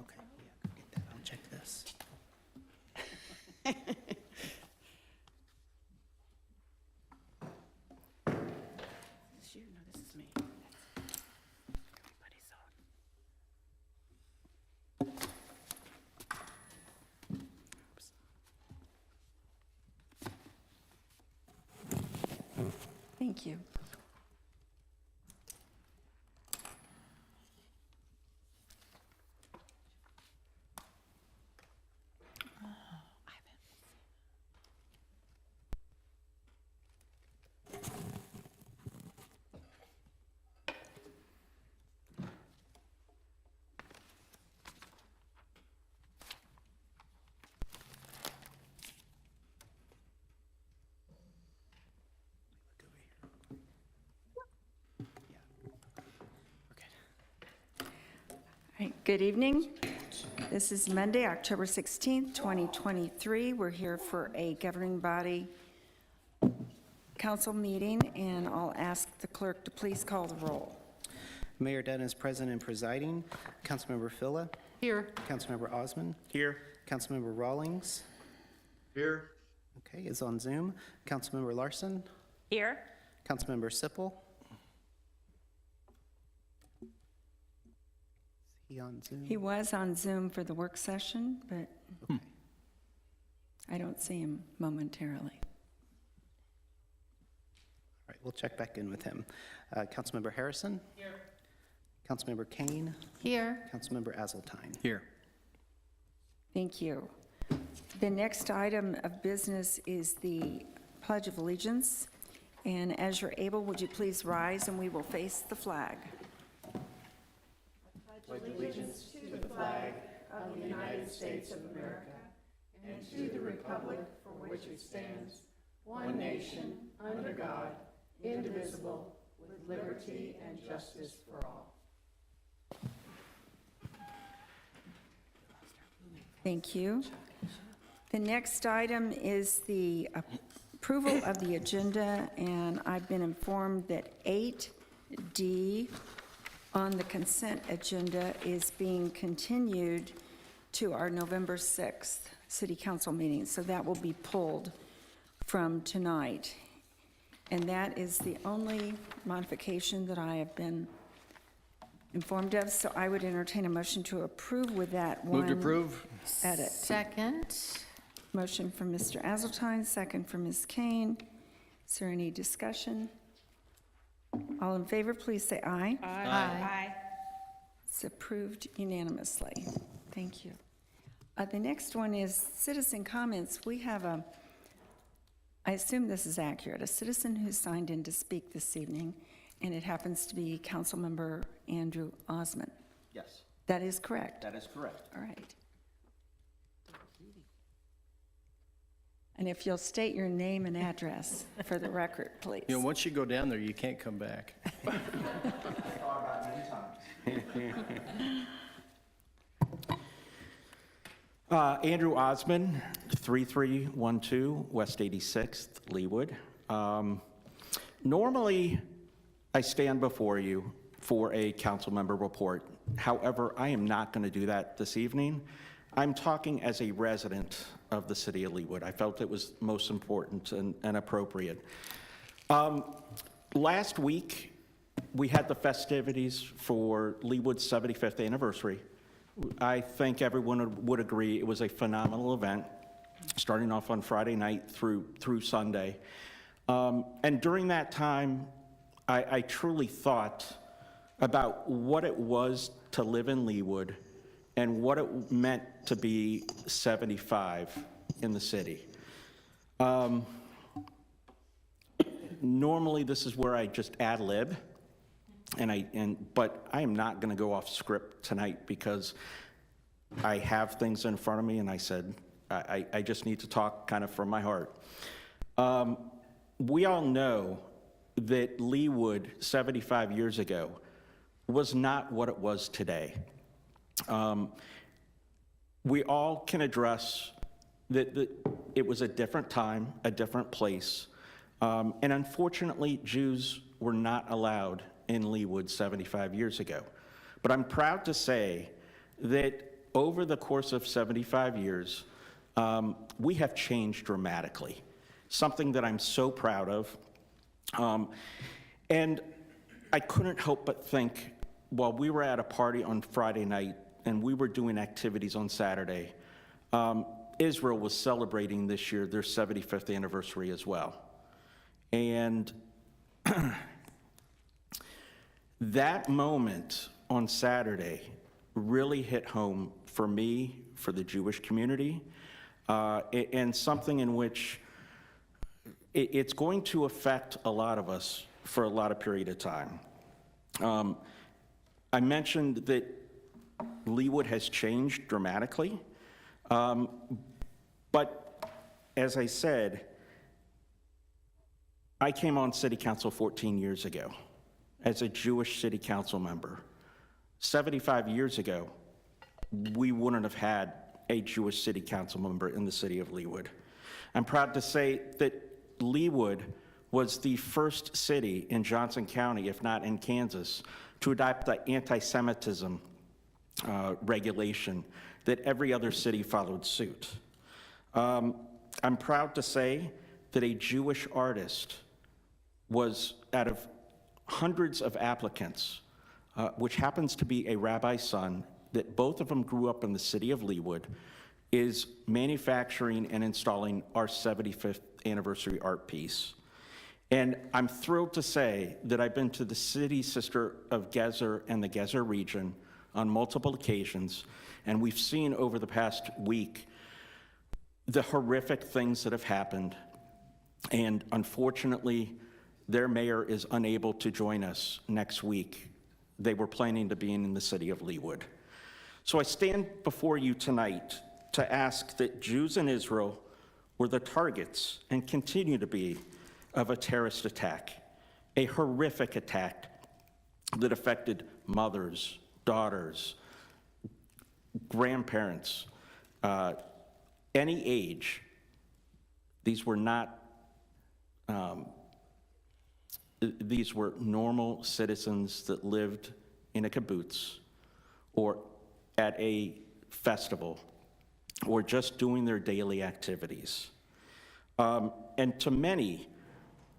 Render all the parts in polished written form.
Okay, yeah, go get that. I'll check this. This is you? No, this is me. Everybody's on. Oops. Thank you. Look over here. Yeah. Okay. All right, good evening. This is Monday, October 16th, 2023. We're here for a governing body council meeting, and I'll ask the clerk to please call the roll. Mayor Dunn is present and presiding. Councilmember Phila. Here. Councilmember Osman. Here. Councilmember Rawlings. Here. Okay, is on Zoom. Councilmember Larson. Here. Councilmember Sippel. Is he on Zoom? He was on Zoom for the work session, but Okay. I don't see him momentarily. All right, we'll check back in with him. Councilmember Harrison. Here. Councilmember Kane. Here. Councilmember Azeltine. Here. Thank you. The next item of business is the Pledge of Allegiance. And as you're able, would you please rise and we will face the flag. Thank you. The next item is the approval of the agenda, and I've been informed that 8D on the consent agenda is being continued to our November 6th city council meeting, so that will be pulled from tonight. And that is the only modification that I have been informed of, so I would entertain a motion to approve with that one Move to approve. edit. Second. Motion from Mr. Azeltine, second from Ms. Kane. Is there any discussion? All in favor, please say aye. Aye. It's approved unanimously. Thank you. The next one is citizen comments. We have I assume this is accurate, a citizen who signed in to speak this evening, and it happens to be Councilmember Andrew Osman. Yes, That is correct? that is correct. All right. And if you'll state your name and address for the record, please. You know, once you go down there, you can't come back. Andrew Osman, 3312 West 86th, Leawood. Normally, I stand before you for a council member report. However, I am not going to do that this evening. I'm talking as a resident of the city of Leawood. I felt it was most important and appropriate. Last week, we had the festivities for Leawood's 75th anniversary. I think everyone would agree it was a phenomenal event, starting off on Friday night through Sunday. And during that time, I truly thought about what it was to live in Leawood and what it meant to be 75 in the city. Normally, this is where I just ad lib. But I am not going to go off script tonight because I have things in front of me, and I said I just need to talk kind of from my heart. We all know that Leawood 75 years ago was not what it was today. We all can address that it was a different time, a different place, and unfortunately, Jews were not allowed in Leawood 75 years ago. But I'm proud to say that over the course of 75 years, we have changed dramatically, something that I'm so proud of. And I couldn't help but think, while we were at a party on Friday night and we were doing activities on Saturday, Israel was celebrating this year their 75th anniversary as well. And that moment on Saturday really hit home for me, for the Jewish community, and something in which it's going to affect a lot of us for a lot of period of time. I mentioned that Leawood has changed dramatically, but as I said, I came on city council 14 years ago as a Jewish city council member. 75 years ago, we wouldn't have had a Jewish city council member in the city of Leawood. I'm proud to say that Leawood was the first city in Johnson County, if not in Kansas, to adopt the anti-Semitism regulation that every other city followed suit. I'm proud to say that a Jewish artist was, out of hundreds of applicants, which happens to be a rabbi's son, that both of them grew up in the city of Leawood, is manufacturing and installing our 75th anniversary art piece. And I'm thrilled to say that I've been to the city sister of Gezer and the Gezer region on multiple occasions, and we've seen over the past week the horrific things that have happened. And unfortunately, their mayor is unable to join us next week. They were planning to be in the city of Leawood. So I stand before you tonight to ask that Jews in Israel were the targets and continue to be of a terrorist attack, a horrific attack that affected mothers, daughters, grandparents, any age. These were not, these were normal citizens that lived in a kibbutz or at a festival or just doing their daily activities. And to many,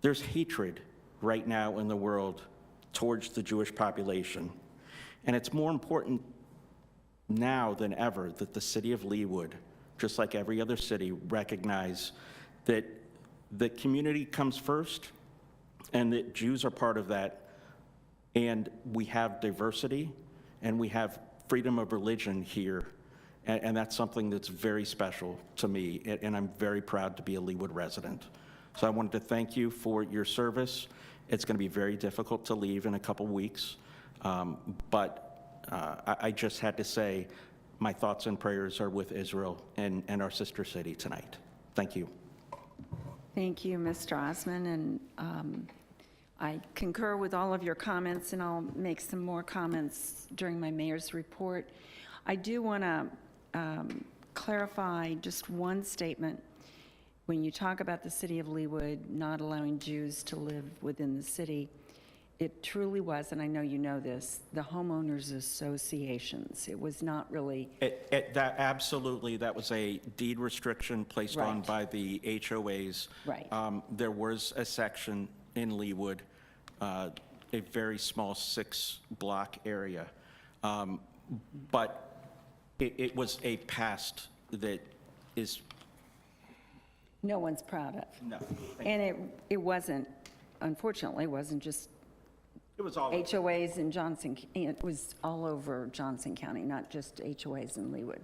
there's hatred right now in the world towards the Jewish population. And it's more important now than ever that the city of Leawood, just like every other city, recognize that the community comes first and that Jews are part of that. And we have diversity and we have freedom of religion here. And that's something that's very special to me. And I'm very proud to be a Leawood resident. So I wanted to thank you for your service. It's going to be very difficult to leave in a couple weeks. But I just had to say my thoughts and prayers are with Israel and our sister city tonight. Thank you. Thank you, Mr. Osman, and I concur with all of your comments, and I'll make some more comments during my mayor's report. I do want to clarify just one statement. When you talk about the city of Leawood not allowing Jews to live within the city, it truly was, and I know you know this, the homeowners associations. It was not really. That absolutely, that was a deed restriction placed on Right. by the HOAs. Right. There was a section in Leawood, a very small 6-block area, but it was a past that is. No one's proud of. No. And it wasn't, unfortunately, it wasn't just It was all. HOAs in Johnson, it was all over Johnson County, not just HOAs in Leawood.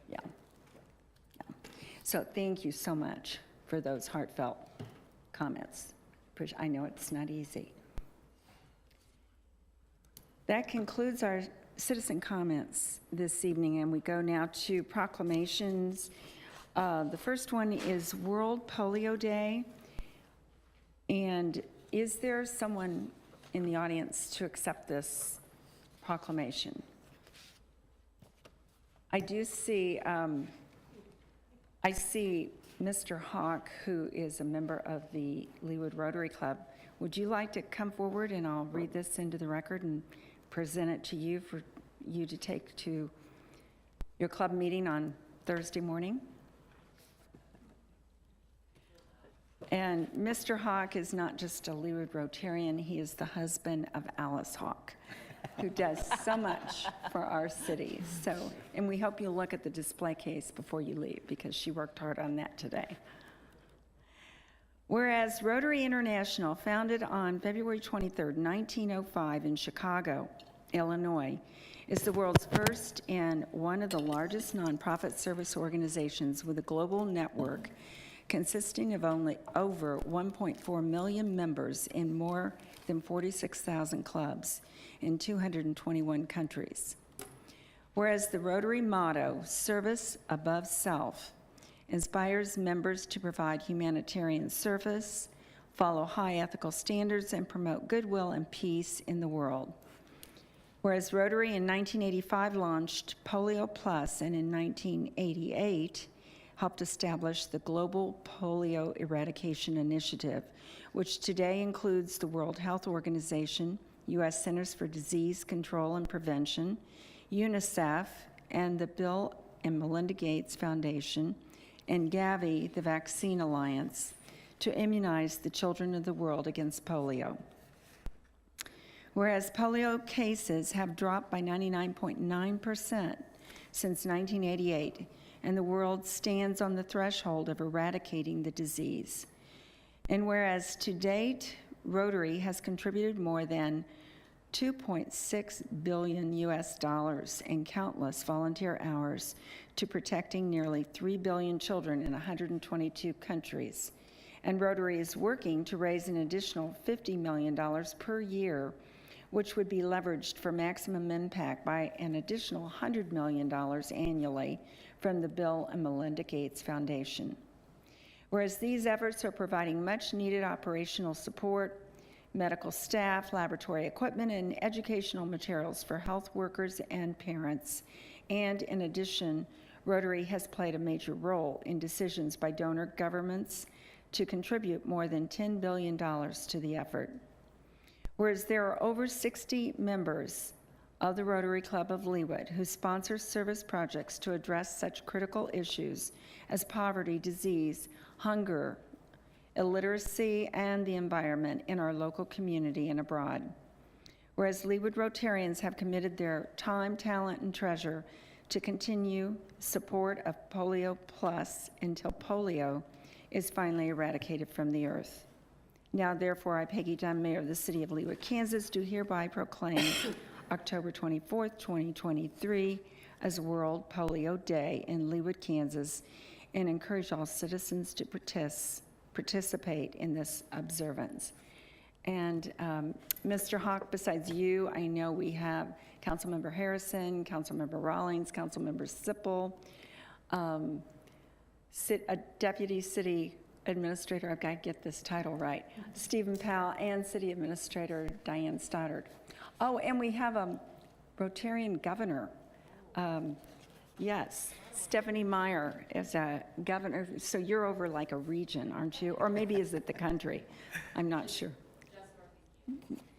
Yeah. Yeah. So thank you so much for those heartfelt comments. I know it's not easy. That concludes our citizen comments this evening, and we go now to proclamations. The first one is World Polio Day. And is there someone in the audience to accept this proclamation? I do see, I see Mr. Hawk, who is a member of the Leawood Rotary Club. Would you like to come forward, and I'll read this into the record and present it to you for you to take to your club meeting on Thursday morning. And Mr. Hawk is not just a Leawood Rotarian, he is the husband of Alice Hawk, who does so much for our city. So, and we hope you'll look at the display case before you leave, because she worked hard on that today. Whereas Rotary International, founded on February 23rd, 1905 in Chicago, Illinois, is the world's first and one of the largest nonprofit service organizations with a global network consisting of only over 1.4 million members in more than 46,000 clubs in 221 countries. Whereas the Rotary motto, service above self, inspires members to provide humanitarian service, follow high ethical standards, and promote goodwill and peace in the world. Whereas Rotary in 1985 launched Polio Plus, and in 1988 helped establish the Global Polio Eradication Initiative, which today includes the World Health Organization, U.S. Centers for Disease Control and Prevention, UNICEF, and the Bill and Melinda Gates Foundation, and Gavi, the Vaccine Alliance, to immunize the children of the world against polio. Whereas polio cases have dropped by 99.9% since 1988, and the world stands on the threshold of eradicating the disease. And whereas to date, Rotary has contributed more than $2.6 billion in countless volunteer hours to protecting nearly 3 billion children in 122 countries. And Rotary is working to raise an additional $50 million per year, which would be leveraged for maximum impact by an additional $100 million annually from the Bill and Melinda Gates Foundation. Whereas these efforts are providing much needed operational support, medical staff, laboratory equipment, and educational materials for health workers and parents. And in addition, Rotary has played a major role in decisions by donor governments to contribute more than $10 billion to the effort. Whereas there are over 60 members of the Rotary Club of Leawood who sponsor service projects to address such critical issues as poverty, disease, hunger, illiteracy, and the environment in our local community and abroad. Whereas Leawood Rotarians have committed their time, talent, and treasure to continue support of Polio Plus until polio is finally eradicated from the earth. Now, therefore, I, Peggy Dunn, Mayor of the City of Leawood, Kansas, do hereby proclaim October 24th, 2023 as World Polio Day in Leawood, Kansas, and encourage all citizens to participate in this observance. And Mr. Hawk, besides you, I know we have Councilmember Harrison, Councilmember Rawlings, Councilmember Sippel, Deputy City Administrator, I've got to get this title right, Stephen Powell, and City Administrator Diane Stoddard. Oh, and we have a Rotarian governor. Yes, Stephanie Meyer is a governor. So you're over like a region, aren't you? Or maybe is it the country? I'm not sure.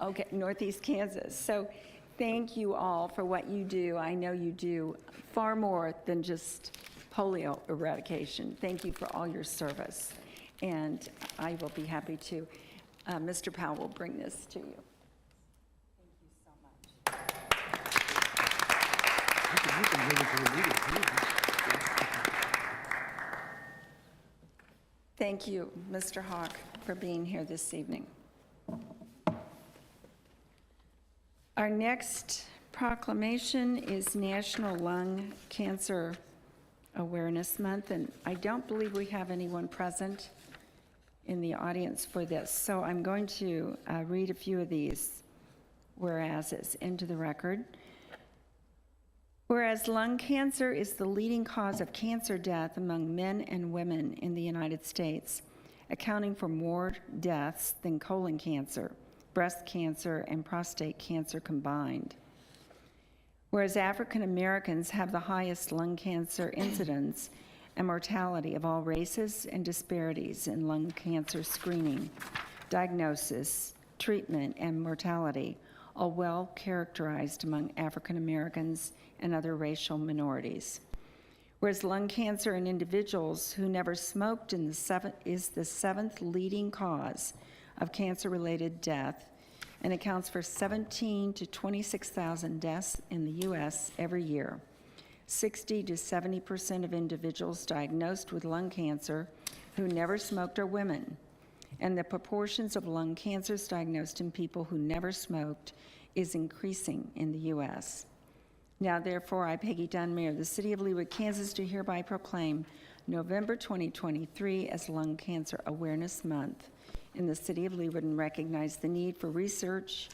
Okay, Northeast Kansas. So thank you all for what you do. I know you do far more than just polio eradication. Thank you for all your service. And I will be happy to. Mr. Powell will bring this to you. Thank you, Mr. Hawk, for being here this evening. Our next proclamation is National Lung Cancer Awareness Month, and I don't believe we have anyone present in the audience for this, so I'm going to read a few of these whereases into the record. Whereas lung cancer is the leading cause of cancer death among men and women in the United States, accounting for more deaths than colon cancer, breast cancer, and prostate cancer combined. Whereas African Americans have the highest lung cancer incidence and mortality of all races, and disparities in lung cancer screening, diagnosis, treatment, and mortality are well characterized among African Americans and other racial minorities. Whereas lung cancer in individuals who never smoked is the seventh leading cause of cancer-related death and accounts for 17,000 to 26,000 deaths in the U.S. every year. 60 to 70% of individuals diagnosed with lung cancer who never smoked are women, and the proportions of lung cancers diagnosed in people who never smoked is increasing in the U.S. Now, therefore, I, Peggy Dunn, Mayor of the City of Leawood, Kansas, do hereby proclaim November 2023 as Lung Cancer Awareness Month in the City of Leawood and recognize the need for research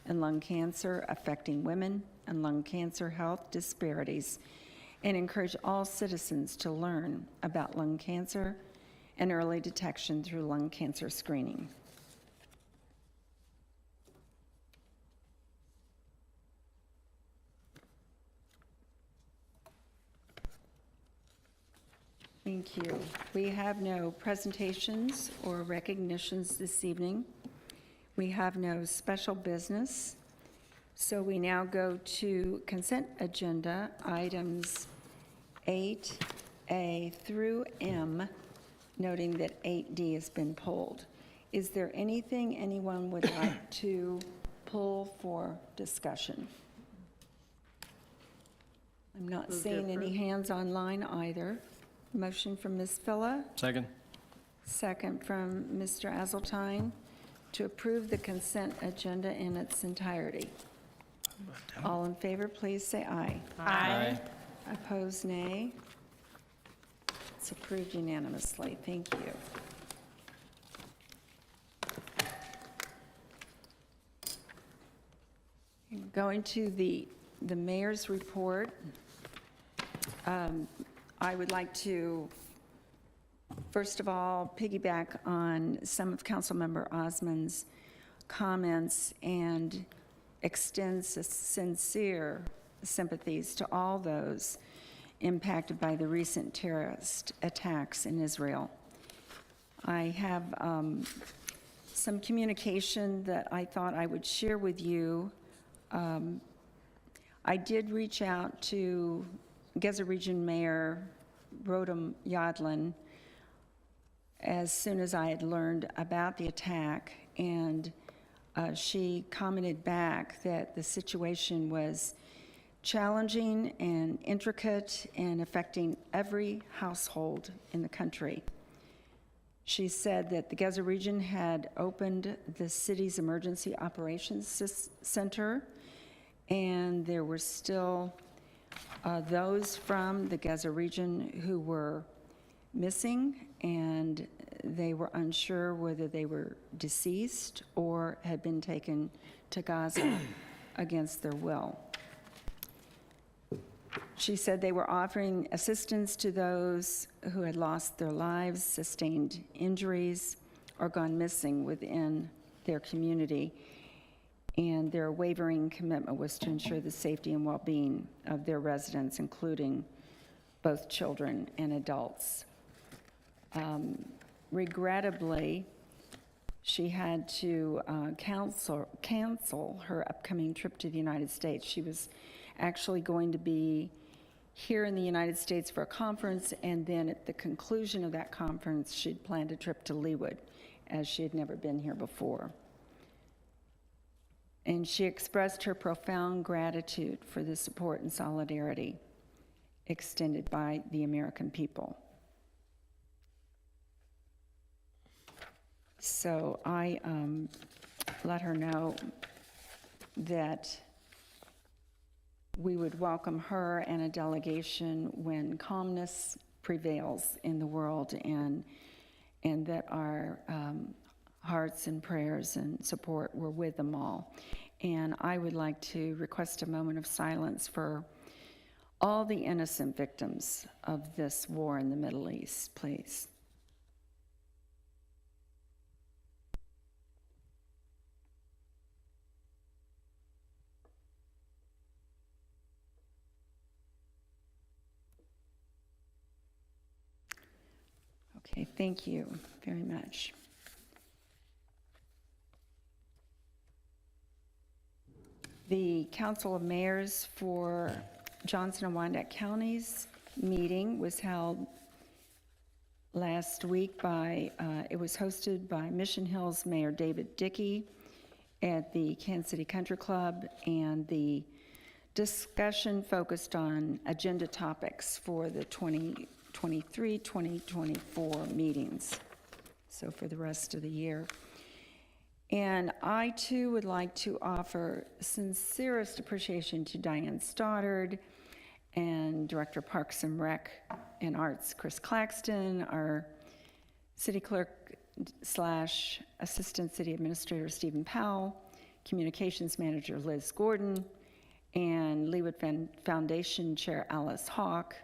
in lung cancer affecting women and lung cancer health disparities, and encourage all citizens to learn about lung cancer and early detection through lung cancer screening. Thank you. We have no presentations or recognitions this evening. We have no special business. So we now go to consent agenda items 8A through M, noting that 8D has been pulled. Is there anything anyone would like to pull for discussion? I'm not seeing any hands online either. Motion from Ms. Phila, Second. second from Mr. Azeltine, to approve the consent agenda in its entirety. All in favor, please say aye. Aye. Opposed, nay. It's approved unanimously. Thank you. Going to the mayor's report, I would like to, first of all, piggyback on some of Councilmember Osmond's comments and extend sincere sympathies to all those impacted by the recent terrorist attacks in Israel. I have some communication that I thought I would share with you. I did reach out to Geza Region Mayor Rodham Yadlin as soon as I had learned about the attack, and she commented back that the situation was challenging and intricate and affecting every household in the country. She said that the Geza region had opened the city's emergency operations center, and there were still those from the Geza region who were missing, and they were unsure whether they were deceased or had been taken to Gaza against their will. She said they were offering assistance to those who had lost their lives, sustained injuries, or gone missing within their community, and their wavering commitment was to ensure the safety and well-being of their residents, including both children and adults. Regrettably, she had to cancel her upcoming trip to the United States. She was actually going to be here in the United States for a conference, and then at the conclusion of that conference, she'd planned a trip to Leawood, as she had never been here before. And she expressed her profound gratitude for the support and solidarity extended by the American people. So I let her know that we would welcome her and a delegation when calmness prevails in the world, and that our hearts and prayers and support were with them all. And I would like to request a moment of silence for all the innocent victims of this war in the Middle East, please. Okay, thank you very much. The Council of Mayors for Johnson and Wyandotte counties meeting was held last week it was hosted by Mission Hills Mayor David Dickey at the Kansas City Country Club, and the discussion focused on agenda topics for the 2023-2024 meetings, so for the rest of the year. And I, too, would like to offer sincerest appreciation to Diane Stoddard and Director of Parks and Rec and Arts, Chris Claxton, our City Clerk / Assistant City Administrator, Stephen Powell, Communications Manager, Liz Gordon, and Leawood Foundation Chair, Alice Hawk,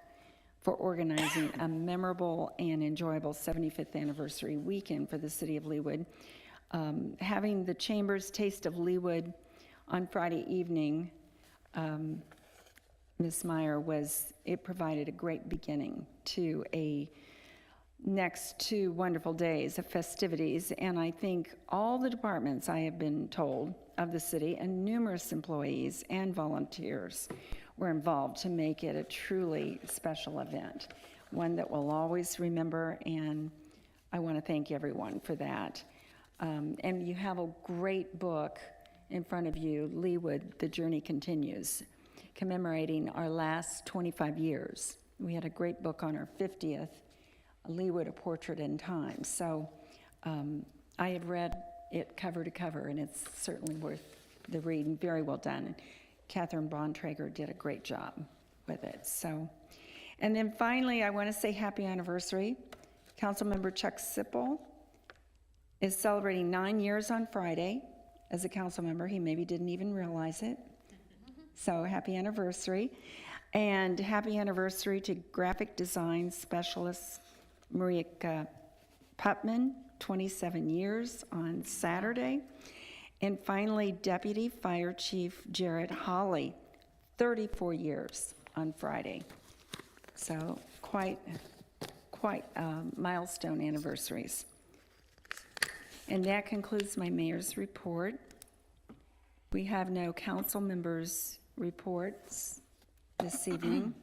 for organizing a memorable and enjoyable 75th anniversary weekend for the City of Leawood. Having the Chamber's Taste of Leawood on Friday evening, Ms. Meyer, it provided a great beginning to next 2 wonderful days of festivities, and I think all the departments, I have been told, of the city, and numerous employees and volunteers were involved to make it a truly special event, one that we'll always remember, and I want to thank everyone for that. And you have a great book in front of you, Leawood, The Journey Continues, commemorating our last 25 years. We had a great book on our 50th, Leawood, A Portrait in Time. So I have read it cover to cover, and it's certainly worth the read, and very well done. And Catherine Bontrager did a great job with it. So, and then finally, I want to say happy anniversary. Councilmember Chuck Sipple is celebrating 9 years on Friday as a council member. He maybe didn't even realize it. So happy anniversary. And happy anniversary to graphic design specialist Maria Putman, 27 years on Saturday. And finally, Deputy Fire Chief Jared Hawley, 34 years on Friday. So quite milestone anniversaries. And that concludes my mayor's report. We have no council members' reports this evening.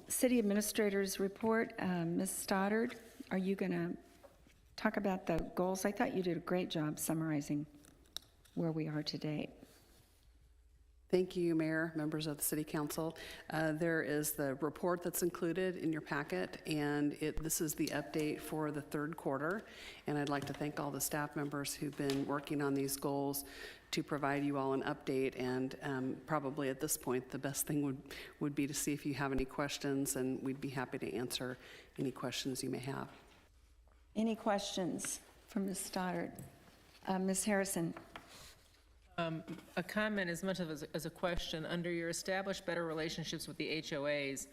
City administrator's report. Ms. Stoddard, are you going to talk about the goals? I thought you did a great job summarizing where we are today. Thank you, Mayor, members of the City Council. There is the report that's included in your packet, and this is the update for the third quarter. And I'd like to thank all the staff members who've been working on these goals to provide you all an update. And probably at this point, the best thing would be to see if you have any questions, and we'd be happy to answer any questions you may have. Any questions from Ms. Stoddard? Ms. Harrison? A comment as much as a question. Under your established better relationships with the HOAs,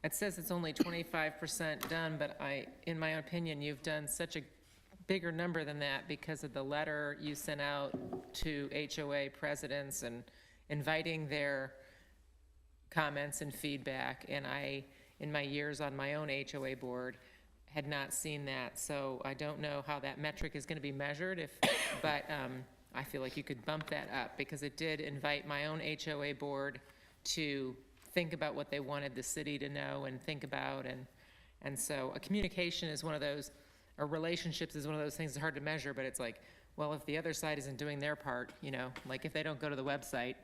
it says it's only 25% done, but in my opinion, you've done such a bigger number than that because of the letter you sent out to HOA presidents and inviting their comments and feedback. And in my years on my own HOA board, had not seen that. So I don't know how that metric is going to be measured, but I feel like you could bump that up because it did invite my own HOA board to think about what they wanted the city to know and think about. And so a communication is one of those, or relationships is one of those things that's hard to measure, but it's like, well, if the other side isn't doing their part, like if they don't go to the website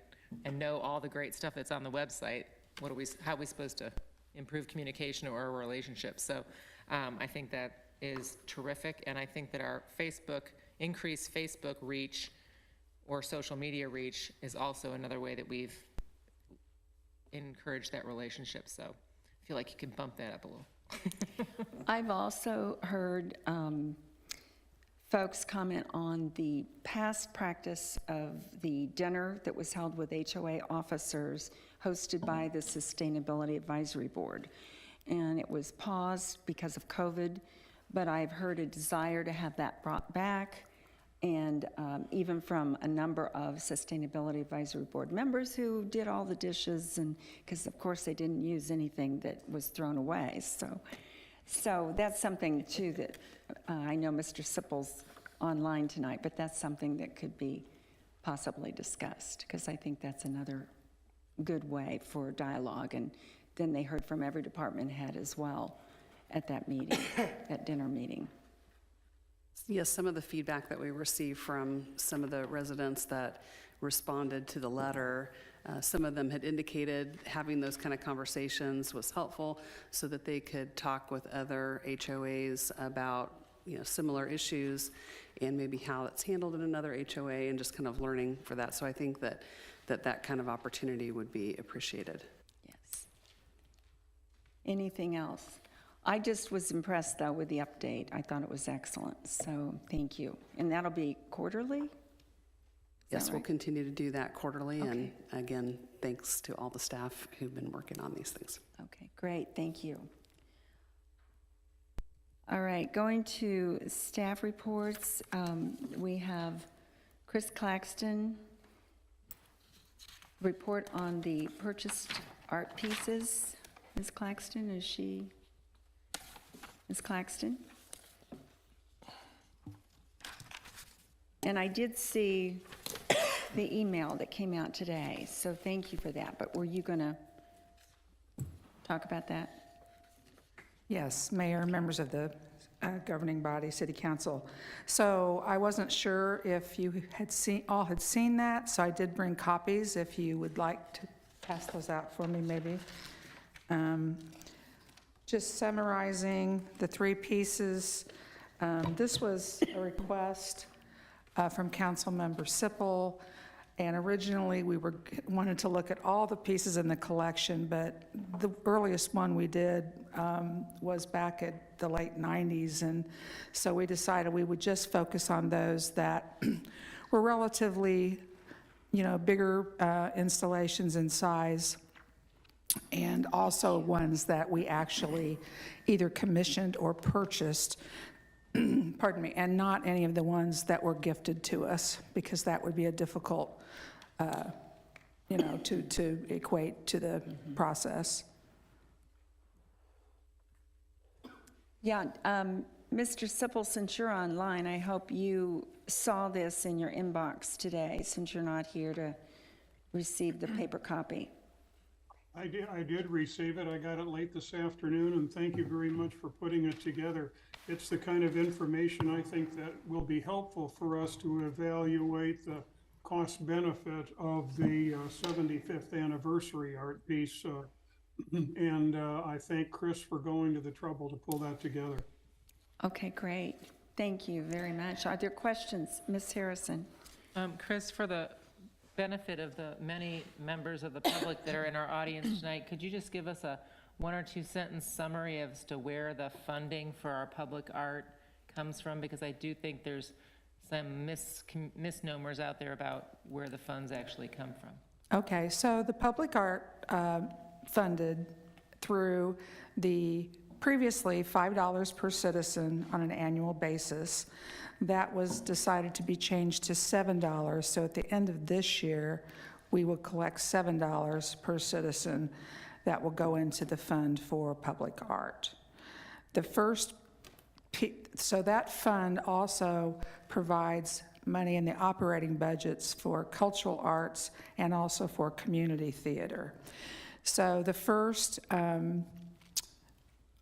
and know all the great stuff that's on the website, how are we supposed to improve communication or a relationship? So I think that is terrific. And I think that our increased Facebook reach or social media reach is also another way that we've encouraged that relationship. So I feel like you could bump that up a little. I've also heard folks comment on the past practice of the dinner that was held with HOA officers hosted by the Sustainability Advisory Board. And it was paused because of COVID, but I've heard a desire to have that brought back. And even from a number of Sustainability Advisory Board members who did all the dishes, and because of course they didn't use anything that was thrown away. So that's something too that I know Mr. Sipple's online tonight, but that's something that could be possibly discussed, because I think that's another good way for dialogue and then they heard from every department head as well at that meeting, that dinner meeting. Yes, some of the feedback that we received from some of the residents that responded to the letter, some of them had indicated having those kind of conversations was helpful so that they could talk with other HOAs about, similar issues and maybe how it's handled in another HOA and just kind of learning for that. So I think that kind of opportunity would be appreciated. Yes. Anything else? I just was impressed, though, with the update. I thought it was excellent, so thank you. And that'll be quarterly? Yes, we'll right? continue to do that quarterly, and Okay. again, thanks to all the staff who've been working on these things. Okay, great, thank you. All right, going to staff reports, we have Chris Claxton, report on the purchased art pieces. Ms. Claxton, is she? Ms. Claxton? And I did see the email that came out today, so thank you for that. But were you going to talk about that? Yes, Mayor, members of the governing body, City Council. So I wasn't sure if you had seen that, so I did bring copies if you would like to pass those out for me, maybe. Just summarizing the three pieces. This was a request from Councilmember Sippel, and originally we wanted to look at all the pieces in the collection, but the earliest one we did was back at the late 90s, and so we decided we would just focus on those that were relatively, bigger installations in size, and also ones that we actually either commissioned or purchased, pardon me, and not any of the ones that were gifted to us, because that would be a difficult, to equate to the process. Yeah, Mr. Sippel, since you're online, I hope you saw this in your inbox today, since you're not here to receive the paper copy. I did receive it. I got it late this afternoon, and thank you very much for putting it together. It's the kind of information I think that will be helpful for us to evaluate the cost benefit of the 75th anniversary art piece. And I thank Chris for going to the trouble to pull that together. Okay, great. Thank you very much. Are there questions? Ms. Harrison? Chris, for the benefit of the many members of the public that are in our audience tonight, could you just give us a 1 or 2 sentence summary as to where the funding for our public art comes from? Because I do think there's some misnomers out there about where the funds actually come from. Okay, so the public art funded through the previously $5 per citizen on an annual basis. That was decided to be changed to $7. So at the end of this year, we will collect $7 per citizen that will go into the fund for public art. So that fund also provides money in the operating budgets for cultural arts and also for community theater. So the first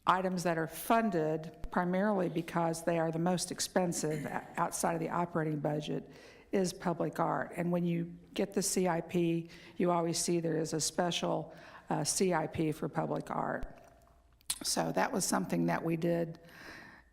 items that are funded, primarily because they are the most expensive outside of the operating budget, is public art. And when you get the CIP, you always see there is a special CIP for public art. So that was something that we did,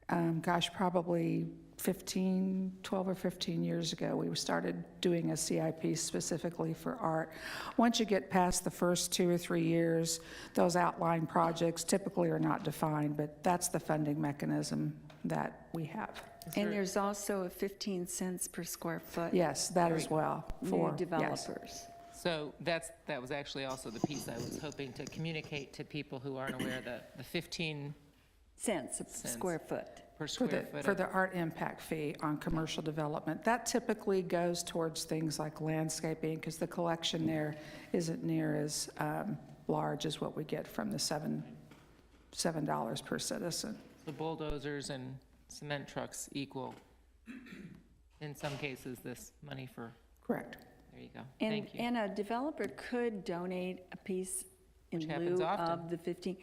probably 12 or 15 years ago. We started doing a CIP specifically for art. Once you get past the first 2 or 3 years, those outline projects typically are not defined, but that's the funding mechanism that we have. And there's also a 15 cents per square foot. Yes, that as well. New developers. So that was actually also the piece I was hoping to communicate to people who aren't aware that the 15 Cents a square foot. per square foot. For the art impact fee on commercial development. That typically goes towards things like landscaping, because the collection there isn't near as large as what we get from the $7 per citizen. The bulldozers and cement trucks equal, in some cases, this money for, Correct. there you go. And, Thank you. and a developer could donate a piece in Which happens lieu often. of the 15.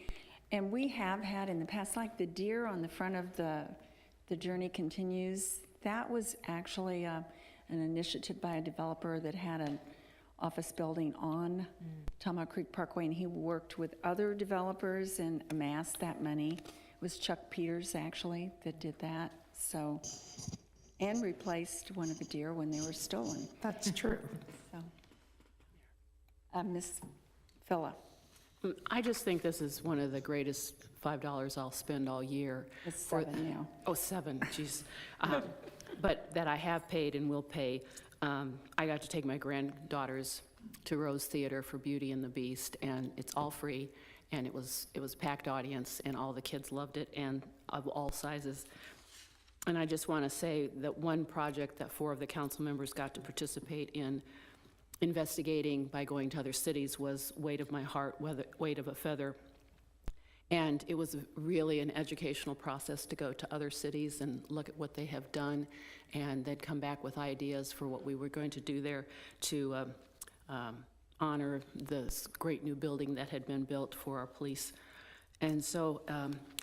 And we have had in the past, like the deer on the front of the Journey Continues, that was actually an initiative by a developer that had an office building on Tomahawk Creek Parkway, and he worked with other developers and amassed that money. It was Chuck Peters, actually, that did that, so, and replaced one of the deer when they were stolen, That's true. so. Ms. Phila, I just think this is one of the greatest $5 I'll spend all year. it's 7 now. Oh, 7, geez. But that I have paid and will pay. I got to take my granddaughters to Rose Theater for Beauty and the Beast, and it's all free, and it was packed audience, and all the kids loved it, and of all sizes. And I just want to say that one project that 4 of the council members got to participate in investigating by going to other cities was Weight of My Heart, Weight of a Feather. And it was really an educational process to go to other cities and look at what they have done, and they'd come back with ideas for what we were going to do there to honor this great new building that had been built for our police. And so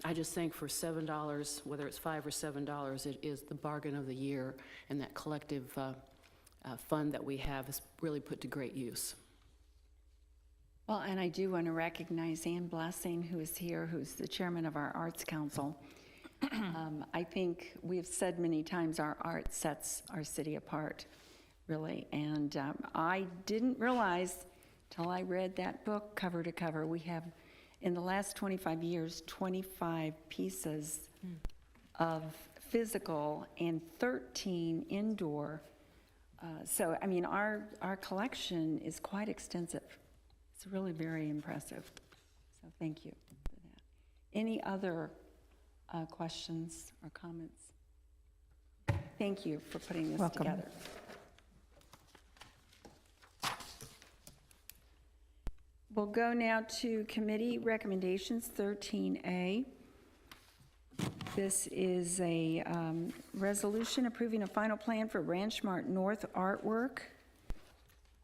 I just think for $7, whether it's $5 or $7, it is the bargain of the year, and that collective fund that we have is really put to great use. Well, and I do want to recognize Ann Blessing, who is here, who's the chairman of our Arts Council. I think we've said many times our art sets our city apart, really. And I didn't realize till I read that book cover to cover, we have, in the last 25 years, 25 pieces of physical and 13 indoor. So, I mean, our collection is quite extensive. It's really very impressive. So thank you for that. Any other questions or comments? Thank you for putting this Welcome. together. We'll go now to committee recommendations, 13A. This is a resolution approving a final plan for Ranch Mart North artwork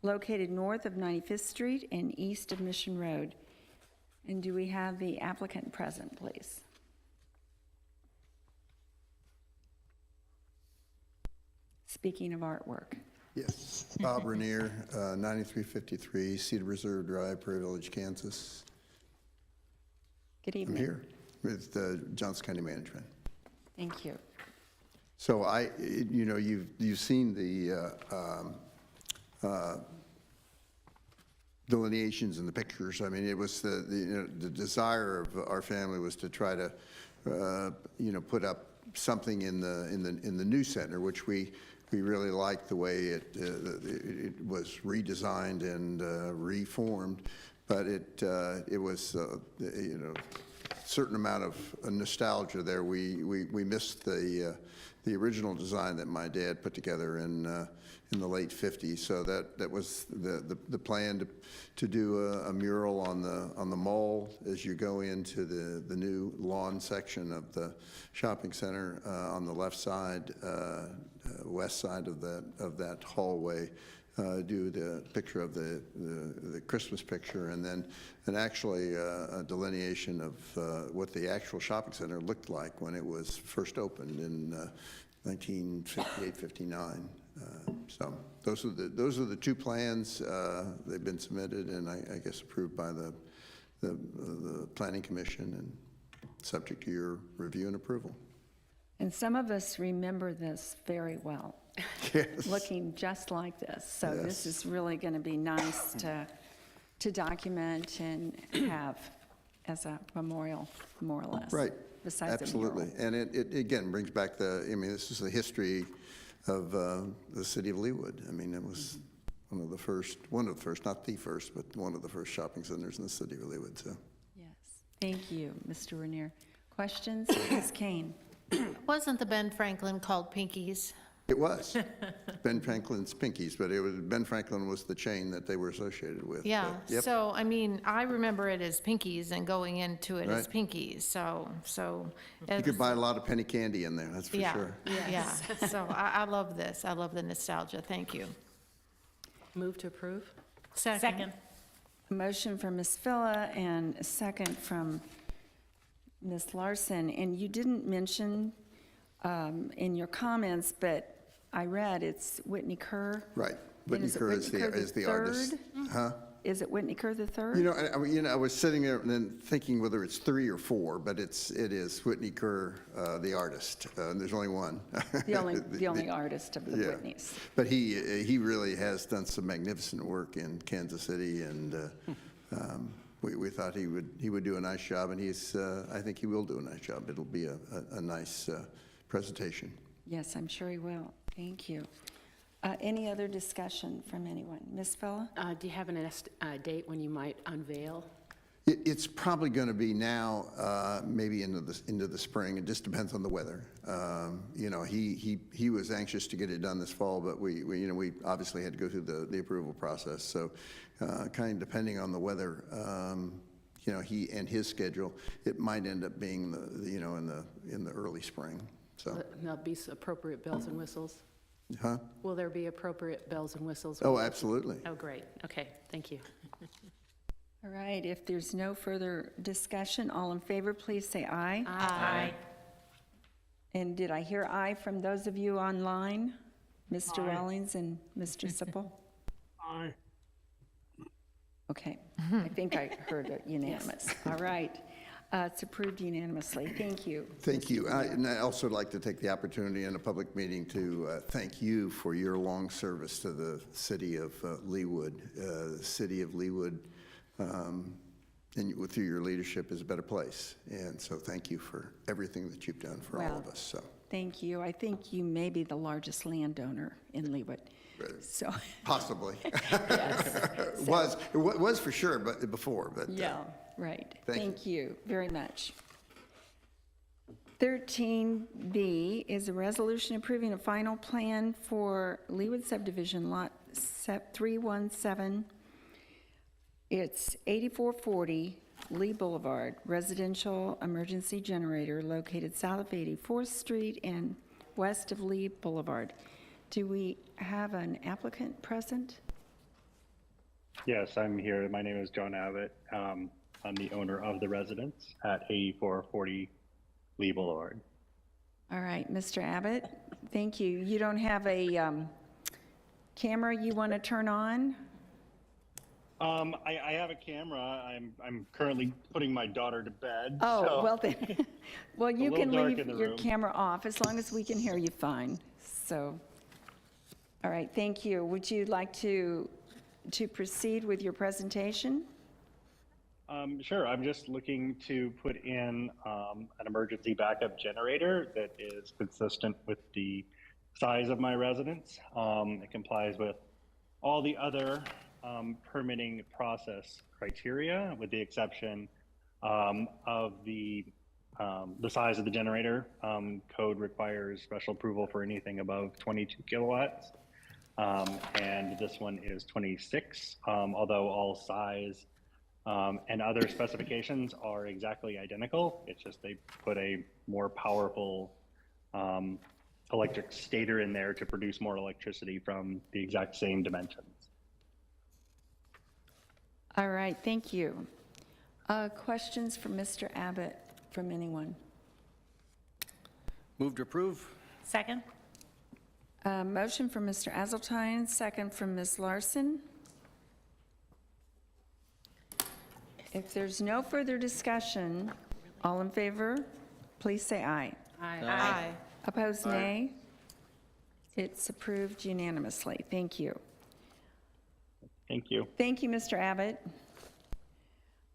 located north of 95th Street and east of Mission Road. And do we have the applicant present, please? Speaking of artwork. Yes, Bob Rainier, 9353 Cedar Reserve Drive, Prairie Village, Kansas. Good I'm evening. here with Johnson County Management. Thank you. So you've seen the delineations in the pictures. I mean, it was the desire of our family was to try to put up something in the new center, which we really liked the way it was redesigned and reformed, but it was certain amount of nostalgia there. We missed the original design that my dad put together in the late 50s. So that was the plan to do a mural on the mall as you go into the new lawn section of the shopping center on the left side, west side of that hallway. Do the picture of the Christmas picture, and then actually a delineation of what the actual shopping center looked like when it was first opened in 1958, 59. So those are the two plans. They've been submitted and I guess approved by the Planning Commission and subject to your review and approval. And some of us remember this very well. Yes. Looking just like this. So this is really going to be nice to document and have as a memorial, more or less. Right. Besides Absolutely. a mural. And it again brings back this is the history of the city of Leawood. I mean, it was one of the first, not the first, but one of the first shopping centers in the city of Leawood. So. Yes. Thank you, Mr. Rainier. Questions? Ms. Kane? Wasn't the Ben Franklin called Pinkies? It was Ben Franklin's Pinkies, but Ben Franklin was the chain that they were associated with. Yeah, but, yep. so, I mean, I remember it as Pinkies and going into it as Right. Pinkies, so. You could buy a lot of penny candy in there, that's for Yeah, sure. yeah, so I love this, I love the nostalgia, thank you. Move to approve? Second. A motion from Ms. Phila and a second from Ms. Larson. And you didn't mention in your comments, but I read it's Whitney Kerr. Right. And Whitney is it Kerr Whitney Kerr is the artist. III? Huh? Is it Whitney Kerr the third? I was sitting there and then thinking whether it's 3 or 4, but it is Whitney Kerr, the artist. And there's only one. The only artist of the Yeah. Whitneys. But he really has done some magnificent work in Kansas City, and we thought he would do a nice job, and I think he will do a nice job. It'll be a nice presentation. Yes, I'm sure he will. Thank you. Any other discussion from anyone? Ms. Fella? Do you have a date when you might unveil? It's probably going to be now, maybe into the spring. It just depends on the weather. He was anxious to get it done this fall, but we obviously had to go through the approval process. So, kind of depending on the weather, he and his schedule, it might end up being in the early spring. So, There'll be appropriate bells and whistles? huh? Will there be appropriate bells and whistles? Oh, absolutely. Oh, great. Okay, thank you. All right, if there's no further discussion, all in favor, please say aye. Aye. And did I hear aye from those of you online? Mr. Rawlings and Mr. Sipple? Aye. Okay, I think I heard it unanimous. All right, it's approved unanimously. Thank you. Thank you. And I'd also like to take the opportunity in a public meeting to thank you for your long service to the city of Leawood. The city of Leawood, and through your leadership, is a better place. And so thank you for everything that you've done for all of Well, us. So Thank you. I think you may be the largest landowner in Leawood. Right. So, possibly. yes. It was for sure, but before. But Yeah, right. Thank you. Thank you very much. 13B is a resolution approving a final plan for Leawood Subdivision, Lot 317. It's 8440 Lee Boulevard, residential emergency generator located south of 84th Street and west of Lee Boulevard. Do we have an applicant present? Yes, I'm here. My name is John Abbott. I'm the owner of the residence at 8440 Lee Boulevard. All right, Mr. Abbott, thank you. You don't have a camera you want to turn on? I have a camera. I'm currently putting my daughter to bed. Oh, so well then, well, you little can dark leave in the your room. camera off as long as we can hear you fine. So, all right, thank you. Would you like to proceed with your presentation? Sure. I'm just looking to put in an emergency backup generator that is consistent with the size of my residence. It complies with all the other permitting process criteria, with the exception of the size of the generator. Code requires special approval for anything above 22 kilowatts, and this one is 26. Although all size and other specifications are exactly identical, it's just they put a more powerful electric stator in there to produce more electricity from the exact same dimensions. All right, thank you. Questions for Mr. Abbott from anyone? Move to approve? Second? Motion from Mr. Azeltine, second from Ms. Larson. If there's no further discussion, all in favor, please say aye. Aye. Opposed, nay. It's approved unanimously. Thank you. Thank you. Thank you, Mr. Abbott.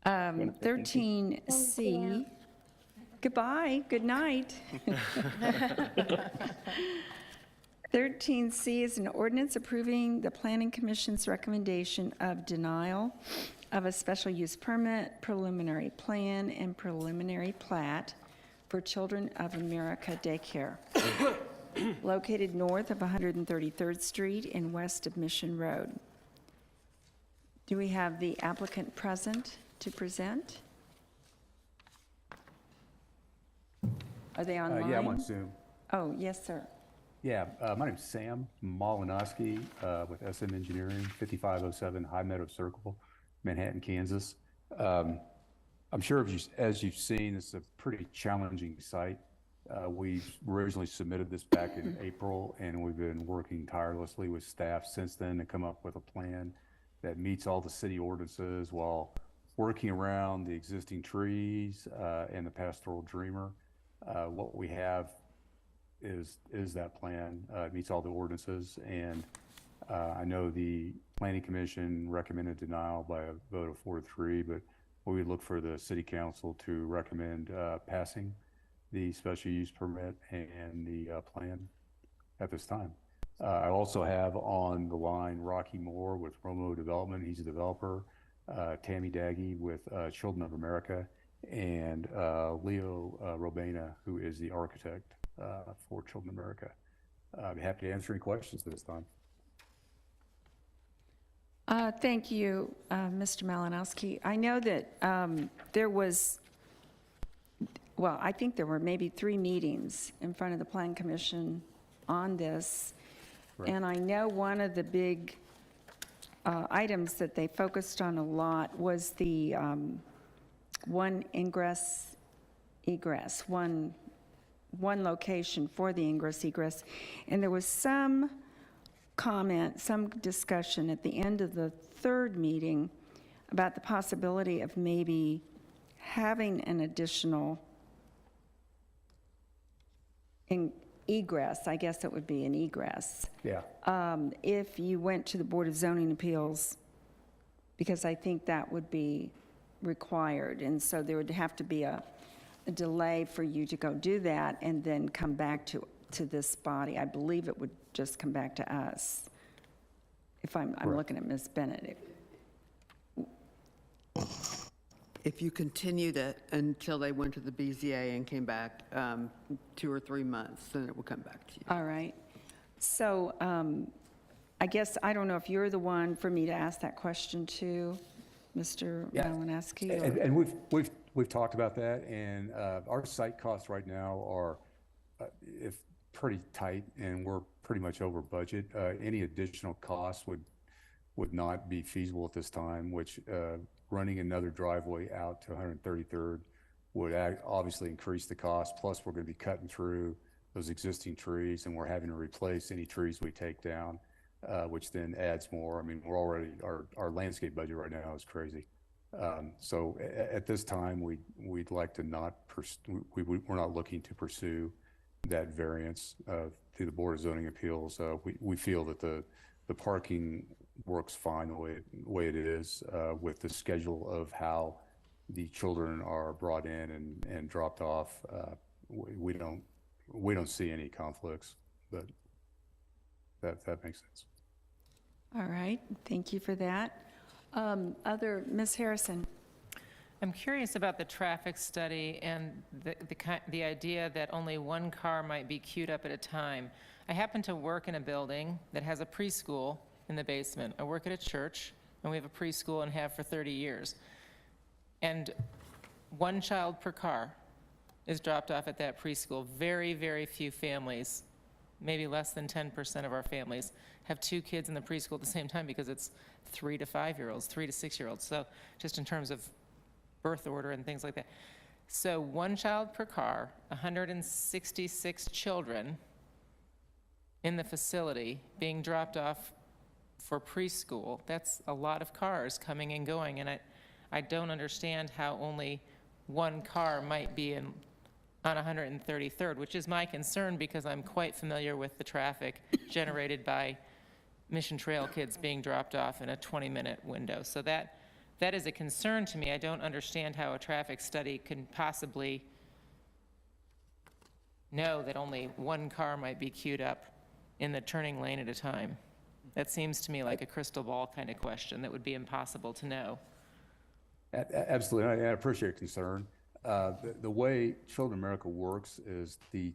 13C, goodbye, good night. 13C is an ordinance approving the Planning Commission's recommendation of denial of a special use permit, preliminary plan, and preliminary plat for Children of America Daycare, located north of 133rd Street and west of Mission Road. Do we have the applicant present to present? Are they online? Yeah, I'm on Zoom. Oh, yes, sir. Yeah, my name's Sam Malinowski with SM Engineering, 5507 High Meadow Circle. Manhattan, Kansas. I'm sure as you've seen, it's a pretty challenging site. We originally submitted this back in April, and we've been working tirelessly with staff since then to come up with a plan that meets all the city ordinances while working around the existing trees and the pastoral dreamer. What we have is that plan. It meets all the ordinances, and I know the Planning Commission recommended denial by a vote of 4-3, but we would look for the City Council to recommend passing the special use permit and the plan at this time. I also have on the line Rocky Moore with Romo Development. He's a developer. Tammy Daggy with Children of America, and Leo Robena, who is the architect for Children of America. I'd be happy to answer any questions this time. Thank you, Mr. Malinowski. I know that there was, well, I think there were maybe 3 meetings in front of the Plan Commission on this. Right. And I know one of the big items that they focused on a lot was the one ingress, egress, one location for the ingress, egress. And there was some comment, some discussion at the end of the 3rd meeting about the possibility of maybe having an additional egress, I guess it would be an egress, Yeah. if you went to the Board of Zoning Appeals, because I think that would be required. And so there would have to be a delay for you to go do that and then come back to this body. I believe it would just come back to us. If I'm looking at Ms. Bennett. If you continued it until they went to the BZA and came back 2 or 3 months, then it will come back to you. All right. So I guess, I don't know if you're the one for me to ask that question to, Mr. Malinowski? or- And we've talked about that, and our site costs right now are if pretty tight, and we're pretty much over budget. Any additional costs would not be feasible at this time, which running another driveway out to 133rd would obviously increase the cost. Plus, we're going to be cutting through those existing trees, and we're having to replace any trees we take down, which then adds more. I mean, we're already, our landscape budget right now is crazy. So at this time, we'd like to not, we're not looking to pursue that variance through the Board of Zoning Appeals. We feel that the parking works fine the way it is with the schedule of how the children are brought in and dropped off. We don't see any conflicts, but that makes sense. All right, thank you for that. Ms. Harrison? I'm curious about the traffic study and the idea that only one car might be queued up at a time. I happen to work in a building that has a preschool in the basement. I work at a church, and we have a preschool and have for 30 years. And 1 child per car is dropped off at that preschool. Very, very few families, maybe less than 10% of our families, have 2 kids in the preschool at the same time because it's 3 to 5-year-olds, 3 to 6-year-olds. So just in terms of birth order and things like that. So 1 child per car, 166 children in the facility being dropped off for preschool. That's a lot of cars coming and going, and I don't understand how only 1 car might be on 133rd, which is my concern because I'm quite familiar with the traffic generated by Mission Trail kids being dropped off in a 20-minute window. So that is a concern to me. I don't understand how a traffic study can possibly know that only 1 car might be queued up in the turning lane at a time. That seems to me like a crystal ball kind of question that would be impossible to know. Absolutely, I appreciate your concern. The way Children of America works is the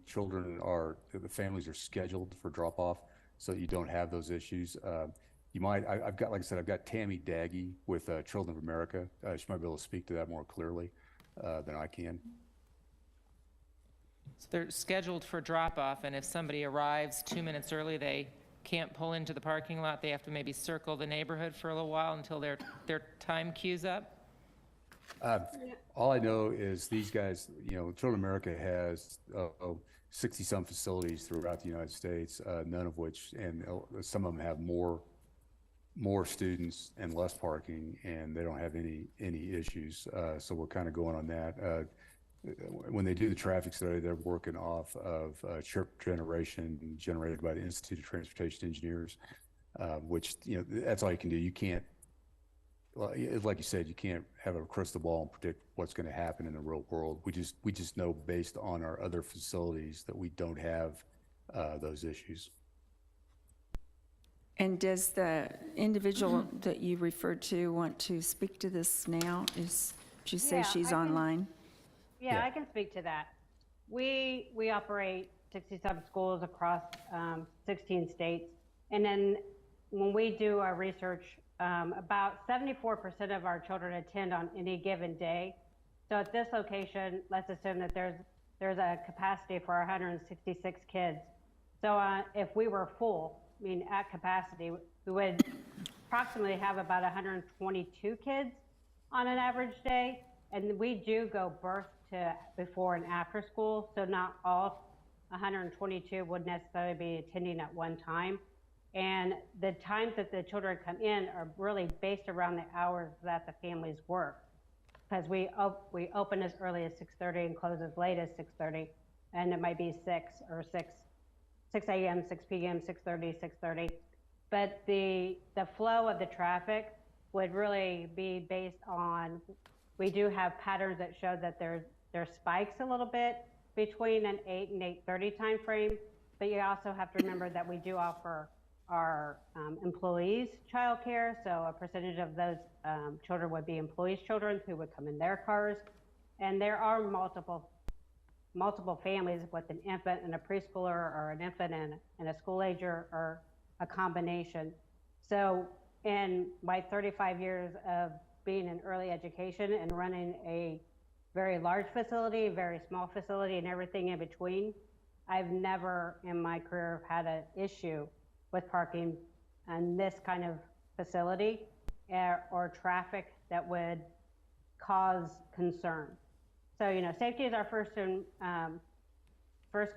families are scheduled for drop-off, so you don't have those issues. I've got, like I said, I've got Tammy Daggy with Children of America. She might be able to speak to that more clearly than I can. So they're scheduled for drop-off, and if somebody arrives 2 minutes early, they can't pull into the parking lot, they have to maybe circle the neighborhood for a little while until their time queues up? All I know is these guys, Children of America has 60-some facilities throughout the United States, none of which, and some of them have more students and less parking, and they don't have any issues. So we're kind of going on that. When they do the traffic study, they're working off of trip generation generated by the Institute of Transportation Engineers, which, that's all you can do. You can't, well, like you said, you can't have a crystal ball and predict what's going to happen in the real world. We just know based on our other facilities that we don't have those issues. And does the individual that you referred to want to speak to this now? Did you say Yeah, she's I can- online? Yeah, I can speak to that. We operate 60-some schools across 16 states. And then when we do our research, about 74% of our children attend on any given day. So at this location, let's assume that there's a capacity for 166 kids. So if we were full, at capacity, we would approximately have about 122 kids on an average day. And we do go birth to before and after school, so not all 122 would necessarily be attending at one time. And the times that the children come in are really based around the hours that the families work. Because we open as early as 6:30 and close as late as 6:30, and it might be 6 a.m., 6 p.m., 6:30, 6:30. But the flow of the traffic would really be based on, we do have patterns that show that there's spikes a little bit between an 8 and 8:30 time frame, but you also have to remember that we do offer our employees childcare, so a percentage of those children would be employees' children who would come in their cars, and there are multiple families with an infant and a preschooler, or an infant and a school ager, or a combination. So in my 35 years of being in early education and running a very large facility, very small facility, and everything in between, I've never in my career had an issue with parking in this kind of facility or traffic that would cause concern. So, safety is our first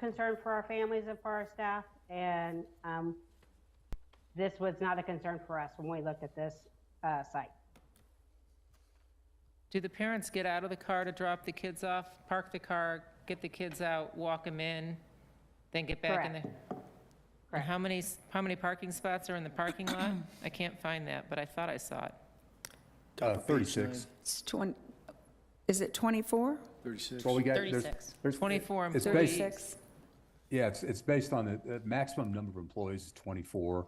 concern for our families and for our staff, and this was not a concern for us when we looked at this site. Do the parents get out of the car to drop the kids off, park the car, get the kids out, walk them in, then get back in the? Correct. How many parking spots are in the parking lot? I can't find that, but I thought I saw it. 36. It's is it 24? 36. Well, we got, 36. there's 24 it's employees. 36? Yeah, it's based on the maximum number of employees is 24,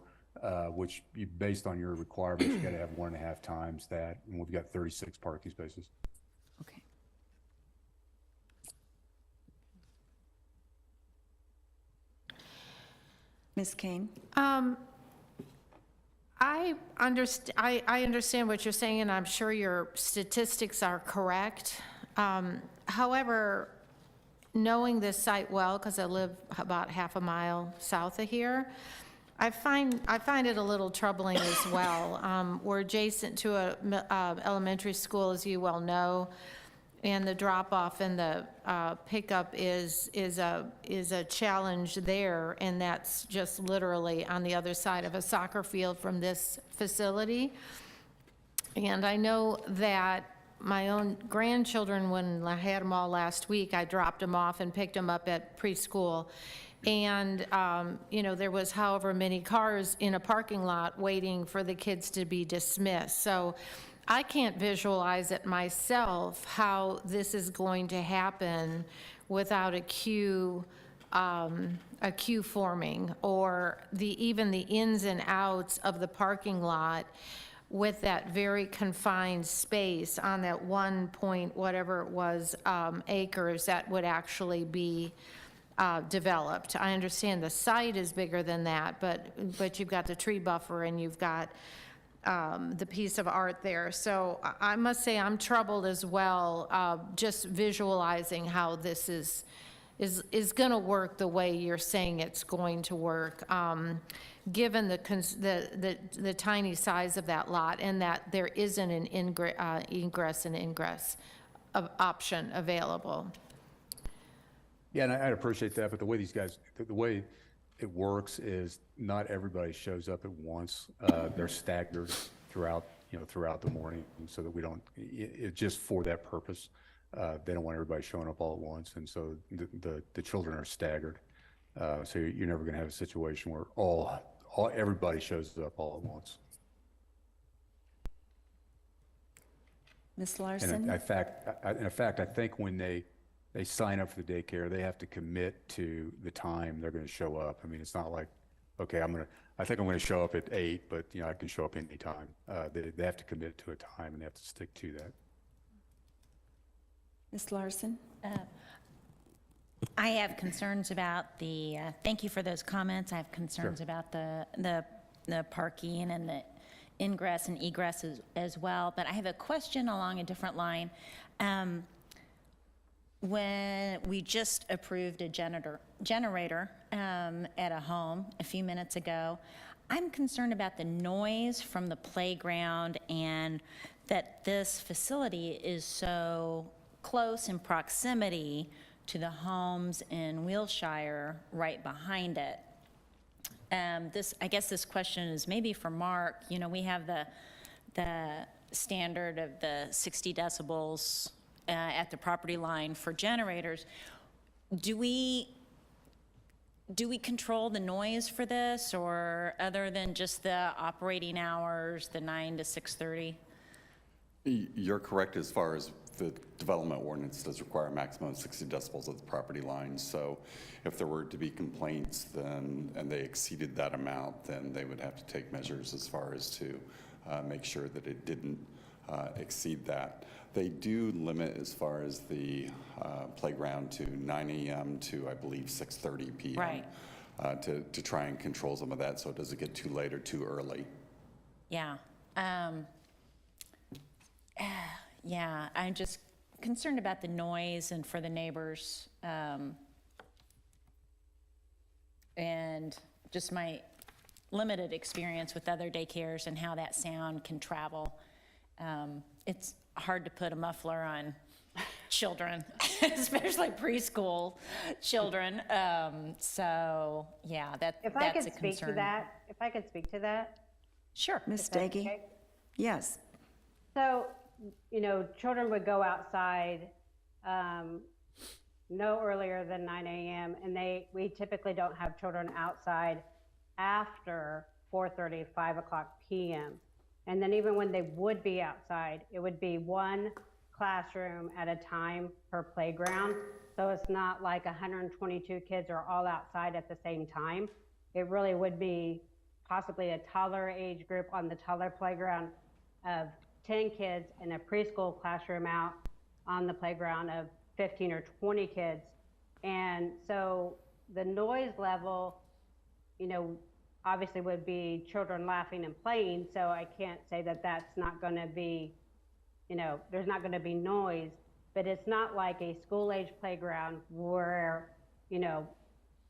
which based on your requirements, you got to have 1.5 times that, and we've got 36 parking spaces. Okay. Ms. Kane? I understand what you're saying, and I'm sure your statistics are correct. However, knowing this site well, because I live about half a mile south of here, I find it a little troubling as well. We're adjacent to a elementary school, as you well know, and the drop-off and the pickup is a challenge there, and that's just literally on the other side of a soccer field from this facility. And I know that my own grandchildren, when I had them all last week, I dropped them off and picked them up at preschool. And, there was however many cars in a parking lot waiting for the kids to be dismissed. So I can't visualize it myself how this is going to happen without a queue forming, or even the ins and outs of the parking lot with that very confined space on that 1 point, whatever it was, acres that would actually be developed. I understand the site is bigger than that, but you've got the tree buffer and you've got the piece of art there. So I must say I'm troubled as well, just visualizing how this is is going to work the way you're saying it's going to work, given the tiny size of that lot, and that there isn't an egress and ingress option available. Yeah, and I'd appreciate that, but the way these guys, the way it works is not everybody shows up at once. They're staggered throughout the morning, so that we don't, just for that purpose. They don't want everybody showing up all at once, and so the children are staggered. So you're never going to have a situation where everybody shows up all at once. Ms. Larson? And in fact, I think when they sign up for the daycare, they have to commit to the time they're going to show up. I mean, it's not like, okay, I think I'm going to show up at 8, but I can show up any time. They have to commit to a time, and they have to stick to that. Ms. Larson? I have concerns about the, thank you for those comments. I have concerns about the parking and the ingress and egress as well. But I have a question along a different line. When we just approved a generator at a home a few minutes ago, I'm concerned about the noise from the playground, and that this facility is so close in proximity to the homes in Wilshire right behind it. I guess this question is maybe for Mark. You know, we have the standard of the 60 decibels at the property line for generators. Do we control the noise for this, or other than just the operating hours, the 9 to 6:30? You're correct as far as the development ordinance does require a maximum of 60 decibels at the property line. So if there were to be complaints and they exceeded that amount, then they would have to take measures as far as to make sure that it didn't exceed that. They do limit as far as the playground to 9 a.m. to, I believe, 6:30 p.m. Right. To try and control some of that so it doesn't get too late or too early. Yeah. Yeah, I'm just concerned about the noise and for the neighbors, and just my limited experience with other daycares and how that sound can travel. It's hard to put a muffler on children, especially preschool children. So yeah, that's a concern. If I could speak to that. Sure. Ms. Daggy? Okay. Yes. So, children would go outside no earlier than 9 a.m. and we typically don't have children outside after 4:30, 5 o'clock p.m. And then even when they would be outside, it would be one classroom at a time per playground. So it's not like 122 kids are all outside at the same time. It really would be possibly a toddler age group on the toddler playground of 10 kids, and a preschool classroom out on the playground of 15 or 20 kids. And so the noise level, obviously would be children laughing and playing. So I can't say that that's not going to be, there's not going to be noise, but it's not like a school age playground where,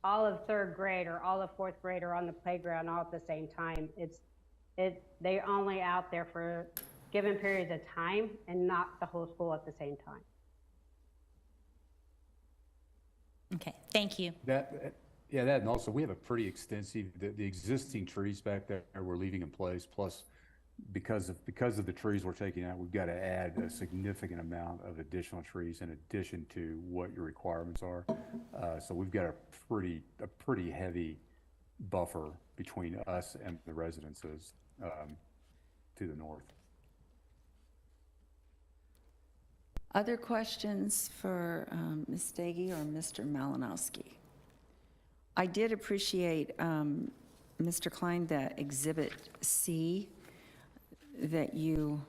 all of third grade or all of fourth grade are on the playground all at the same time. They're only out there for given periods of time and not the whole school at the same time. Okay, thank you. And also we have a pretty extensive, the existing trees back there we're leaving in place, plus because of the trees we're taking out, we've got to add a significant amount of additional trees in addition to what your requirements are. So we've got a pretty heavy buffer between us and the residences to the north. Other questions for Ms. Daggy or Mr. Malinowski? I did appreciate, Mr. Klein, that Exhibit C that you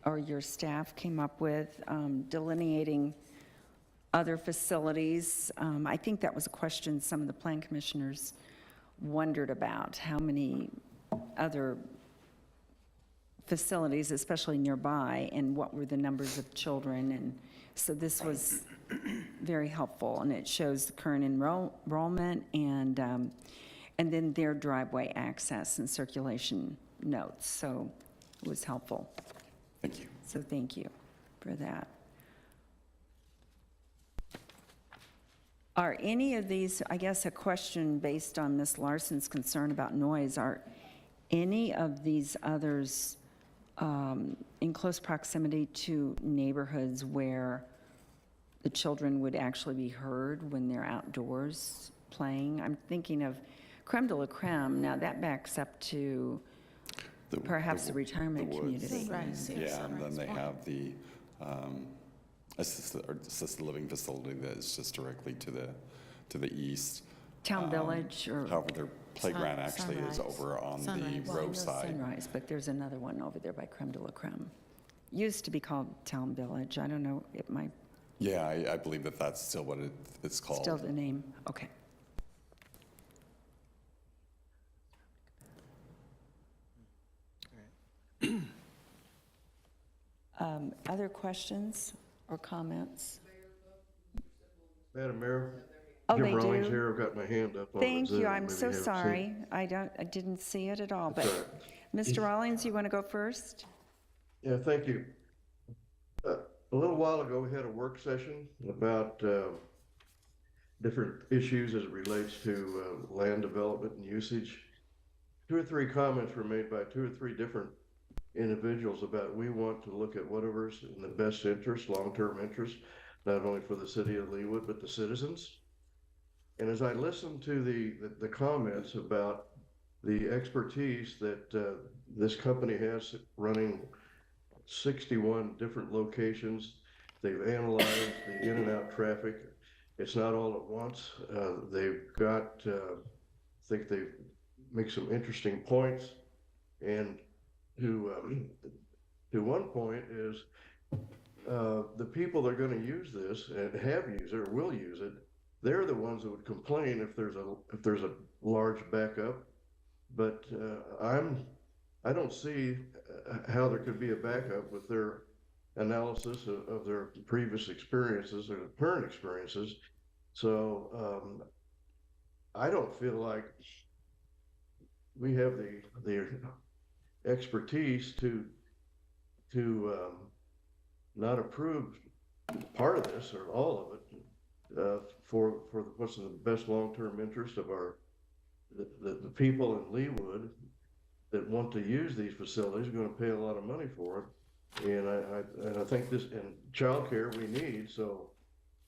or your staff came up with, delineating other facilities. I think that was a question some of the plan commissioners wondered about, how many other facilities, especially nearby, and what were the numbers of children. And so this was very helpful, and it shows the current enrollment and then their driveway access and circulation notes, so it was helpful. Thank you. So thank you for that. Are any of these, I guess a question based on Ms. Larson's concern about noise, are any of these others in close proximity to neighborhoods where the children would actually be heard when they're outdoors playing? I'm thinking of Creme de la Creme. Now that backs up to perhaps the retirement woods. community. Yeah, and then they have the assisted living facility that is just directly to the east. Town Village or? However, their playground actually is Sunrise. over on Sunrise. the Well, I know roadside. Sunrise, but there's another one over there by Creme de la Creme. Used to be called Town Village. I don't know, it might Yeah, I believe that that's still what it's called. still the name. Okay. Other questions or comments? Madam Mayor? Oh, they Jim Rawlings do? here, I've got my hand up on the Thank you, Zoom. I'm Maybe so you haven't seen it. sorry. I didn't see it at all, but That's all Mr. Rawlings, you want to go first? Yeah, thank you. A little while ago, we had a work session about different issues as it relates to land development and usage. 2 or 3 comments were made by 2 or 3 different individuals about we want to look at whatever's in the best interest, long-term interest, not only for the city of Leawood, but the citizens. And as I listened to the comments about the expertise that this company has running 61 different locations, they've analyzed the in and out traffic. It's not all at once. They've got, I think they make some interesting points. And to one point is the people that are going to use this and have used it or will use it, they're the ones that would complain if there's a large backup. But I don't see how there could be a backup with their analysis of their previous experiences or current experiences. So I don't feel like we have the expertise to not approve part of this or all of it for what's in the best long-term interest of the people in Leawood that want to use these facilities are going to pay a lot of money for it. And I think this, and childcare we need, so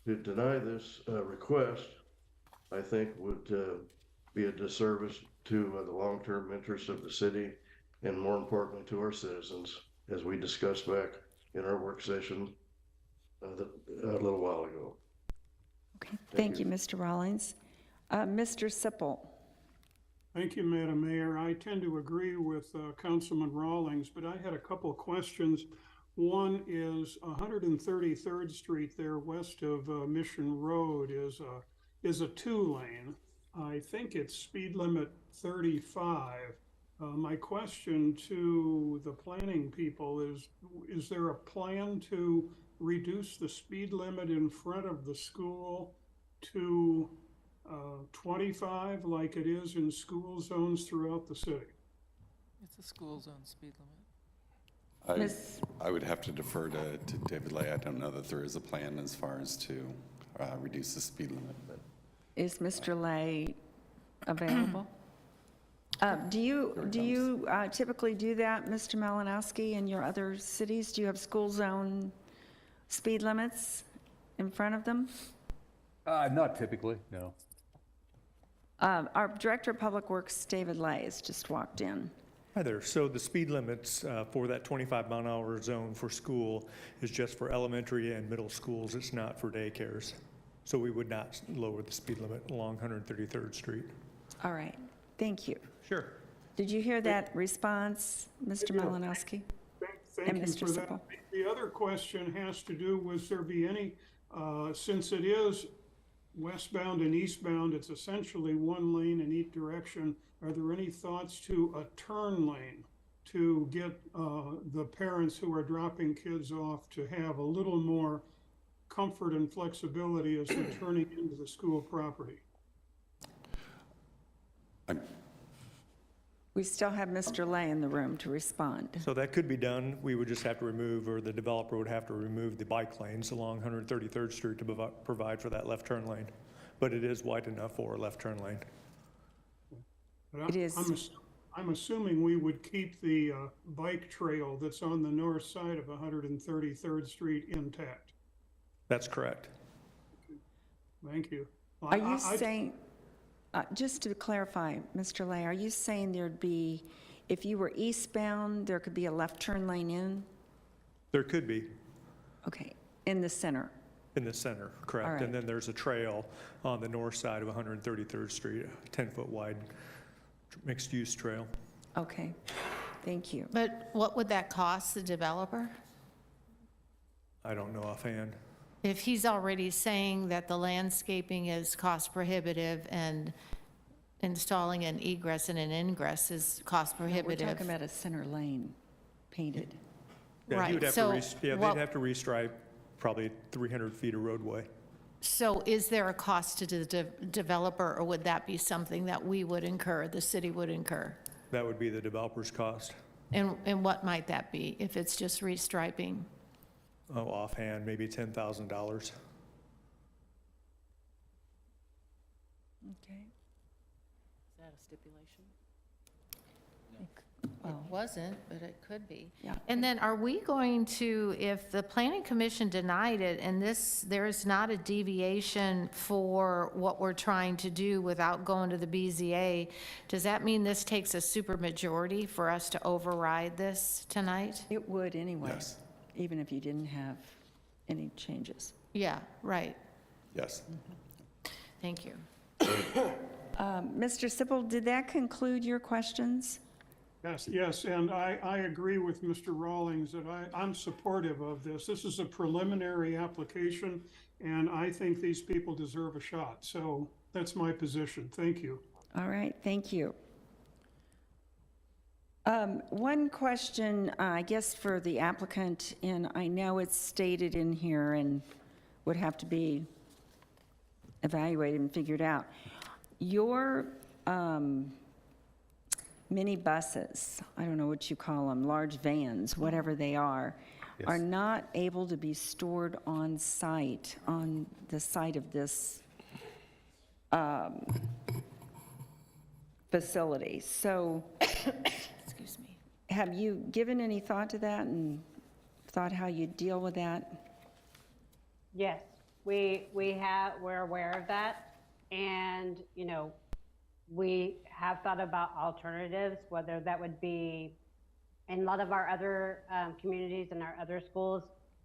to deny this request, I think would be a disservice to the long-term interests of the city and more importantly to our citizens, as we discussed back in our work session a little while ago. Okay, thank you, Mr. Rawlings. Mr. Sipple. Thank you, Madam Mayor. I tend to agree with Councilman Rawlings, but I had a couple of questions. One is 133rd Street there west of Mission Road is a 2-lane. I think it's speed limit 35. My question to the planning people is there a plan to reduce the speed limit in front of the school to 25 like it is in school zones throughout the city? It's a school zone speed limit. I would have to defer to David Lay. I don't know that there is a plan as far as to reduce the speed limit. But Is Mr. Lay available? Do you typically do that, Mr. Malinowski, in your other cities? Do you have school zone speed limits in front of them? Not typically, no. Our Director of Public Works, David Lay, has just walked in. Hi there. So the speed limits for that 25-mile-an-hour zone for school is just for elementary and middle schools. It's not for daycares. So we would not lower the speed limit along 133rd Street. All right, thank you. Sure. Did you hear that response, Mr. Malinowski? Thank And you Mr. for that. Sipple. The other question has to do with there be any, since it is westbound and eastbound, it's essentially 1 lane in each direction. Are there any thoughts to a turn lane to get the parents who are dropping kids off to have a little more comfort and flexibility as they're turning into the school property. We still have Mr. Lay in the room to respond. So that could be done. We would just have to remove, or the developer would have to remove the bike lanes along 133rd Street to provide for that left turn lane. But it is wide enough for a left turn lane. But It is. I'm assuming we would keep the bike trail that's on the north side of 133rd Street intact. That's correct. Thank you. Are you saying, just to clarify, Mr. Lay, are you saying there'd be, if you were eastbound, there could be a left turn lane in? There could be Okay, in the center? in the center, correct. All right. And then there's a trail on the north side of 133rd Street, a 10-foot wide mixed-use trail. Okay, thank you. But what would that cost the developer? I don't know offhand. If he's already saying that the landscaping is cost prohibitive and installing an egress and an ingress is cost We're prohibitive. talking about a center lane painted. Yeah, he Right, would have so to, they'd what- have to restripe probably 300 feet of roadway. So is there a cost to the developer, or would that be something that we would incur, the city would incur? That would be the developer's cost. And what might that be if it's just restriping? Oh, offhand, maybe $10,000. Okay. Is that a stipulation? It wasn't, but it could be. Yeah. And then are we going to, if the planning commission denied it and there is not a deviation for what we're trying to do without going to the BZA, does that mean this takes a supermajority for us to override this tonight? It would anyway. Yes. Even if you didn't have any changes. Yeah, right. Yes. Thank you. Mr. Sippel, did that conclude your questions? Yes, and I agree with Mr. Rawlings that I'm supportive of this. This is a preliminary application, and I think these people deserve a shot. So that's my position. Thank you. All right, thank you. One question, I guess, for the applicant, and I know it's stated in here and would have to be evaluated and figured out. Your mini buses, I don't know what you call them, large vans, whatever they are not able to be stored on site, on the site of this facility. So Excuse me. have you given any thought to that and thought how you deal with that? Yes, we're aware of that. And, you know, we have thought about alternatives, whether that would be in a lot of our other communities and our other schools.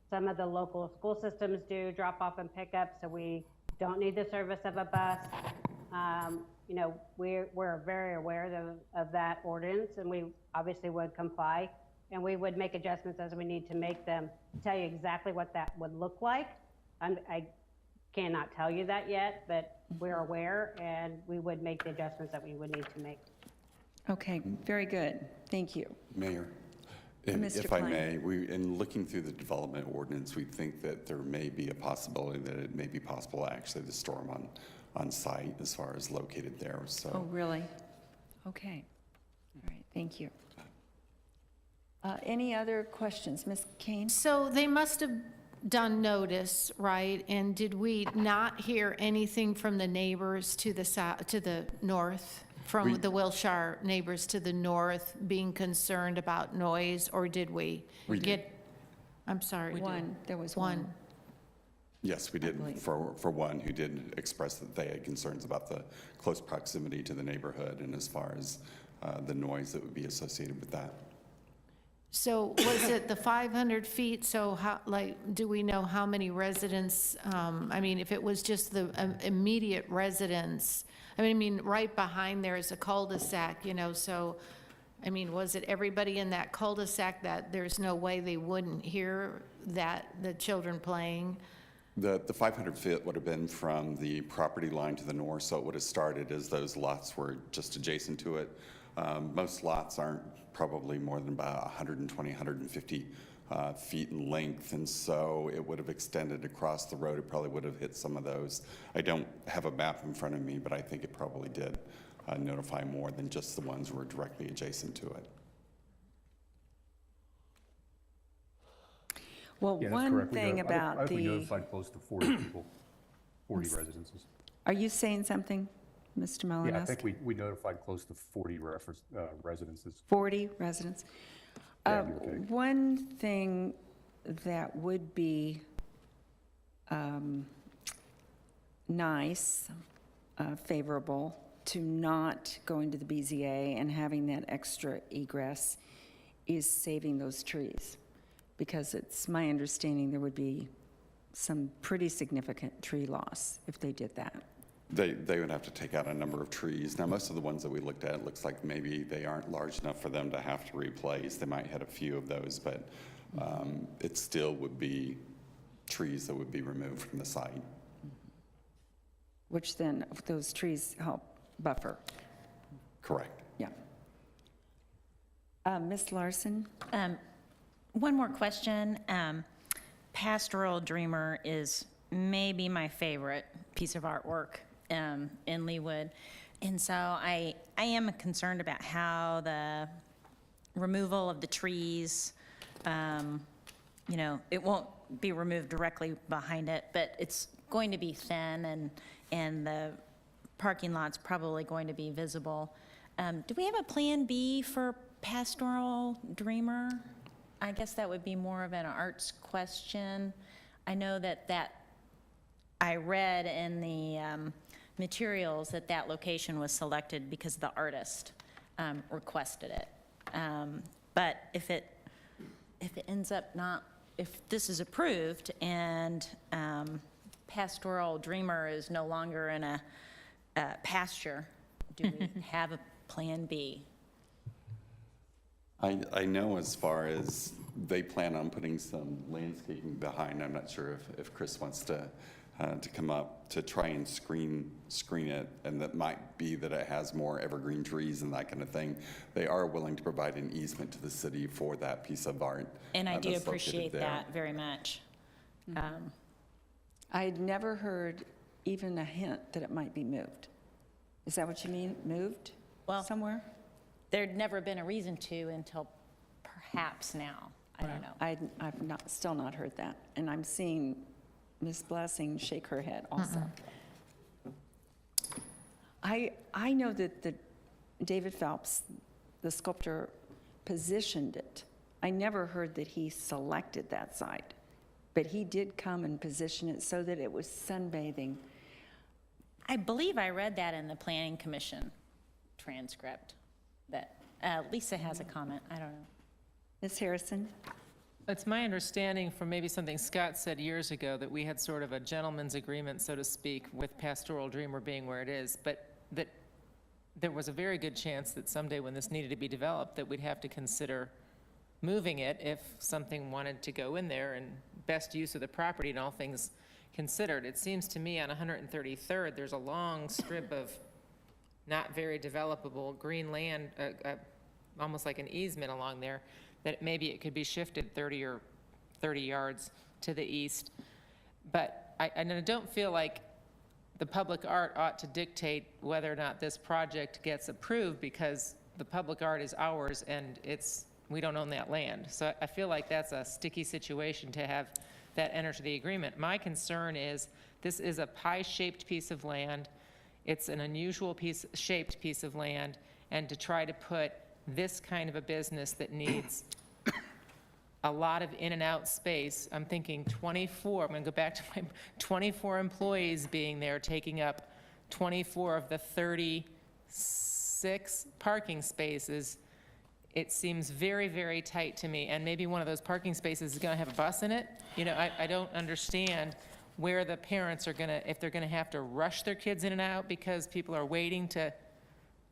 Some of the local school systems do drop off and pick up, so we don't need the service of a bus. You know, we're very aware of that ordinance, and we obviously would comply, and we would make adjustments as we need to make them. Tell you exactly what that would look like, I cannot tell you that yet, but we're aware, and we would make the adjustments that we would need to make. Okay, very good. Thank you. Mayor, Mr. if I Klein. may, in looking through the development ordinance, we think that there may be a possibility that it may be possible actually to store them on site as far as located there, so. Oh, really? Okay. All right, thank you. Any other questions? Ms. Kane? So they must have done notice, right? And did we not hear anything from the neighbors to the south, to the north? From the Wilshire neighbors to the north being concerned about noise, or did we We did. get? I'm sorry. One, there was one. Yes, we did, believe. for one who did express that they had concerns about the close proximity to the neighborhood and as far as the noise that would be associated with that. So was it the 500 feet? So how, like, do we know how many residents, I mean, if it was just the immediate residents, I mean, right behind there is a cul-de-sac, you know, so, I mean, was it everybody in that cul-de-sac that there's no way they wouldn't hear that, the children playing? The 500 feet would have been from the property line to the north, so it would have started as those lots were just adjacent to it. Most lots aren't probably more than about 120, 150 feet in length, and so it would have extended across the road. It probably would have hit some of those. I don't have a map in front of me, but I think it probably did notify more than just the ones who were directly adjacent to it. Well, Yeah, that's one correct. thing about I think we the, notified close to 40 people, 40 residences. are you saying something, Mr. Yeah, I Molinas? think we notified close to 40 residences. 40 residents? Yeah, give or take. One thing that would be nice, favorable, to not going to the BZA and having that extra egress is saving those trees. Because it's my understanding there would be some pretty significant tree loss if they did that. They would have to take out a number of trees. Now, most of the ones that we looked at, it looks like maybe they aren't large enough for them to have to replace. They might hit a few of those, but it still would be trees that would be removed from the site. Which then, those trees help buffer. Correct. Yeah. Ms. Larson? One more question. Pastoral Dreamer is maybe my favorite piece of artwork in Leawood. And so I am concerned about how the removal of the trees, you know, it won't be removed directly behind it, but it's going to be thin and the parking lot's probably going to be visible. Do we have a plan B for Pastoral Dreamer? I guess that would be more of an arts question. I know that I read in the materials that location was selected because the artist requested it. But if it ends up not, if this is approved and Pastoral Dreamer is no longer in a pasture, do we have a plan B? I know as far as they plan on putting some landscaping behind, I'm not sure if Chris wants to come up to try and screen it, and that might be that it has more evergreen trees and that kind of thing. They are willing to provide an easement to the city for that piece of art. And I do that's located appreciate there. that very much. I had never heard even a hint that it might be moved. Is that what you mean, moved Well, somewhere? There'd never been a reason to until perhaps now. I don't know. I've still not heard that. And I'm seeing Ms. Blessing shake her head also. I know that David Phelps, the sculptor, positioned it. I never heard that he selected that site, but he did come and position it so that it was sunbathing. I believe I read that in the Planning Commission transcript, that Lisa has a comment. I don't know. Ms. Harrison? It's my understanding from maybe something Scott said years ago that we had sort of a gentleman's agreement, so to speak, with Pastoral Dreamer being where it is, but that there was a very good chance that someday when this needed to be developed, that we'd have to consider moving it if something wanted to go in there, and best use of the property and all things considered. It seems to me on 133rd, there's a long strip of not very developable green land, almost like an easement along there, that maybe it could be shifted 30 yards to the east. But I don't feel like the public art ought to dictate whether or not this project gets approved, because the public art is ours and we don't own that land. So I feel like that's a sticky situation to have that enter to the agreement. My concern is this is a pie-shaped piece of land. It's an unusual shaped piece of land, and to try to put this kind of a business that needs a lot of in and out space, I'm thinking 24, I'm gonna go back to my 24 employees being there, taking up 24 of the 36 parking spaces. It seems very, very tight to me, and maybe one of those parking spaces is gonna have a bus in it. You know, I don't understand where the parents are gonna, if they're gonna have to rush their kids in and out because people are waiting to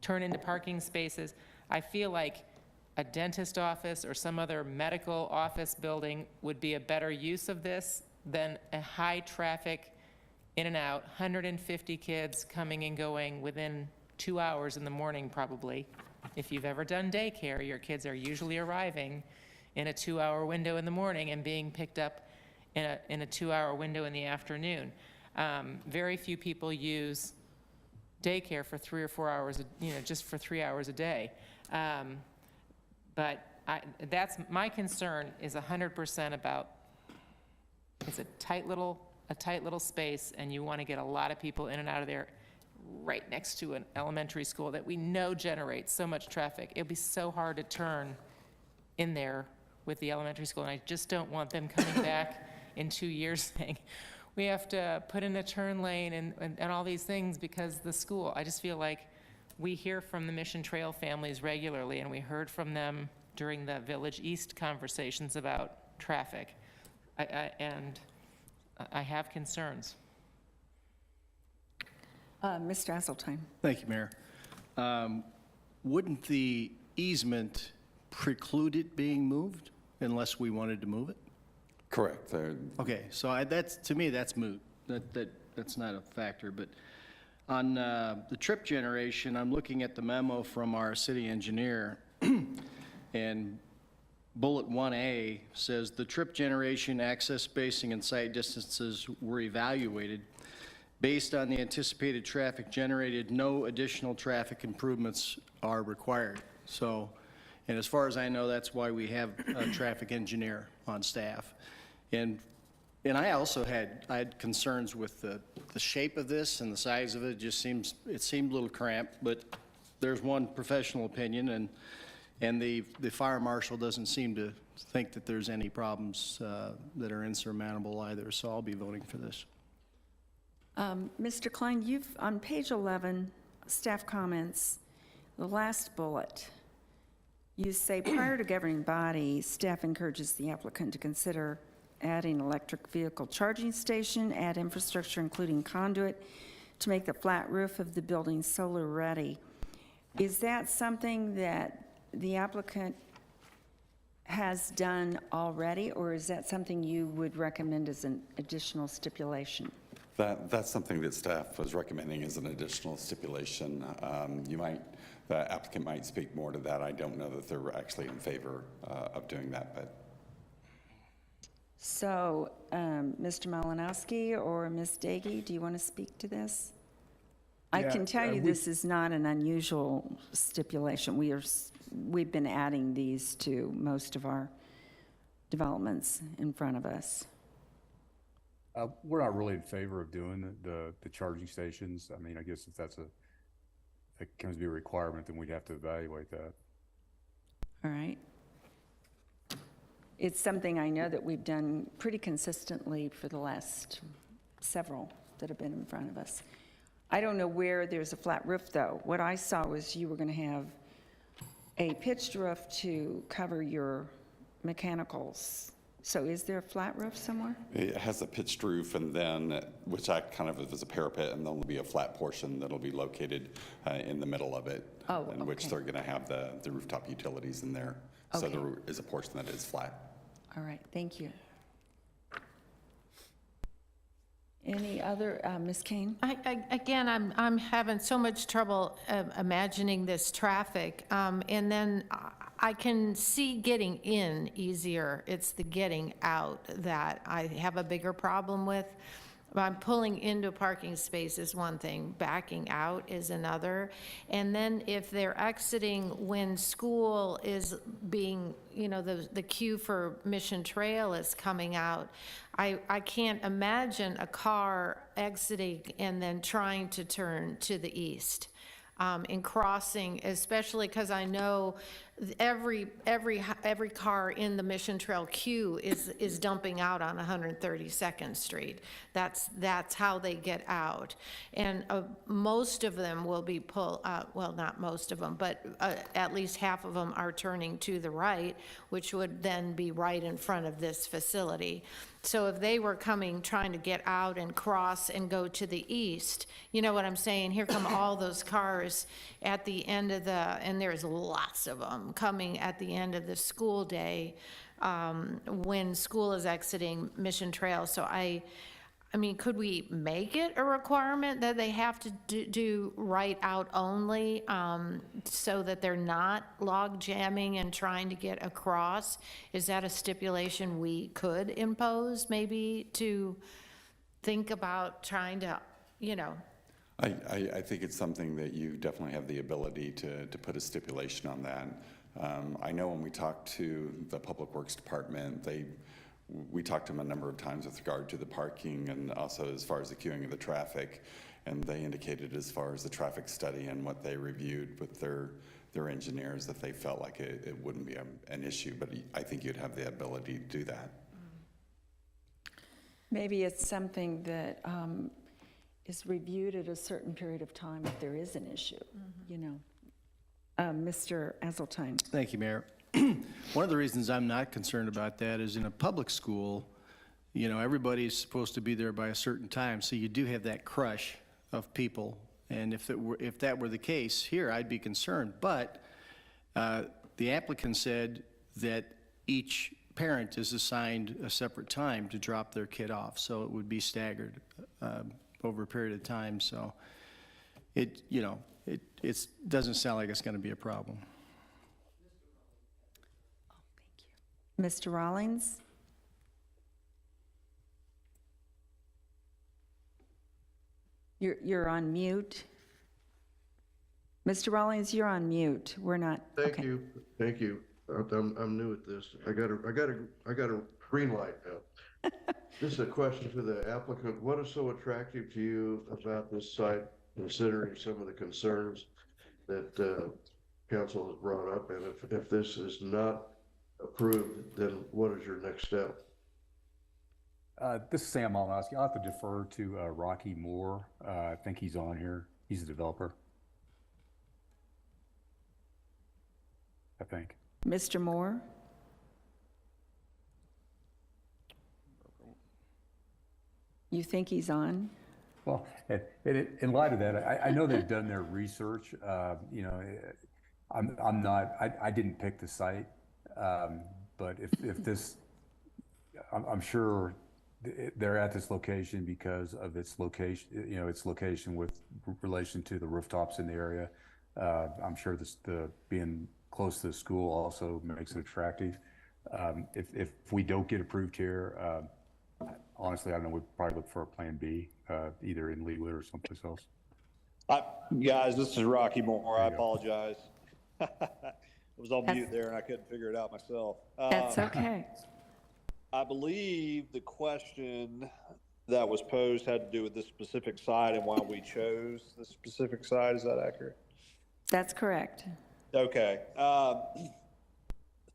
turn into parking spaces. I feel like a dentist office or some other medical office building would be a better use of this than a high traffic in and out, 150 kids coming and going within 2 hours in the morning probably. If you've ever done daycare, your kids are usually arriving in a 2-hour window in the morning and being picked up in a 2-hour window in the afternoon. Very few people use daycare for 3 or 4 hours, just for 3 hours a day. But that's my concern is 100% about, it's a tight little space, and you want to get a lot of people in and out of there right next to an elementary school that we know generates so much traffic. It'll be so hard to turn in there with the elementary school, and I just don't want them coming back in 2 years saying, we have to put in a turn lane and all these things because the school. I just feel like we hear from the Mission Trail families regularly, and we heard from them during the Village East conversations about traffic. And I have concerns. Mr. Asseltine. Thank you, Mayor. Wouldn't the easement preclude it being moved unless we wanted to move it? Correct. Okay, so that's, to me, that's moot. That's not a factor, but on the trip generation, I'm looking at the memo from our city engineer, and bullet 1A says the trip generation, access spacing, and site distances were evaluated. Based on the anticipated traffic generated, no additional traffic improvements are required. So, and as far as I know, that's why we have a traffic engineer on staff. And I also had concerns with the shape of this and the size of it. It seemed a little cramped, but there's one professional opinion, and the fire marshal doesn't seem to think that there's any problems that are insurmountable either, so I'll be voting for this. Mr. Klein, on page 11, staff comments, the last bullet, you say, prior to governing body, staff encourages the applicant to consider adding electric vehicle charging station, add infrastructure including conduit to make the flat roof of the building solar ready. Is that something that the applicant has done already, or is that something you would recommend as an additional stipulation? That's something that staff was recommending as an additional stipulation. The applicant might speak more to that. I don't know that they're actually in favor of doing that, but. So, Mr. Malinowski or Ms. Daigie, do you want to speak to this? I can tell you this is not an unusual stipulation. We've been adding these to most of our developments in front of us. We're not really in favor of doing the charging stations. I mean, I guess if that comes to be a requirement, then we'd have to evaluate that. All right. It's something I know that we've done pretty consistently for the last several that have been in front of us. I don't know where there's a flat roof, though. What I saw was you were going to have a pitched roof to cover your mechanicals. So is there a flat roof somewhere? It has a pitched roof, and then, which I kind of is a parapet, and then there'll be a flat portion that'll be located in the middle of it. Oh, in which okay. they're going to have the rooftop utilities in there. So Okay. there is a portion that is flat. All right, thank you. Any other, Ms. Kane? Again, I'm having so much trouble imagining this traffic, and then I can see getting in easier. It's the getting out that I have a bigger problem with. I'm pulling into a parking space is one thing, backing out is another. And then if they're exiting when school is being, the queue for Mission Trail is coming out, I can't imagine a car exiting and then trying to turn to the east. In crossing, especially because I know every car in the Mission Trail queue is dumping out on 132nd Street. That's how they get out, and most of them will be well, not most of them, but at least half of them are turning to the right, which would then be right in front of this facility. So if they were trying to get out and cross and go to the east, you know what I'm saying? Here come all those cars at the end of and there's lots of them coming at the end of the school day when school is exiting Mission Trail. So I mean, could we make it a requirement that they have to do write out only, so that they're not log jamming and trying to get across? Is that a stipulation we could impose, maybe, to think about trying to, you know? I think it's something that you definitely have the ability to put a stipulation on that. I know when we talked to the Public Works Department, we talked to them a number of times with regard to the parking and also as far as the queuing of the traffic, and they indicated as far as the traffic study and what they reviewed with their engineers that they felt like it wouldn't be an issue, but I think you'd have the ability to do that. Maybe it's something that is reviewed at a certain period of time if there is an issue, you know. Mr. Asseltine. Thank you, Mayor. One of the reasons I'm not concerned about that is in a public school, you know, everybody's supposed to be there by a certain time, so you do have that crush of people. And if that were the case here, I'd be concerned. But the applicant said that each parent is assigned a separate time to drop their kid off, so it would be staggered over a period of time. So it doesn't sound like it's going to be a problem. Mr. Rawlings? You're on mute. Mr. Rawlings, you're on mute. We're not. Thank you. I'm new at this. I got a green light now. This is a question to the applicant. What is so attractive to you about this site, considering some of the concerns that council has brought up? And if this is not approved, then what is your next step? This is Sam Malinowski. I'll have to defer to Rocky Moore. I think he's on here. He's a developer, I think. Mr. Moore? You think he's on? Well, in light of that, I know they've done their research. You know, I didn't pick the site, but if this, I'm sure they're at this location because of its location, you know, its location with relation to the rooftops in the area. I'm sure the being close to the school also makes it attractive. If we don't get approved here, honestly, I don't know, we'd probably look for a plan B, either in Leawood or someplace else. Guys, this is Rocky Moore. I apologize. I was on mute there and I couldn't figure it out myself. That's okay. I believe the question that was posed had to do with this specific site and why we chose this specific site. Is that accurate? That's correct. Okay.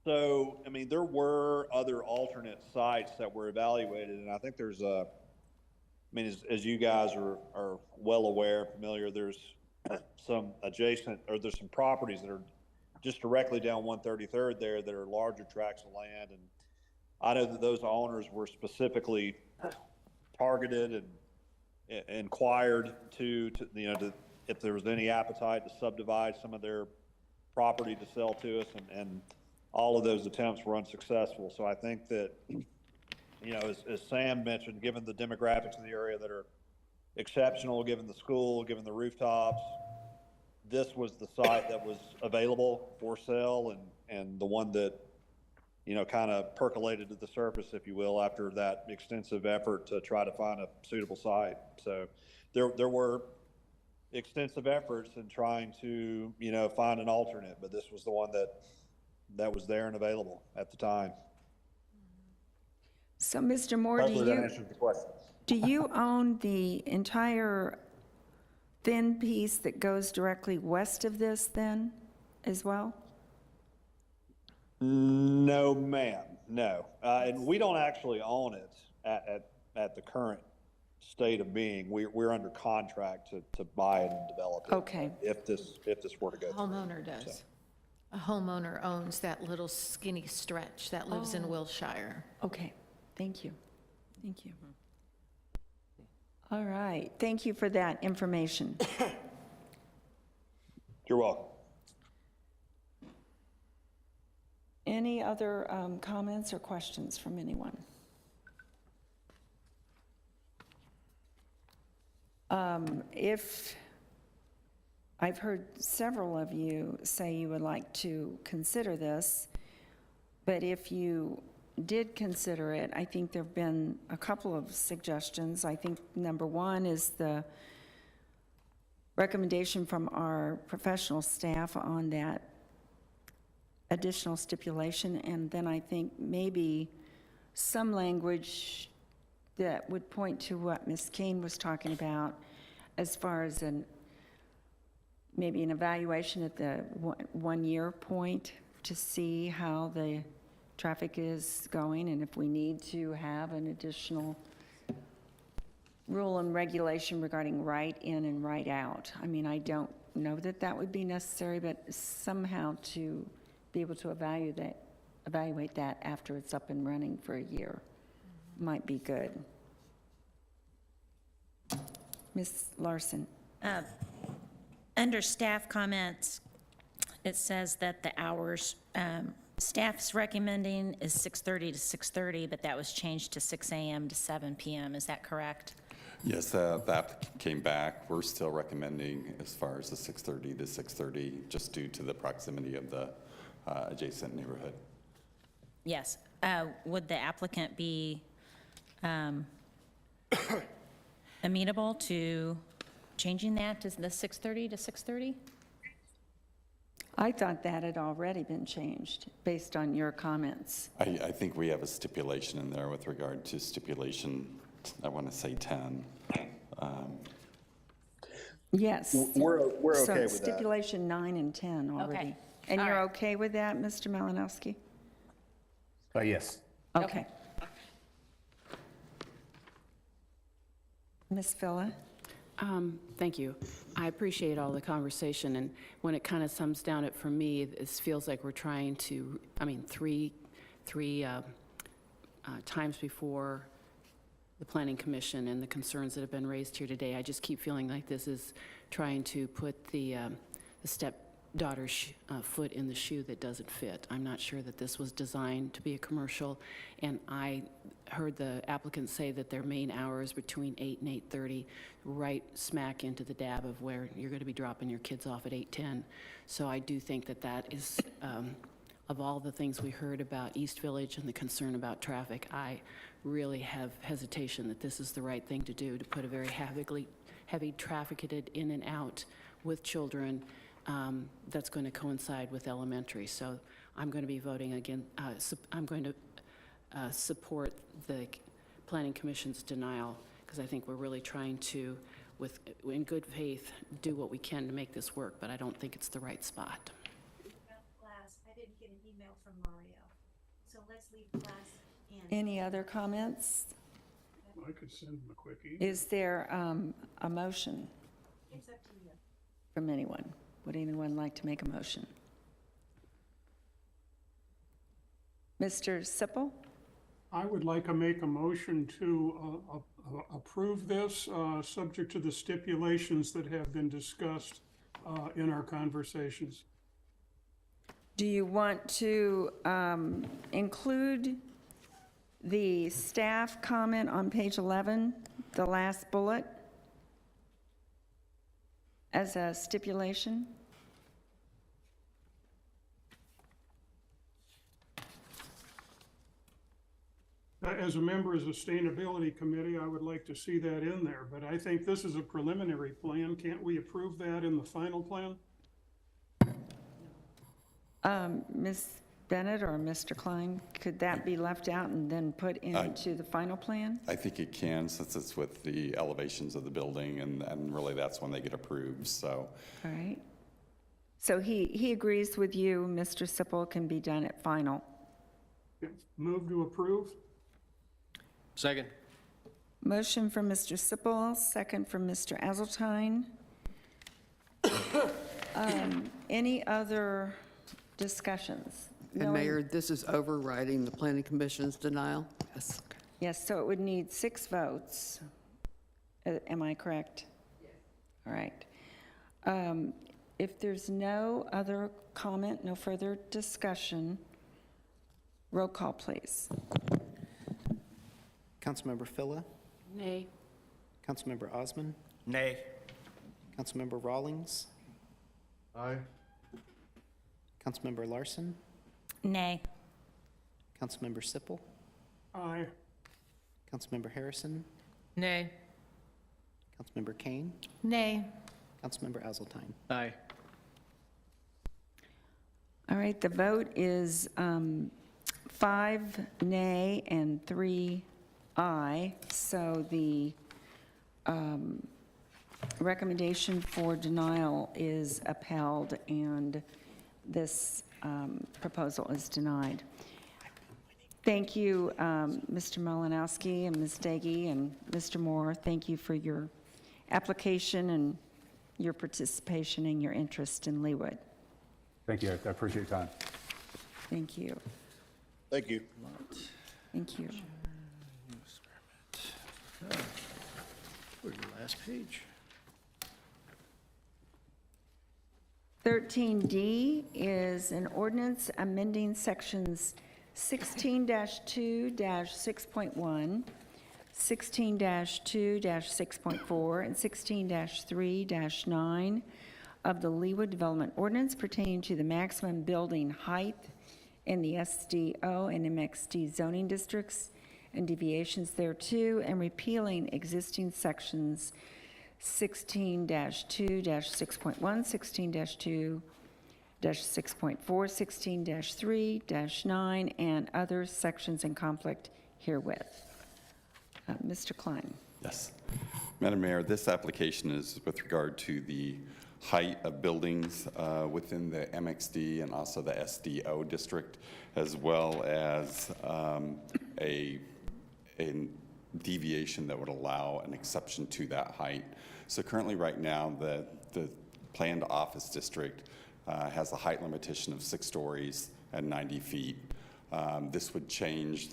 So, I mean, there were other alternate sites that were evaluated, and I think there's as you guys are well aware, familiar, there's some adjacent, or there's some properties that are just directly down 133rd there that are larger tracts of land, and I know that those owners were specifically targeted and inquired to if there was any appetite to subdivide some of their property to sell to us, and all of those attempts were unsuccessful. So I think that, you know, as Sam mentioned, given the demographics of the area that are exceptional, given the school, given the rooftops, this was the site that was available for sale, and the one that, you know, kind of percolated to the surface, if you will, after that extensive effort to try to find a suitable site. So there were extensive efforts in trying to, you know, find an alternate, but this was the one that was there and available at the time. So, Mr. Moore, Hopefully that answered the question. do you own the entire thin piece that goes directly west of this then as well? No, ma'am, no. And we don't actually own it at the current state of being. We're under contract to buy it and develop it. Okay. If this were to go through. Homeowner does. A homeowner owns that little skinny stretch that lives in Wilshire. Okay, thank you. Thank you. All right, thank you for that information. You're welcome. Any other comments or questions from anyone? If, I've heard several of you say you would like to consider this, but if you did consider it, I think there have been a couple of suggestions. I think number one is the recommendation from our professional staff on that additional stipulation, and then I think maybe some language that would point to what Ms. Kane was talking about as far as maybe an evaluation at the one-year point to see how the traffic is going and if we need to have an additional rule and regulation regarding right in and right out. I mean, I don't know that that would be necessary, but somehow to be able to evaluate that after it's up and running for a year might be good. Ms. Larson. Under staff comments, it says that the hours, staff's recommending is 6:30 to 6:30, but that was changed to 6 a.m. to 7 p.m. Is that correct? Yes, that came back. We're still recommending as far as the 6:30 to 6:30, just due to the proximity of the adjacent neighborhood. Yes. Would the applicant be amenable to changing that to the 6:30 to 6:30? I thought that had already been changed based on your comments. I think we have a stipulation in there with regard to stipulation, I want to say 10. Yes. We're okay with So that. stipulation 9 and 10 already. Okay. And All you're right. okay with that, Mr. Malinowski? Yes. Okay. Ms. Villa? Thank you. I appreciate all the conversation, and when it kind of sums down it for me, it feels like we're trying to, three times before the Planning Commission and the concerns that have been raised here today, I just keep feeling like this is trying to put the stepdaughter's foot in the shoe that doesn't fit. I'm not sure that this was designed to be a commercial, and I heard the applicant say that their main hours between 8 and 8:30, right smack into the dab of where you're going to be dropping your kids off at 8:10. So I do think that that is, of all the things we heard about East Village and the concern about traffic, I really have hesitation that this is the right thing to do, to put a very heavy trafficketed in and out with children that's going to coincide with elementary. So I'm going to be voting again. I'm going to support the Planning Commission's denial, because I think we're really trying to, in good faith, do what we can to make this work, but I don't think it's the right spot. I didn't get an email from Mario, so let's leave class in. Any other comments? I could send them a quick email. Is there a motion It's up to you. from anyone? Would anyone like to make a motion? Mr. Sippel? I would like to make a motion to approve this, subject to the stipulations that have been discussed in our conversations. Do you want to include the staff comment on page 11, the last bullet, as a stipulation? As a member of the Sustainability Committee, I would like to see that in there, but I think this is a preliminary plan. Can't we approve that in the final plan? Ms. Bennett or Mr. Klein, could that be left out and then put into the final plan? I think it can, since it's with the elevations of the building, and really that's when they get approved, so. All right. So he agrees with you, Mr. Sippel, can be done at final. Move to approve? Second. Motion from Mr. Sippel, second from Mr. Azeltine. Any other discussions? And Mayor, this is overriding the Planning Commission's denial? Yes. Yes, so it would need 6 votes. Am I correct? Yes. All right. If there's no other comment, no further discussion, roll call, please. Councilmember Phila, Nay. Councilmember Osman, Nay. Councilmember Rawlings, Aye. Councilmember Larson, Nay. Councilmember Sippel, Aye. Councilmember Harrison, Nay. Councilmember Kane, Nay. Councilmember Azeltine. Aye. All right, the vote is 5 nay and 3 aye. So the recommendation for denial is upheld, and this proposal is denied. Thank you, Mr. Malinowski and Ms. Daggy and Mr. Moore. Thank you for your application and your participation and your interest in Leawood. Thank you. I appreciate your time. Thank you. Thank you. Thank you. Where's the last page? 13D is an ordinance amending sections 16-2-6.1, 16-2-6.4, and 16-3-9 of the Leawood Development Ordinance pertaining to the maximum building height in the SD-O and MXD zoning districts and deviations thereto, and repealing existing sections 16-2-6.1, 16-2-6.4, 16-3-9, and other sections in conflict herewith. Mr. Klein. Yes. Madam Mayor, this application is with regard to the height of buildings within the MXD and also the SD-O district, as well as a deviation that would allow an exception to that height. So currently, right now, the planned office district has a height limitation of 6 stories and 90 feet. This would change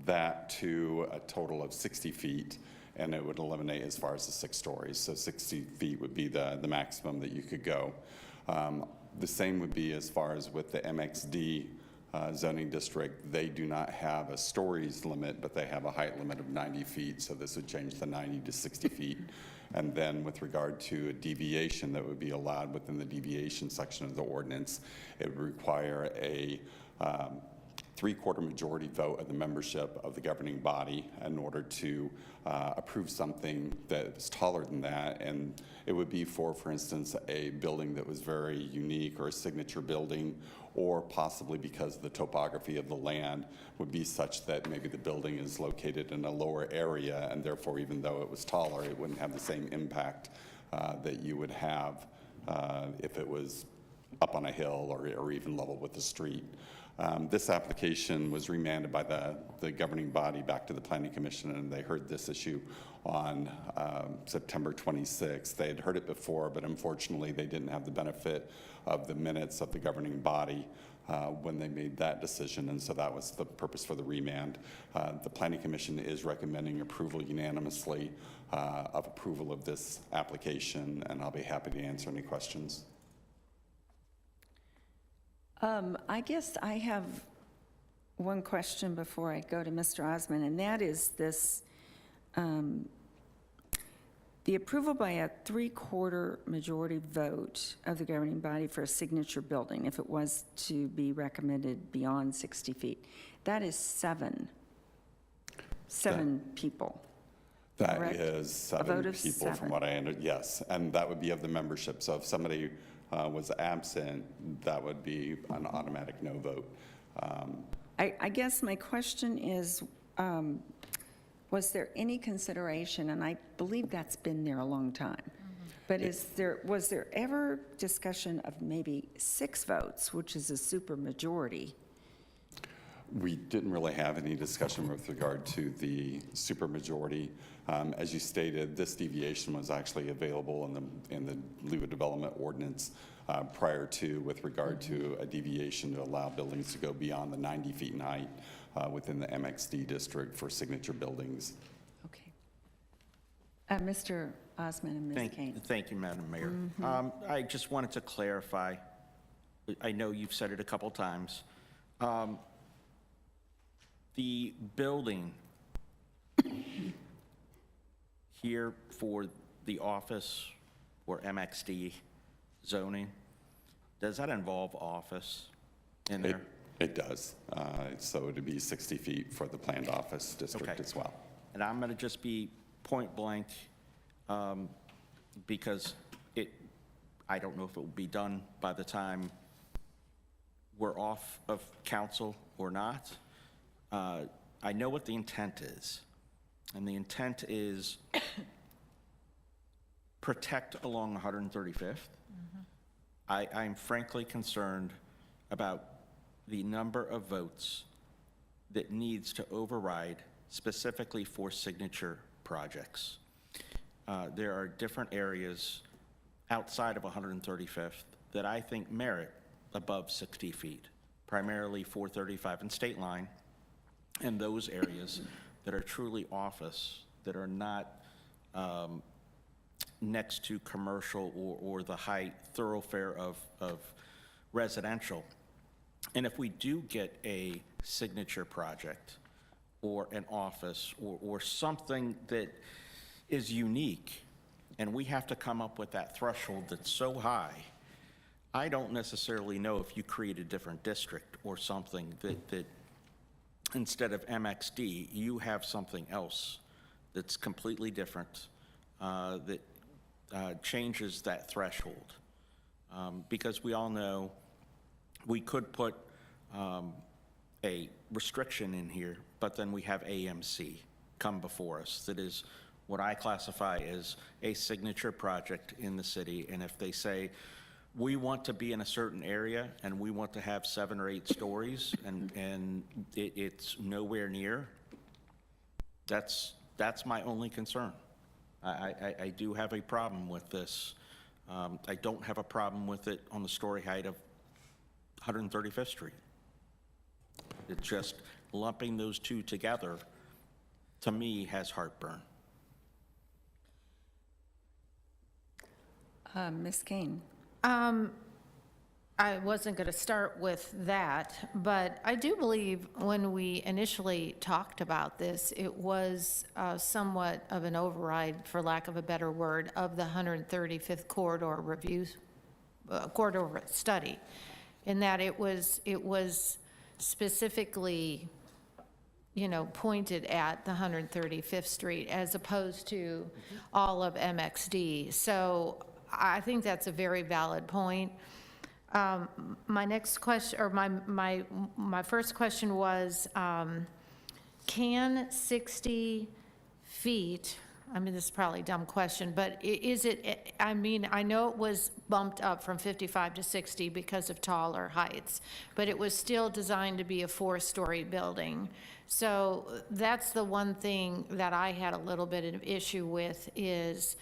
that to a total of 60 feet, and it would eliminate as far as the 6 stories. So 60 feet would be the maximum that you could go. The same would be as far as with the MXD zoning district. They do not have a stories limit, but they have a height limit of 90 feet. So this would change the 90 to 60 feet. And then with regard to a deviation that would be allowed within the deviation section of the ordinance, it would require a 3/4 majority vote of the membership of the governing body in order to approve something that is taller than that. And it would be for instance, a building that was very unique or a signature building, or possibly because the topography of the land would be such that maybe the building is located in a lower area, and therefore, even though it was taller, it wouldn't have the same impact that you would have if it was up on a hill or even level with the street. This application was remanded by the governing body back to the Planning Commission, and they heard this issue on September 26th. They had heard it before, but unfortunately they didn't have the benefit of the minutes of the governing body when they made that decision, and so that was the purpose for the remand. The Planning Commission is recommending approval unanimously of approval of this application, and I'll be happy to answer any questions. I guess I have one question before I go to Mr. Osmond, and that is this, the approval by a 3/4 majority vote of the governing body for a signature building, if it was to be recommended beyond 60 feet, that is seven people. That Correct? is A vote 7 of people, 7. from what I understand. Yes, and that would be of the membership. So if somebody was absent, that would be an automatic no vote. I guess my question is, was there any consideration, and I believe that's been there a long time, but was there ever discussion of maybe 6 votes, which is a supermajority? We didn't really have any discussion with regard to the supermajority. As you stated, this deviation was actually available in the Leawood Development Ordinance prior to, with regard to a deviation to allow buildings to go beyond the 90 feet in height within the MXD district for signature buildings. Okay. Mr. Osmond and Ms. Kane. Thank you, Madam Mayor. I just wanted to clarify, I know you've said it a couple times. The building here for the office or MXD zoning, does that involve office in there? It does. So it'd be 60 feet for the planned office district Okay. as well. And I'm going to just be point blank, because I don't know if it will be done by the time we're off of council or not. I know what the intent is, and the intent is protect along 135th. I'm frankly concerned about the number of votes that needs to override specifically for signature projects. There are different areas outside of 135th that I think merit above 60 feet, primarily 435 and State Line, and those areas that are truly office, that are not next to commercial or the high thoroughfare of residential. And if we do get a signature project or an office or something that is unique, and we have to come up with that threshold that's so high, I don't necessarily know if you create a different district or something that instead of MXD, you have something else that's completely different, that changes that threshold. Because we all know we could put a restriction in here, but then we have AMC come before us that is what I classify as a signature project in the city. And if they say, we want to be in a certain area and we want to have 7 or 8 stories and it's nowhere near, that's my only concern. I do have a problem with this. I don't have a problem with it on the story height of 135th Street. It's just lumping those two together, to me, has heartburn. Ms. Kane? I wasn't going to start with that, but I do believe when we initially talked about this, it was somewhat of an override, for lack of a better word, of the 135th corridor review, corridor study, in that it was specifically, pointed at the 135th Street as opposed to all of MXD. So I think that's a very valid point. My next question, or my first question was, can 60 feet, this is probably a dumb question, but is it, I know it was bumped up from 55 to 60 because of taller heights, but it was still designed to be a 4-story building. So that's the one thing that I had a little bit of issue with is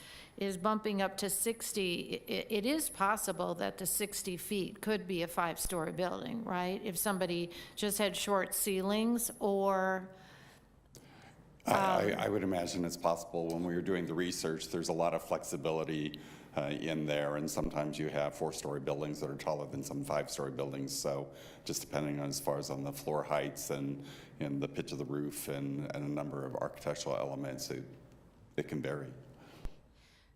bumping up to 60. It is possible that the 60 feet could be a 5-story building, right? If somebody just had short ceilings or... I would imagine it's possible. When we were doing the research, there's a lot of flexibility in there, and sometimes you have 4-story buildings that are taller than some 5-story buildings. So just depending on as far as on the floor heights and the pitch of the roof and a number of architectural elements, it can vary.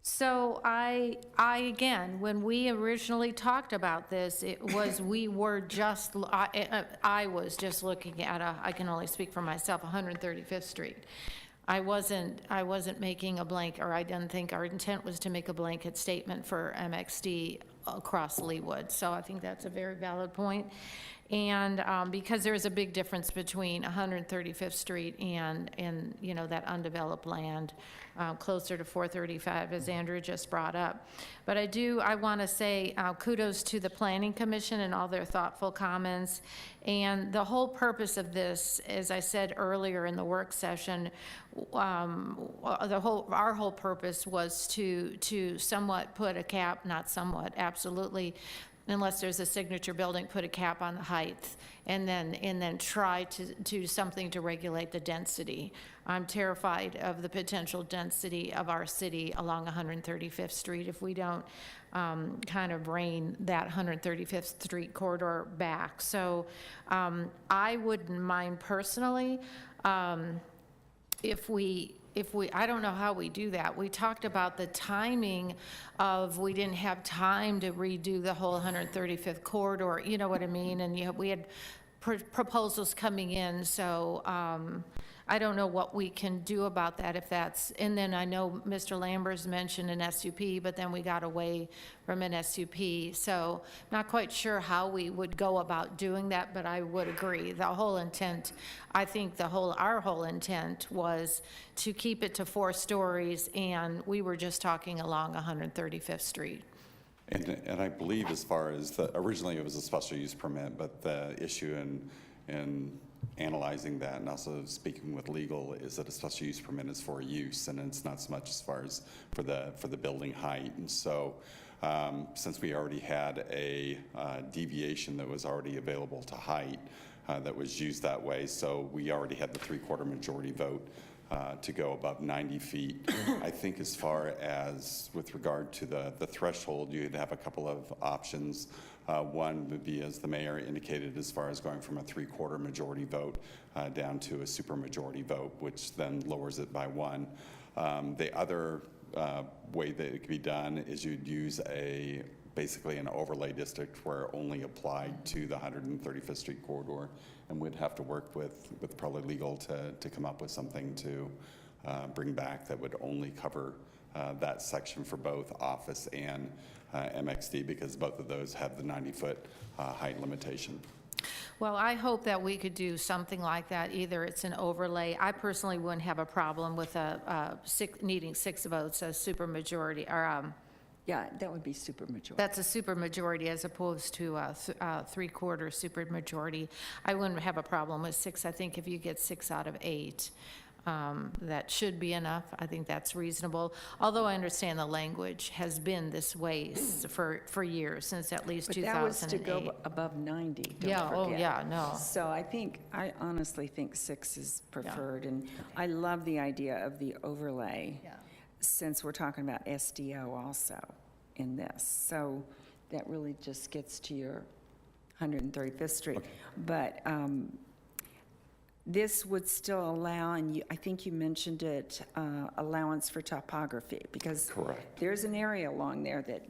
So I again, when we originally talked about this, it was, I was just looking at I can only speak for myself, 135th Street. I wasn't making a blanket, or I didn't think our intent was to make a blanket statement for MXD across Leawood. So I think that's a very valid point. And because there is a big difference between 135th Street and that undeveloped land closer to 435, as Andrew just brought up. But I want to say kudos to the Planning Commission and all their thoughtful comments. And the whole purpose of this, as I said earlier in the work session, our whole purpose was to somewhat put a cap, not somewhat, absolutely, unless there's a signature building, put a cap on the height, and then try to do something to regulate the density. I'm terrified of the potential density of our city along 135th Street if we don't kind of rein that 135th Street corridor back. So I wouldn't mind personally if we I don't know how we do that. We talked about the timing of, we didn't have time to redo the whole 135th corridor, you know what I mean? And we had proposals coming in, so I don't know what we can do about that if that's, and then I know Mr. Lambert's mentioned an SUP, but then we got away from an SUP. So not quite sure how we would go about doing that, but I would agree. The whole intent, I think our whole intent was to keep it to 4 stories, and we were just talking along 135th Street. And I believe as far as originally it was a special use permit, but the issue in analyzing that and also speaking with legal is that a special use permit is for use, and it's not so much as far as for the building height. And so since we already had a deviation that was already available to height that was used that way, so we already had the 3/4 majority vote to go above 90 feet. I think as far as with regard to the threshold, you'd have a couple of options. One would be, as the mayor indicated, as far as going from a 3/4 majority vote down to a supermajority vote, which then lowers it by 1. The other way that it could be done is you'd use basically an overlay district where it only applied to the 135th Street corridor, and we'd have to work with probably legal to come up with something to bring back that would only cover that section for both office and MXD, because both of those have the 90-foot height limitation. Well, I hope that we could do something like that. Either it's an overlay. I personally wouldn't have a problem with needing 6 votes, a supermajority, or Yeah, that would be supermajority. that's a supermajority as opposed to a 3/4 supermajority. I wouldn't have a problem with 6. I think if you get 6 out of 8, that should be enough. I think that's reasonable. Although I understand the language has been this way for years, since at least But 2008. that was to go above 90, don't Yeah, oh, forget. yeah, no. So I honestly think 6 is preferred, and I love the idea of the overlay, since we're talking about SD-O also in this. So that really just gets to your 135th Street. Okay. But this would still allow, and I think you mentioned it, allowance for topography, because Correct. there's an area along there that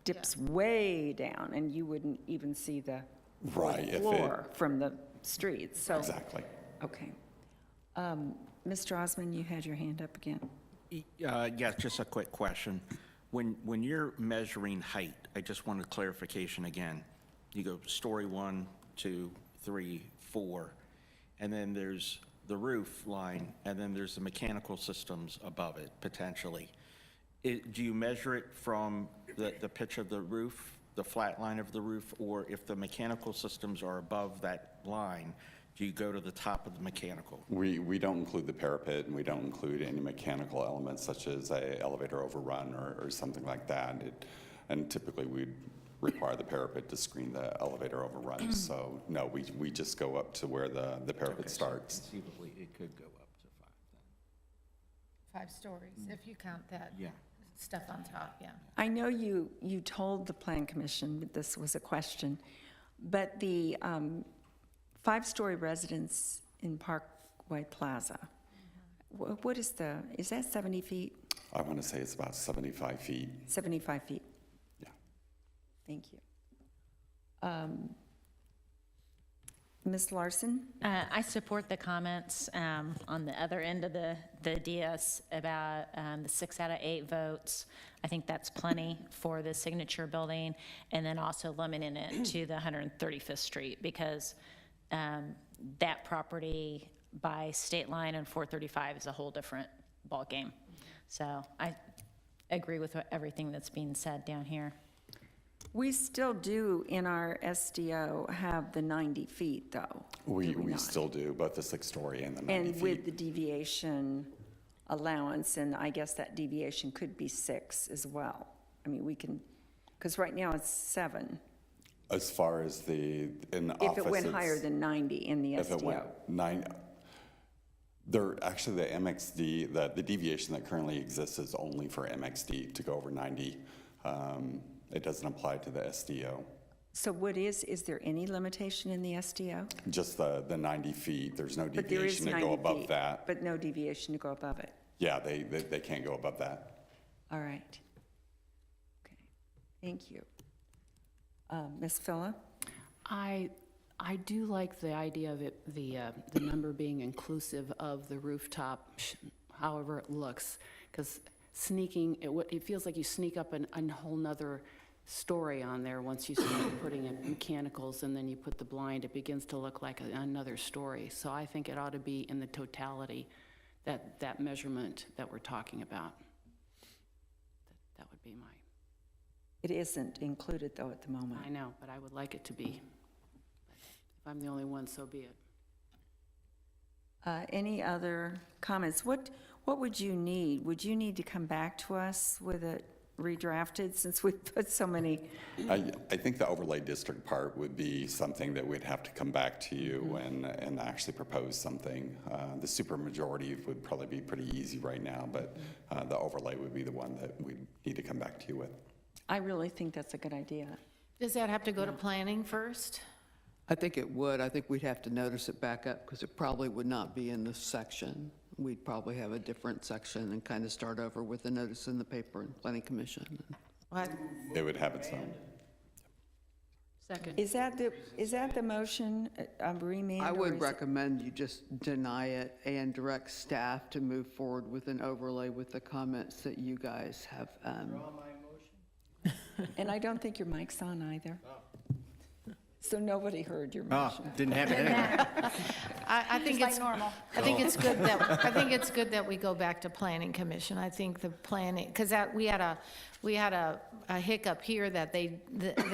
dips way down, and you wouldn't even see the Right, if floor from the street, so. Exactly. Okay. Mr. Osmond, you had your hand up again. Yeah, just a quick question. When you're measuring height, I just wanted clarification again. You go story 1, 2, 3, 4, and then there's the roof line, and then there's the mechanical systems above it, potentially. Do you measure it from the pitch of the roof, the flat line of the roof, or if the mechanical systems are above that line, do you go to the top of the mechanical? We don't include the parapet, and we don't include any mechanical elements such as a elevator overrun or something like that. And typically we'd require the parapet to screen the elevator overruns. So no, we just go up to where the parapet starts. Conceivably, it could go up to 5 then. 5 stories, if you count that Yeah. stuff on top, yeah. I know you told the Plan Commission that this was a question, but the 5-story residence in Parkway Plaza, what is that 70 feet? I want to say it's about 75 feet. 75 feet? Yeah. Thank you. Ms. Larson? I support the comments on the other end of the DS about the 6 out of 8 votes. I think that's plenty for the signature building, and then also limiting it to the 135th Street, because that property by state line and 435 is a whole different ballgame. So I agree with everything that's being said down here. We still do in our SD-O have the 90 feet, though. We not? still do, both the 6-story and the 90 And feet. with the deviation allowance, and I guess that deviation could be 6 as well. I mean, we can, because right now it's 7. As far as in the office, If it went higher than 90 in the if it went SD-O. 9, actually the MXD, the deviation that currently exists is only for MXD to go over 90. It doesn't apply to the SD-O. So is there any limitation in the SD-O? Just the 90 feet. There's no But there is deviation to 90 go above feet, that. but no deviation to go above it. Yeah, they can't go above that. All right. Okay, thank you. Ms. Phila? I do like the idea of it, the number being inclusive of the rooftop, however it looks, because sneaking, it feels like you sneak up a whole nother story on there once you start putting in mechanicals and then you put the blind, it begins to look like another story. So I think it ought to be in the totality, that measurement that we're talking about. That would be my... It isn't included, though, at the moment. I know, but I would like it to be. If I'm the only one, so be it. Any other comments? What would you need? Would you need to come back to us with it redrafted, since we've put so many? I think the overlay district part would be something that we'd have to come back to you and actually propose something. The supermajority would probably be pretty easy right now, but the overlay would be the one that we need to come back to you with. I really think that's a good idea. Does that have to go to planning first? I think it would. I think we'd have to notice it back up because it probably would not be in this section. We'd probably have a different section and kind of start over with the notice in the paper and planning commission. What? It would have its own. Second. Is that the motion, remand? I or would is it- recommend you just deny it and direct staff to move forward with an overlay with the comments that you guys have. And I don't think your mic's on either. So nobody heard your motion. Didn't have it anyway. I think it's normal. I think it's good that we go back to planning commission. I think the planning, because we had a hiccup here that the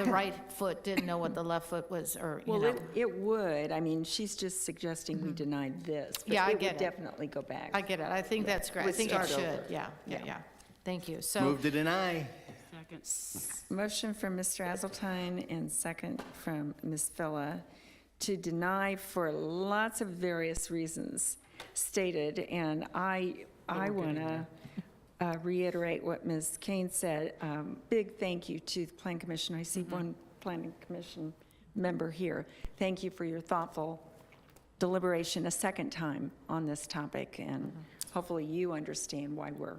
right foot didn't know what the left foot was, or, you Well, know. it would. I mean, she's just suggesting we denied this. but Yeah, I it get would it. definitely go back. I get it. I think that's great. I Would think it start should. over. Yeah. Thank you. So, Move to deny. Motion from Mr. Azeltine and second from Ms. Phila to deny for lots of various reasons stated. And I want to reiterate what Ms. Kane said. Big thank you to the Plan Commission. I see one Planning Commission member here. Thank you for your thoughtful deliberation a second time on this topic. And hopefully you understand why we're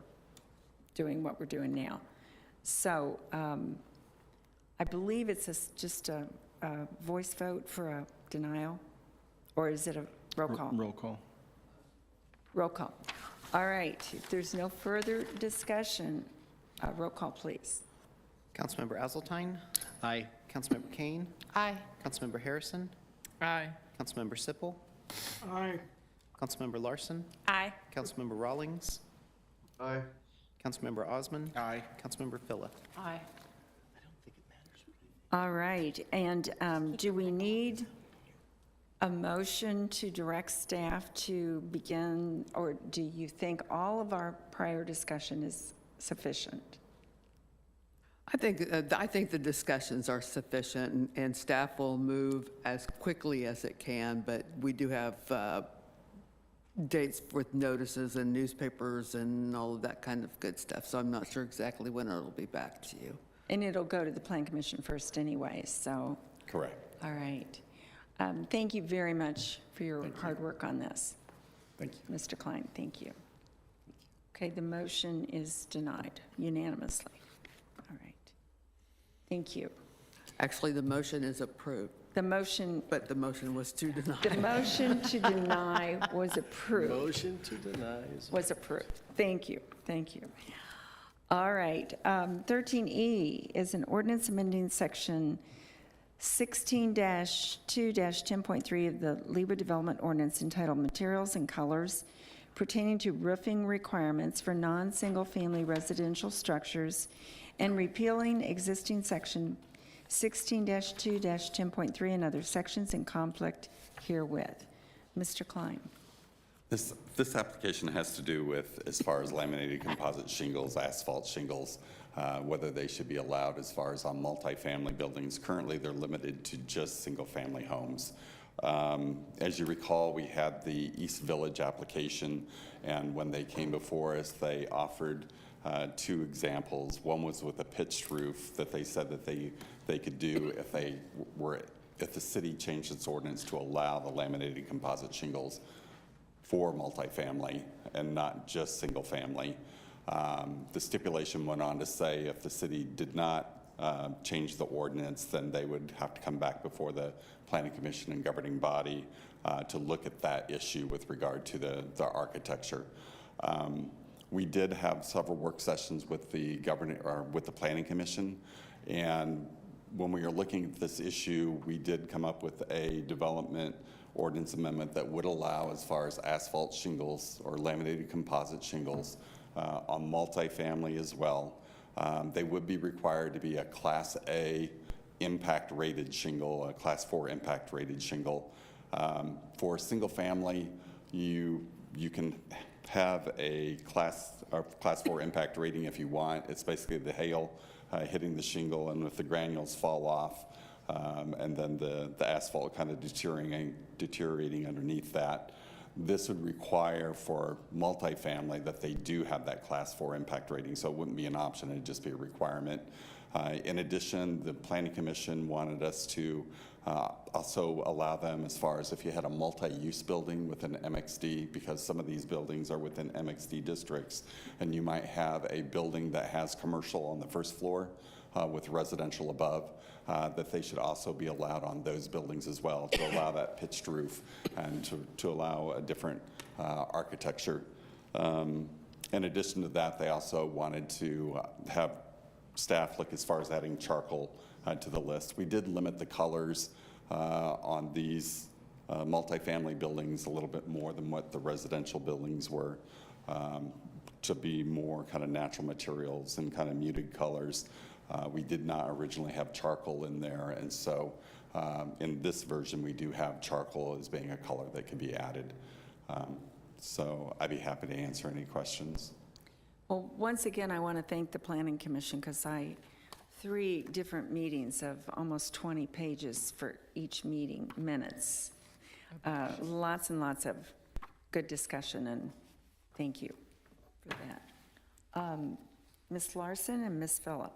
doing what we're doing now. So I believe it's just a voice vote for a denial, or is it a roll call? Roll call. Roll call. All right, if there's no further discussion, roll call, please. Councilmember Azeltine? Aye. Councilmember Kane? aye. Councilmember Harrison? Aye. Councilmember Sippel? Aye. Councilmember Larson? Aye. Councilmember Rawlings? Aye. Councilmember Osman? Aye. Councilmember Phila? Aye. All right, and do we need a motion to direct staff to begin, or do you think all of our prior discussion is sufficient? I think the discussions are sufficient, and staff will move as quickly as it can, but we do have dates with notices and newspapers and all of that kind of good stuff, so I'm not sure exactly when it'll be back to you. And it'll go to the Plan Commission first anyway, so, Correct. all right. Thank you very much for your hard work on this. Thank you. Mr. Klein, thank you. Okay, the motion is denied unanimously. All right. Thank you. Actually, the motion is approved, The motion, but the motion was to deny. the motion to deny was approved. Motion to deny is... Was approved. Thank you, thank you. All right, 13E is an ordinance amending section 16-2-10.3 of the Leawood Development Ordinance entitled Materials and Colors pertaining to roofing requirements for non-single-family residential structures and repealing existing section 16-2-10.3 and other sections in conflict herewith. Mr. Klein. This application has to do with, as far as laminated composite shingles, asphalt shingles, whether they should be allowed as far as on multifamily buildings. Currently, they're limited to just single-family homes. As you recall, we had the East Village application, and when they came before us, they offered two examples. One was with a pitched roof that they said that they could do if the city changed its ordinance to allow the laminated composite shingles for multifamily. and not just single family. The stipulation went on to say if the city did not change the ordinance, then they would have to come back before the Planning Commission and governing body to look at that issue with regard to the architecture. We did have several work sessions with the with the Planning Commission, and when we were looking at this issue, we did come up with a development ordinance amendment that would allow, as far as asphalt shingles or laminated composite shingles on multifamily as well. They would be required to be a Class A impact rated shingle, a Class 4 impact rated shingle. For single family, you can have a Class 4 impact rating if you want. It's basically the hail hitting the shingle, and if the granules fall off, and then the asphalt kind of deteriorating underneath that. This would require for multifamily that they do have that Class 4 impact rating, so it wouldn't be an option, it'd just be a requirement. In addition, the Planning Commission wanted us to also allow them, as far as if you had a multi-use building within MXD, because some of these buildings are within MXD districts, and you might have a building that has commercial on the first floor with residential above, that they should also be allowed on those buildings as well, to allow that pitched roof and to allow a different architecture. In addition to that, they also wanted to have staff look as far as adding charcoal to the list. We did limit the colors on these multifamily buildings a little bit more than what the residential buildings were, to be more kind of natural materials and kind of muted colors. We did not originally have charcoal in there, and so in this version we do have charcoal as being a color that can be added. So I'd be happy to answer any questions. Well, once again, I want to thank the Planning Commission, because 3 different meetings of almost 20 pages for each meeting, minutes. Lots and lots of good discussion, and thank you for that. Ms. Larson and Ms. Phillip.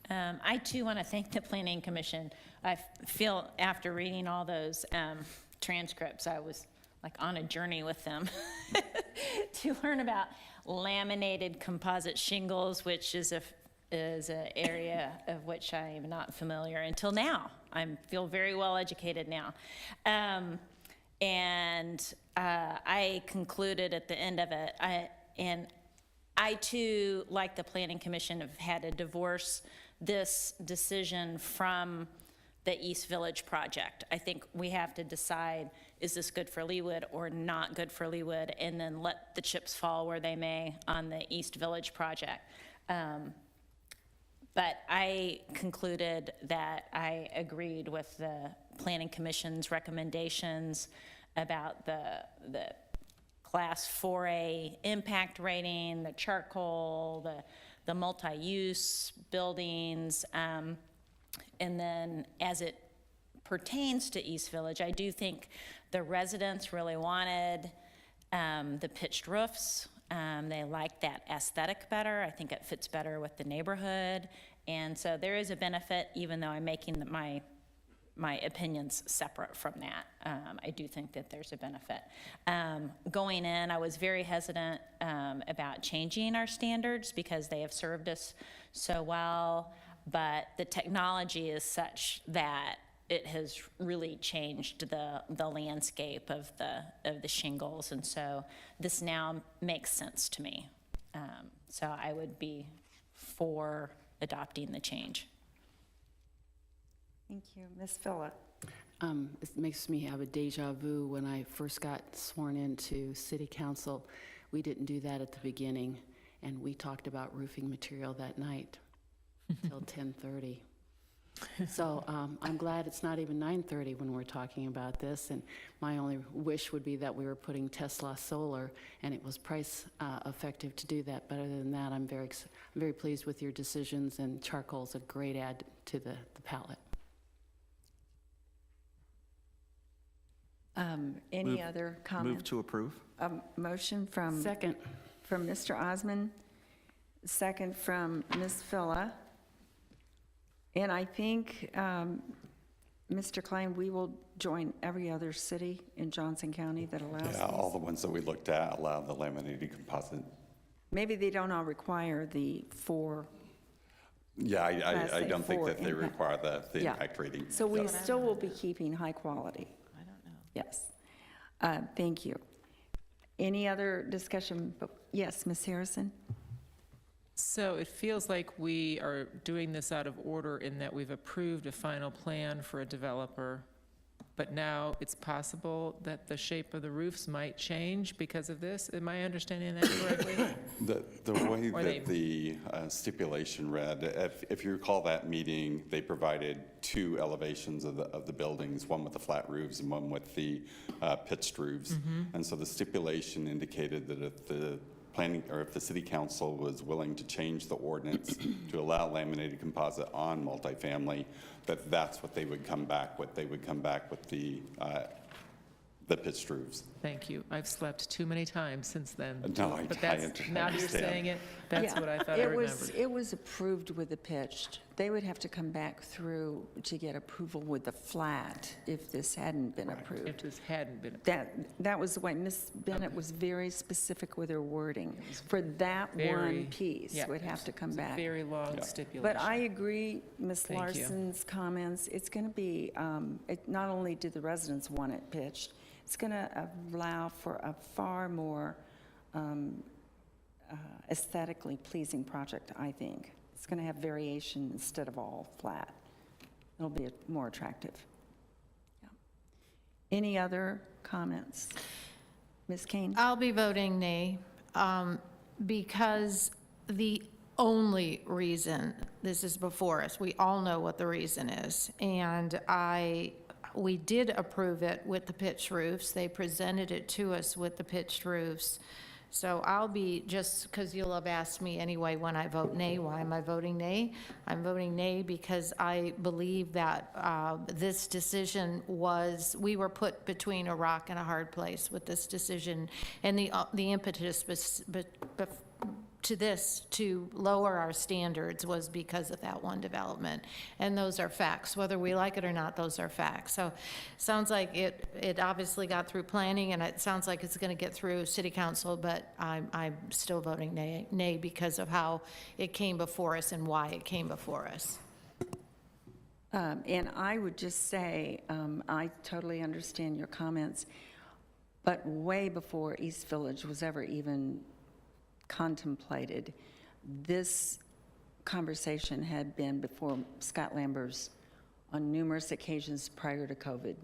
I too want to thank the Planning Commission. I feel after reading all those transcripts, I was like on a journey with them to learn about laminated composite shingles, which is an area of which I am not familiar until now. I feel very well educated now. I concluded at the end of it, I too, like the Planning Commission, have had to divorce this decision from the East Village project. I think we have to decide, is this good for Leawood or not good for Leawood, and then let the chips fall where they may on the East Village project. But I concluded that I agreed with the Planning Commission's recommendations about the Class 4A impact rating, the charcoal, the multi-use buildings, and then as it pertains to East Village, I do think the residents really wanted the pitched roofs. They like that aesthetic better. I think it fits better with the neighborhood. And so there is a benefit, even though I'm making my opinions separate from that. I do think that there's a benefit. Going in, I was very hesitant about changing our standards because they have served us so well, but the technology is such that it has really changed the landscape of the shingles, and so this now makes sense to me. So I would be for adopting the change. Thank you. Ms. Phillip. It makes me have a deja vu. When I first got sworn into City Council, we didn't do that at the beginning, and we talked about roofing material that night till 10:30. So I'm glad it's not even 9:30 when we're talking about this, and my only wish would be that we were putting Tesla solar and it was price effective to do that. But other than that, I'm very pleased with your decisions, and charcoal's a great add to the palette. Any other comments? Move to approve. Motion from... Second. From Mr. Osmond, second from Ms. Phillip. And I think Mr. Klein, we will join every other city in Johnson County that allows Yeah, all these. the ones that we looked at allow the laminated composite. Maybe they don't all require the 4. Yeah, Class I A don't think 4 that they impact. require the Yeah. impact rating. So we still will be keeping high quality. I don't know. Yes. Thank you. Any other discussion? Yes, Ms. Harrison? So it feels like we are doing this out of order in that we've approved a final plan for a developer, but now it's possible that the shape of the roofs might change because of this. Am I understanding that correctly? The way Or they- that the stipulation read, if you recall that meeting, they provided 2 elevations of the buildings, one with the flat roofs and one with the pitched roofs. And so the stipulation indicated that if the planning, or if the city council was willing to change the ordinance to allow laminated composite on multifamily, that's what they would come back with. They would come back with the pitched roofs. Thank you. I've slept too many times since then. No, I But that's, now that you're understand. saying it, that's Yeah, what I thought I remembered. It was approved with the pitched. They would have to come back through to get approval with the flat if this hadn't been approved. If this hadn't been, That was the way, Ms. Bennett was very specific with her wording. For that very- one piece, yeah, would have to come it's a back. very long stipulation. But I agree, Ms. Thank you. Larson's comments. It's going to be, not only do the residents want it pitched, it's going to allow for a far more aesthetically pleasing project, I think. It's going to have variation instead of all flat. It'll be more attractive. Yeah. Any other comments? Ms. Kane? I'll be voting nay, because the only reason this is before us, we all know what the reason is, and we did approve it with the pitched roofs. They presented it to us with the pitched roofs. So I'll be, just because you'll have asked me anyway when I vote nay, why am I voting nay? I'm voting nay because I believe that this decision we were put between a rock and a hard place with this decision. And the impetus to this, to lower our standards, was because of that one development. And those are facts. Whether we like it or not, those are facts. So sounds like it obviously got through planning, and it sounds like it's going to get through city council, but I'm still voting nay because of how it came before us and why it came before us. And I would just say, I totally understand your comments, but way before East Village was ever even contemplated, this conversation had been before Scott Lamber's on numerous occasions prior to COVID.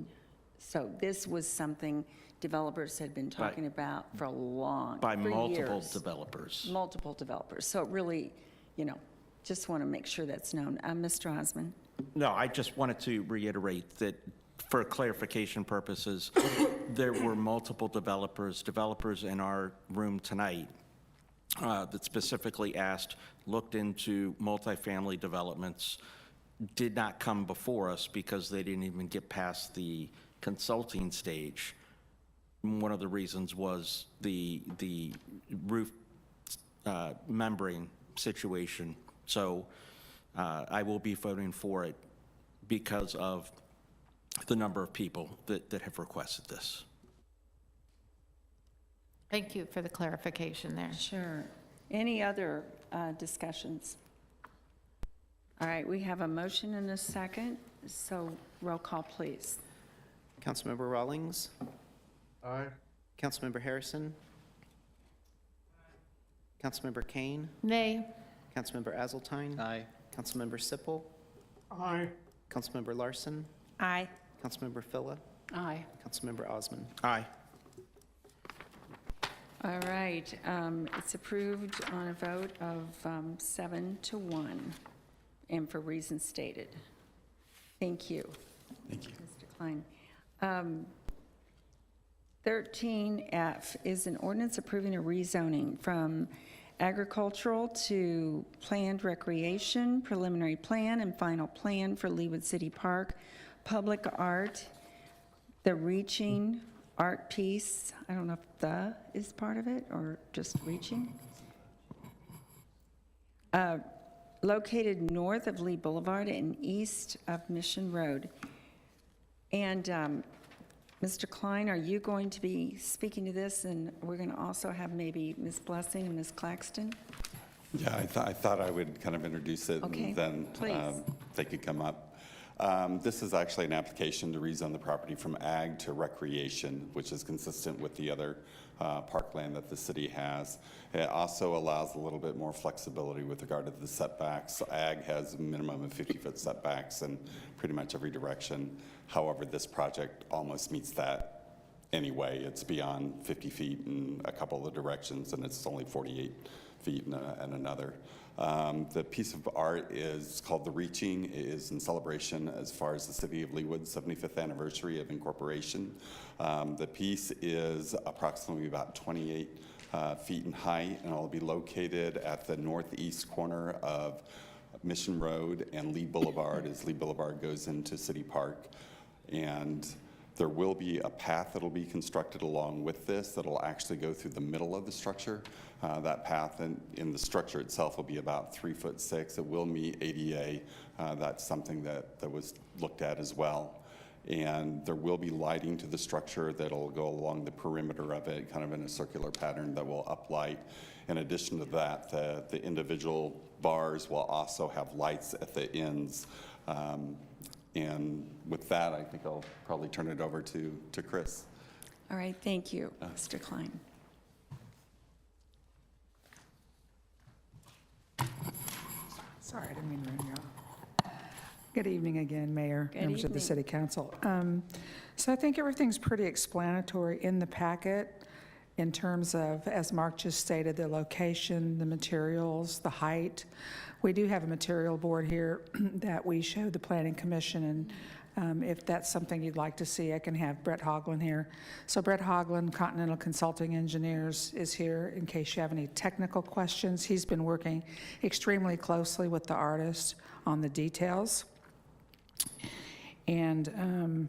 So this was something developers had been talking about for Multiple years. developers. Multiple developers. So it really, just want to make sure that's known. Mr. Osmond? No, I just wanted to reiterate that for clarification purposes, there were multiple developers in our room tonight that specifically looked into multifamily developments, did not come before us because they didn't even get past the consulting stage. One of the reasons was the roof membrane situation. So I will be voting for it because of the number of people that have requested this. Thank you for the clarification there. Sure. Any other discussions? All right, we have a motion and a second, so roll call, please. Councilmember Rawlings? Aye. Councilmember Harrison? Councilmember Kane? Nay. Councilmember Azultine? Aye. Councilmember Sippel? Aye. Councilmember Larson? Aye. Councilmember Phila? Aye. Councilmember Osmond? Aye. All right, it's approved on a vote of 7-1, and for reasons stated. Thank you. Thank you. Mr. Klein. 13F is an ordinance approving a rezoning from agricultural to planned recreation, preliminary plan and final plan for Leawood City Park, public art, the reaching art piece. I don't know if the is part of it or just reaching. Located north of Lee Boulevard and east of Mission Road. And Mr. Klein, are you going to be speaking to this? And we're going to also have maybe Ms. Blessing and Ms. Claxton? Yeah, I thought I would kind of introduce it, Okay, and then please. they could come up. This is actually an application to rezone the property from ag to recreation, which is consistent with the other parkland that the city has. It also allows a little bit more flexibility with regard to the setbacks. Ag has a minimum of 50-foot setbacks in pretty much every direction. However, this project almost meets that anyway. It's beyond 50 feet in a couple of the directions, and it's only 48 feet in another. The piece of art is called The Reaching. It is in celebration as far as the city of Leawood's 75th anniversary of incorporation. The piece is approximately about 28 feet in height, and it'll be located at the northeast corner of Mission Road and Lee Boulevard as Lee Boulevard goes into City Park. And there will be a path that'll be constructed along with this that'll actually go through the middle of the structure. That path in the structure itself will be about 3'6". It will meet ADA. That's something that was looked at as well. And there will be lighting to the structure that'll go along the perimeter of it, kind of in a circular pattern that will uplight. In addition to that, the individual bars will also have lights at the ends. And with that, I think I'll probably turn it over to Chris. All right, thank you, Mr. Klein. Sorry, I didn't mean to run you off. Good evening again, Mayor, Good members of the evening. City Council. So I think everything's pretty explanatory in the packet in terms of, as Mark just stated, the location, the materials, the height. We do have a material board here that we showed the Planning Commission, and if that's something you'd like to see, I can have Brett Hoagland here. So Brett Hoagland, Continental Consulting Engineers, is here in case you have any technical questions. He's been working extremely closely with the artist on the details. And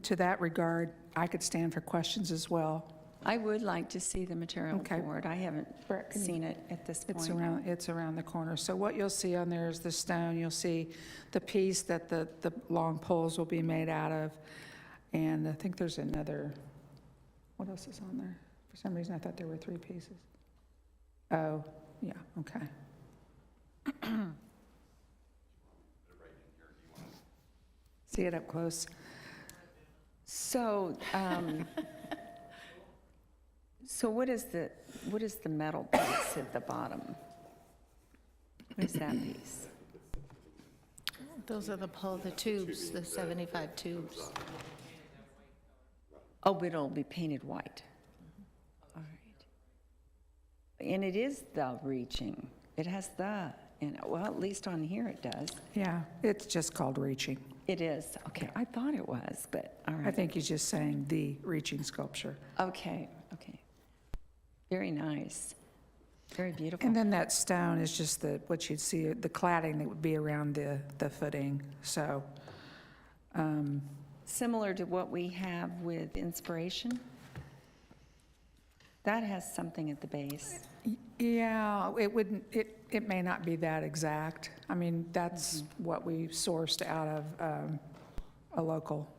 to that regard, I could stand for questions as well. I would like to see the material Okay. board. I haven't Brett, can you- seen it at this point. It's around the corner. So what you'll see on there is the stone. You'll see the piece that the long poles will be made out of. And I think there's another, what else is on there? For some reason, I thought there were 3 pieces. Oh, yeah, okay. See it up close? So, so what is the metal piece at the bottom? What is that piece? Those are the tubes, the 75 tubes. Oh, but it'll be painted white. All right. And it is the reaching. It has the, well, at least on here it does. Yeah, it's just called reaching. It is. Okay, I thought it was, but all right. I think he's just saying the reaching sculpture. Okay, okay. Very nice. Very beautiful. And then that stone is just what you'd see, the cladding that would be around the footing, so. Similar to what we have with Inspiration? That has something at the base. Yeah, it may not be that exact. I mean, that's what we sourced out of a local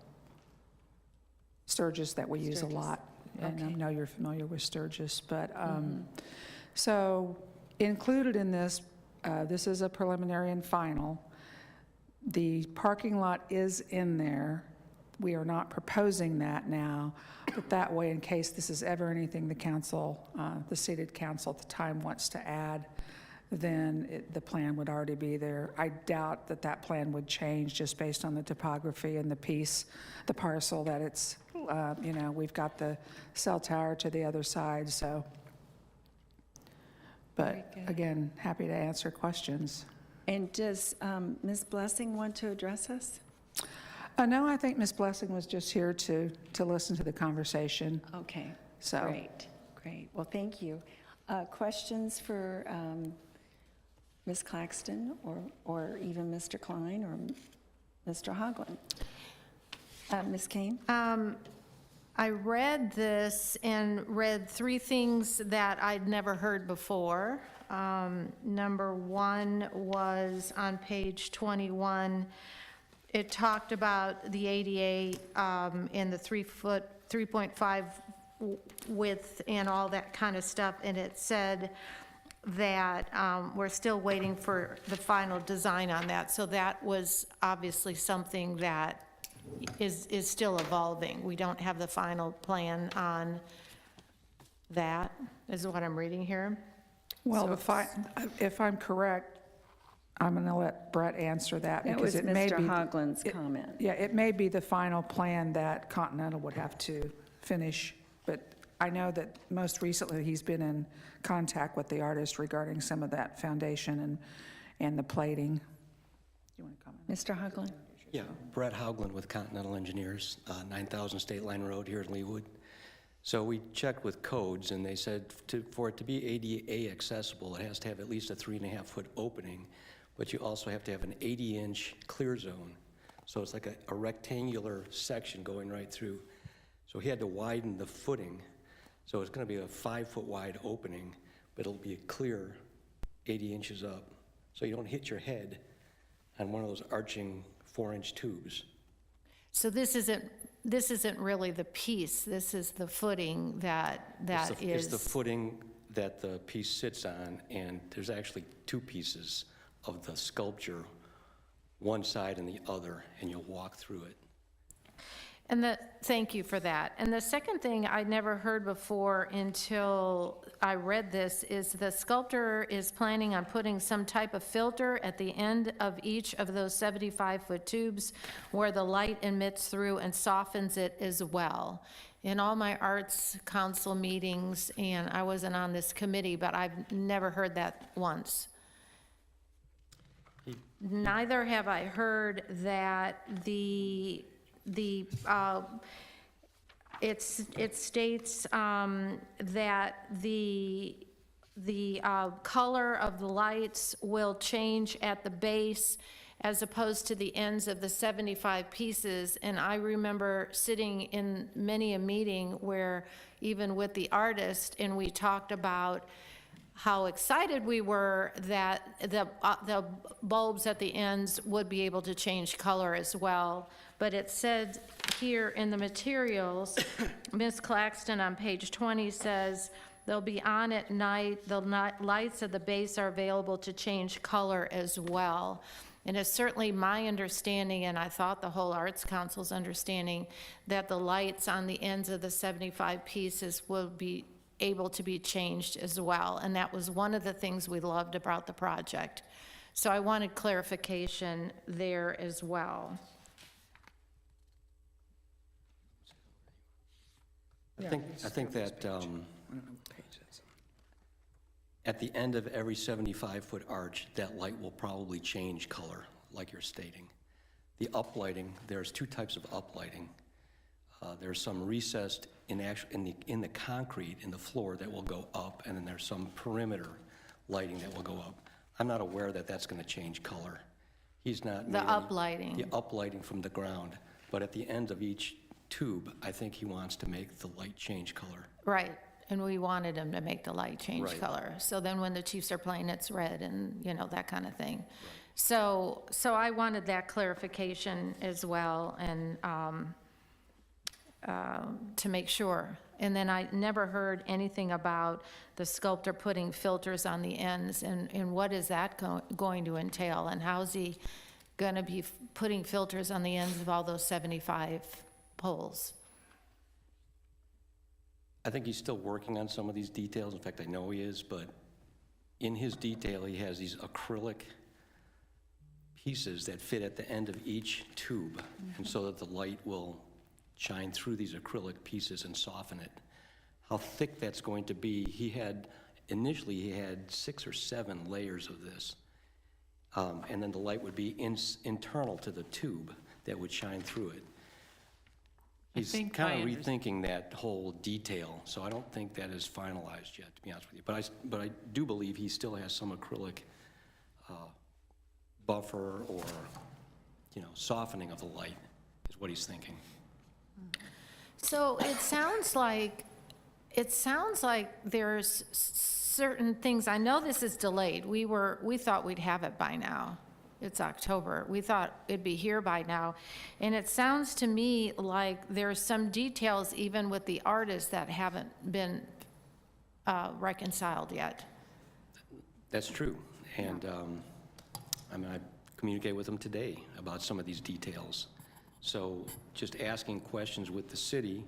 Sturgis that we use a Sturgis. lot. And I Okay. know you're familiar with Sturgis, but, so included in this, this is a preliminary and final. The parking lot is in there. We are not proposing that now, but that way, in case this is ever anything the council, the seated council at the time wants to add, then the plan would already be there. I doubt that that plan would change just based on the topography and the piece, the parcel that it's, we've got the cell tower to the other side, so. But Very good. again, happy to answer questions. And does Ms. Blessing want to address us? No, I think Ms. Blessing was just here to listen to the conversation. Okay, So- great, great. Well, thank you. Questions for Ms. Claxton or even Mr. Klein or Mr. Hoagland? Ms. Kane? I read this and read 3 things that I'd never heard before. Number 1 was on page 21. it talked about the ADA and the 3.5 width and all that kind of stuff, and it said that we're still waiting for the final design on that. So that was obviously something that is still evolving. We don't have the final plan on that, is what I'm reading here. Well, if I'm correct, I'm going to let Brett answer that. That because was it may Mr. be- Hoglin's comment. Yeah, it may be the final plan that Continental would have to finish, but I know that most recently he's been in contact with the artist regarding some of that foundation and the plating. You want to comment? Mr. Hoglund? Yeah, Brett Haugland with Continental Engineers, 9,000 State Line Road here in Leawood. So we checked with codes, and they said for it to be ADA accessible, it has to have at least a 3.5-foot opening, but you also have to have an 80-inch clear zone. So it's like a rectangular section going right through. So he had to widen the footing. So it's going to be a 5-foot wide opening, but it'll be a clear 80 inches up. So you don't hit your head on one of those arching 4-inch tubes. So this isn't really the piece, this is the footing It's the footing that the piece sits on, and there's actually two pieces of the sculpture, one side and the other, and you'll walk through it. Thank you for that. And the second thing I never heard before until I read this is the sculptor is planning on putting some type of filter at the end of each of those 75-foot tubes where the light emits through and softens it as well. In all my arts council meetings, and I wasn't on this committee, but I've never heard that once. Neither have I heard that it states that the color of the lights will change at the base as opposed to the ends of the 75 pieces. And I remember sitting in many a meeting where even with the artist, and we talked about how excited we were that the bulbs at the ends would be able to change color as well. But it said here in the materials, Ms. Claxton on page 20 says, they'll be on at night, the lights at the base are available to change color as well. And it's certainly my understanding, and I thought the whole Arts Council's understanding, that the lights on the ends of the 75 pieces will be able to be changed as well. And that was one of the things we loved about the project. So I wanted clarification there as well. I think that at the end of every 75-foot arch, that light will probably change color, like you're stating. The uplighting, there's two types of uplighting. There's some recessed in the concrete in the floor that will go up, and then there's some perimeter lighting that will go up. I'm not aware that that's going to change color. He's not The uplighting. the uplighting from the ground, but at the end of each tube, I think he wants to make the light change color. Right, and we wanted him to make the light change Right. color. So then when the Chiefs are playing, it's red and, that kind of thing. So I wanted that clarification as well, and to make sure. And then I never heard anything about the sculptor putting filters on the ends, and what is that going to entail? And how's he going to be putting filters on the ends of all those 75 poles? I think he's still working on some of these details. In fact, I know he is, but in his detail, he has these acrylic pieces that fit at the end of each tube, and so that the light will shine through these acrylic pieces and soften it. How thick that's going to be, initially he had 6 or 7 layers of this, and then the light would be internal to the tube that would shine through it. He's kind of rethinking that whole detail, so I don't think that is finalized yet, to be honest with you. But I do believe he still has some acrylic buffer or, softening of the light is what he's thinking. So it sounds like there's certain things, I know this is delayed. We thought we'd have it by now. it's October. We thought it'd be here by now. And it sounds to me like there's some details even with the artists that haven't been reconciled yet. That's true. And I mean, I communicate with them today about some of these details. So just asking questions with the city,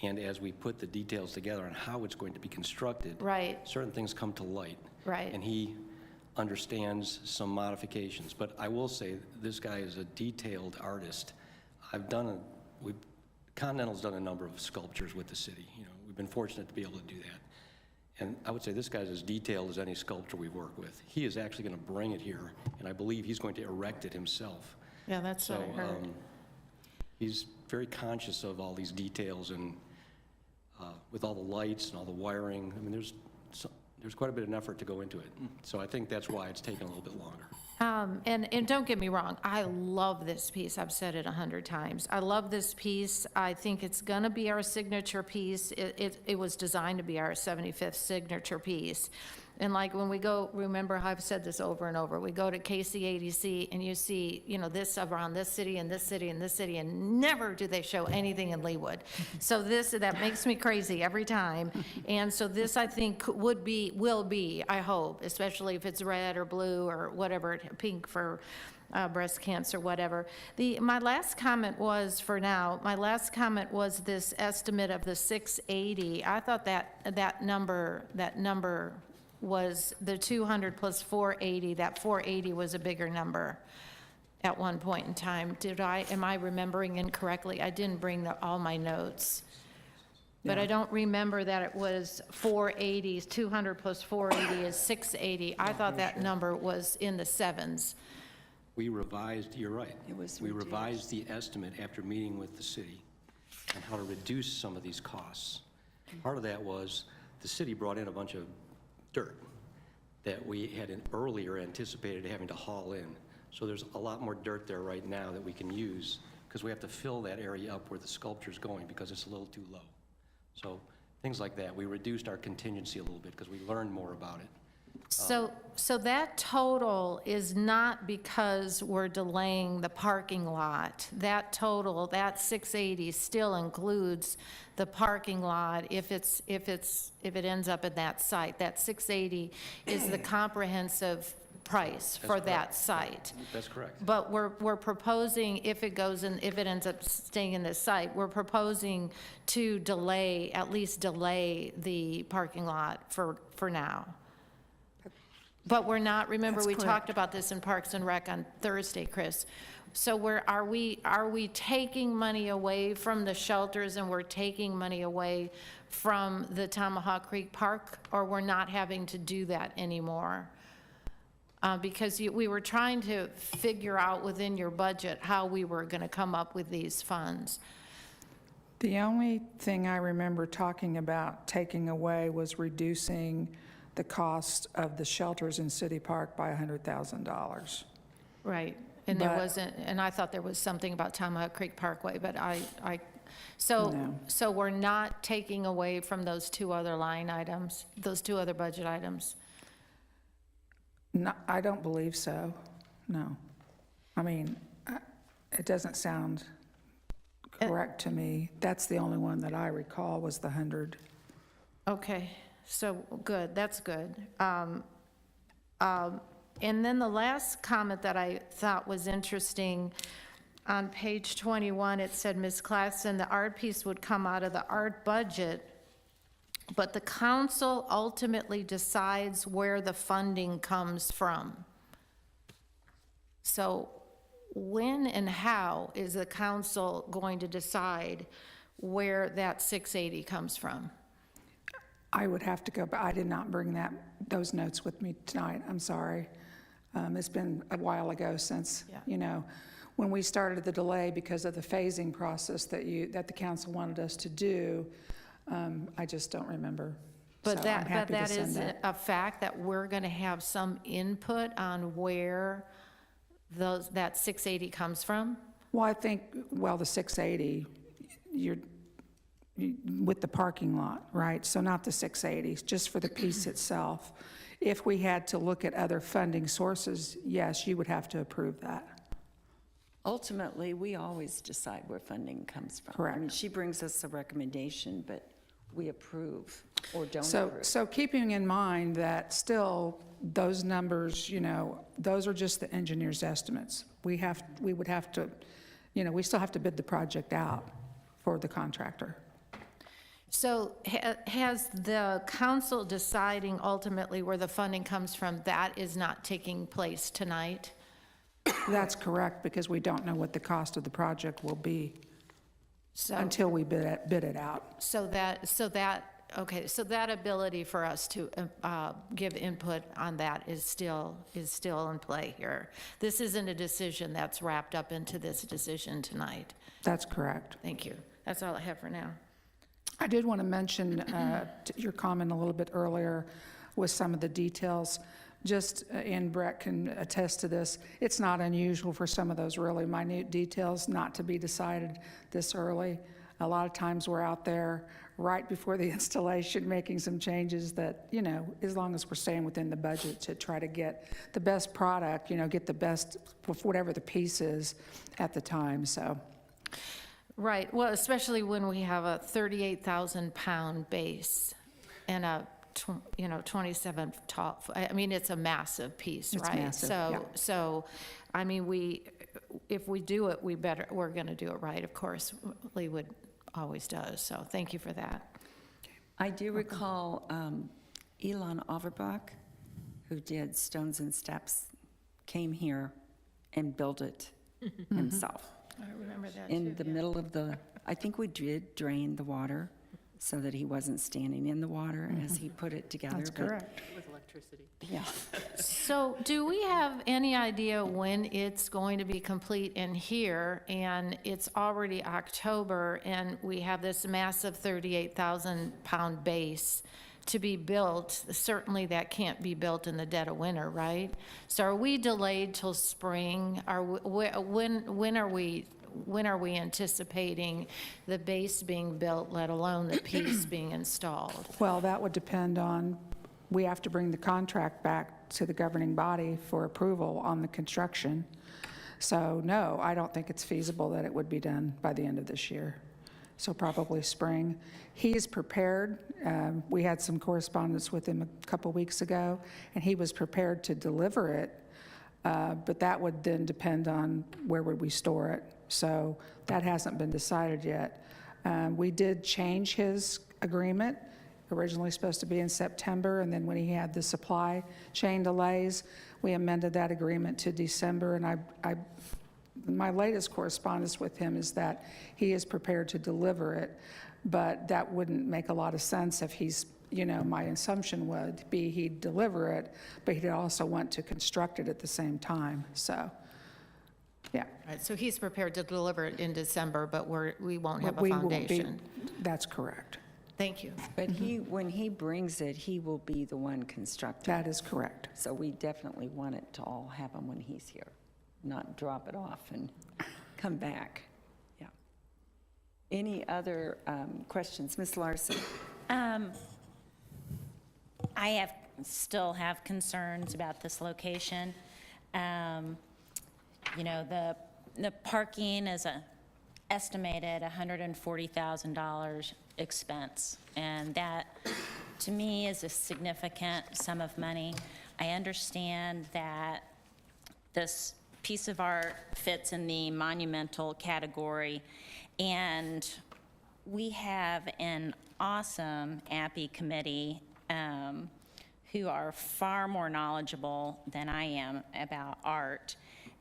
and as we put the details together on how it's going to be constructed, Right. certain things come to light. Right. And he understands some modifications. But I will say, this guy is a detailed artist. Continental's done a number of sculptures with the city. You know, we've been fortunate to be able to do that. And I would say this guy's as detailed as any sculptor we've worked with. He is actually going to bring it here, and I believe he's going to erect it himself. Yeah, that's what I heard. He's very conscious of all these details, and with all the lights and all the wiring, I mean, there's quite a bit of effort to go into it. So I think that's why it's taken a little bit longer. And don't get me wrong, I love this piece. I've said it 100 times. I love this piece. I think it's going to be our signature piece. It was designed to be our 75th signature piece. And like when we go, remember how I've said this over and over, we go to KCADC and you see, you know, this around this city and this city and this city, and never do they show anything in Leawood. So that makes me crazy every time. And so this, I think, will be, I hope, especially if it's red or blue or whatever, pink for breast cancer, whatever. My last comment was, for now, this estimate of the 680. I thought that number was the 200 plus 480. That 480 was a bigger number at one point in time. Am I remembering incorrectly? I didn't bring all my notes. But I don't remember that it was 480, 200 plus 480 is 680. I thought that number was in the sevens. We revised, you're right. We reduced. revised the estimate after meeting with the city on how to reduce some of these costs. Part of that was the city brought in a bunch of dirt that we had earlier anticipated having to haul in. So there's a lot more dirt there right now that we can use, because we have to fill that area up where the sculpture's going because it's a little too low. So things like that. We reduced our contingency a little bit because we learned more about it. So that total is not because we're delaying the parking lot. That total, that 680 still includes the parking lot if it ends up at that site. That 680 is the comprehensive price for that site. That's correct. But we're proposing, if it ends up staying in this site, we're proposing to at least delay the parking lot for now. But we're not, remember, we talked about this in Parks and Rec on Thursday, Chris. So are we taking money away from the shelters and we're taking money away from the Tomahawk Creek Park, or we're not having to do that anymore? Because we were trying to figure out within your budget how we were going to come up with these funds. The only thing I remember talking about taking away was reducing the cost of the shelters in City Park by $100,000. Right, and there But- wasn't, and I thought there was something about Tomahawk Creek Parkway, but so we're not taking away from those two other line items, those two other budget items? No, I don't believe so, no. I mean, it doesn't sound correct to me. That's the only one that I recall was the 100. Okay, so good, that's good. And then the last comment that I thought was interesting, on page 21, it said, Ms. Classen, the art piece would come out of the art budget, but the council ultimately decides where the funding comes from. So when and how is the council going to decide where that 680 comes from? I would have to go, but I did not bring those notes with me tonight, I'm sorry. It's been a while ago since, when we started the delay because of the phasing process that the council wanted us to do. I just don't remember. But So I'm happy to that send is that. a fact that we're going to have some input on where that 680 comes from? Well, I think, the 680, with the parking lot, right? So not the 680, just for the piece itself. If we had to look at other funding sources, yes, you would have to approve that. Ultimately, we always decide where funding comes from. Correct. I mean, she brings us a recommendation, but we approve or don't So, approve. so keeping in mind that still, those numbers, those are just the engineer's estimates. We would have to, we still have to bid the project out for the contractor. So has the council deciding ultimately where the funding comes from, that is not taking place tonight? That's correct, because we don't know what the cost of the project will be So, until we bid it out. so that ability for us to give input on that is still in play here. This isn't a decision that's wrapped up into this decision tonight. That's correct. Thank you. That's all I have for now. I did want to mention your comment a little bit earlier with some of the details. And Brett can attest to this, it's not unusual for some of those really minute details not to be decided this early. A lot of times we're out there right before the installation making some changes that, as long as we're staying within the budget to try to get the best product, get the best, whatever the piece is at the time, so. Right, well, especially when we have a 38,000-pound base and a 27 tall, I mean, it's a massive piece, It's right? massive, yeah. So, I mean, if we do it, we're going to do it right, of course. Leawood always does, so thank you for that. I do recall Elon Overbach, who did Stones and Steps, came here and built it himself. I remember that, In the middle of I think we did drain the water so that he wasn't standing in the water as he put it together. That's but- correct. With electricity. Yeah. So do we have any idea when it's going to be complete in here? And it's already October, and we have this massive 38,000-pound base to be built. Certainly that can't be built in the dead of winter, right? So are we delayed till spring? When are we anticipating the base being built, let alone the piece being installed? Well, that would depend on, we have to bring the contract back to the governing body for approval on the construction. So no, I don't think it's feasible that it would be done by the end of this year. So probably spring. He is prepared. We had some correspondence with him a couple weeks ago, and he was prepared to deliver it, but that would then depend on where would we store it. So that hasn't been decided yet. We did change his agreement, originally supposed to be in September, and then when he had the supply chain delays, we amended that agreement to December, and my latest correspondence with him is that he is prepared to deliver it, but that wouldn't make a lot of sense if he's, my assumption would be he'd deliver it, but he'd also want to construct it at the same time, so, yeah. Right, so he's prepared to deliver it in December, but we won't have a We won't be- foundation. That's correct. Thank you. But when he brings it, he will be the one constructing. That is correct. So we definitely want it to all happen when he's here, not drop it off and come back. Yeah. Any other questions? Ms. Larson? I still have concerns about this location. The parking is estimated $140,000 expense, and that, to me, is a significant sum of money. I understand that this piece of art fits in the monumental category, and we have an awesome API committee who are far more knowledgeable than I am about art.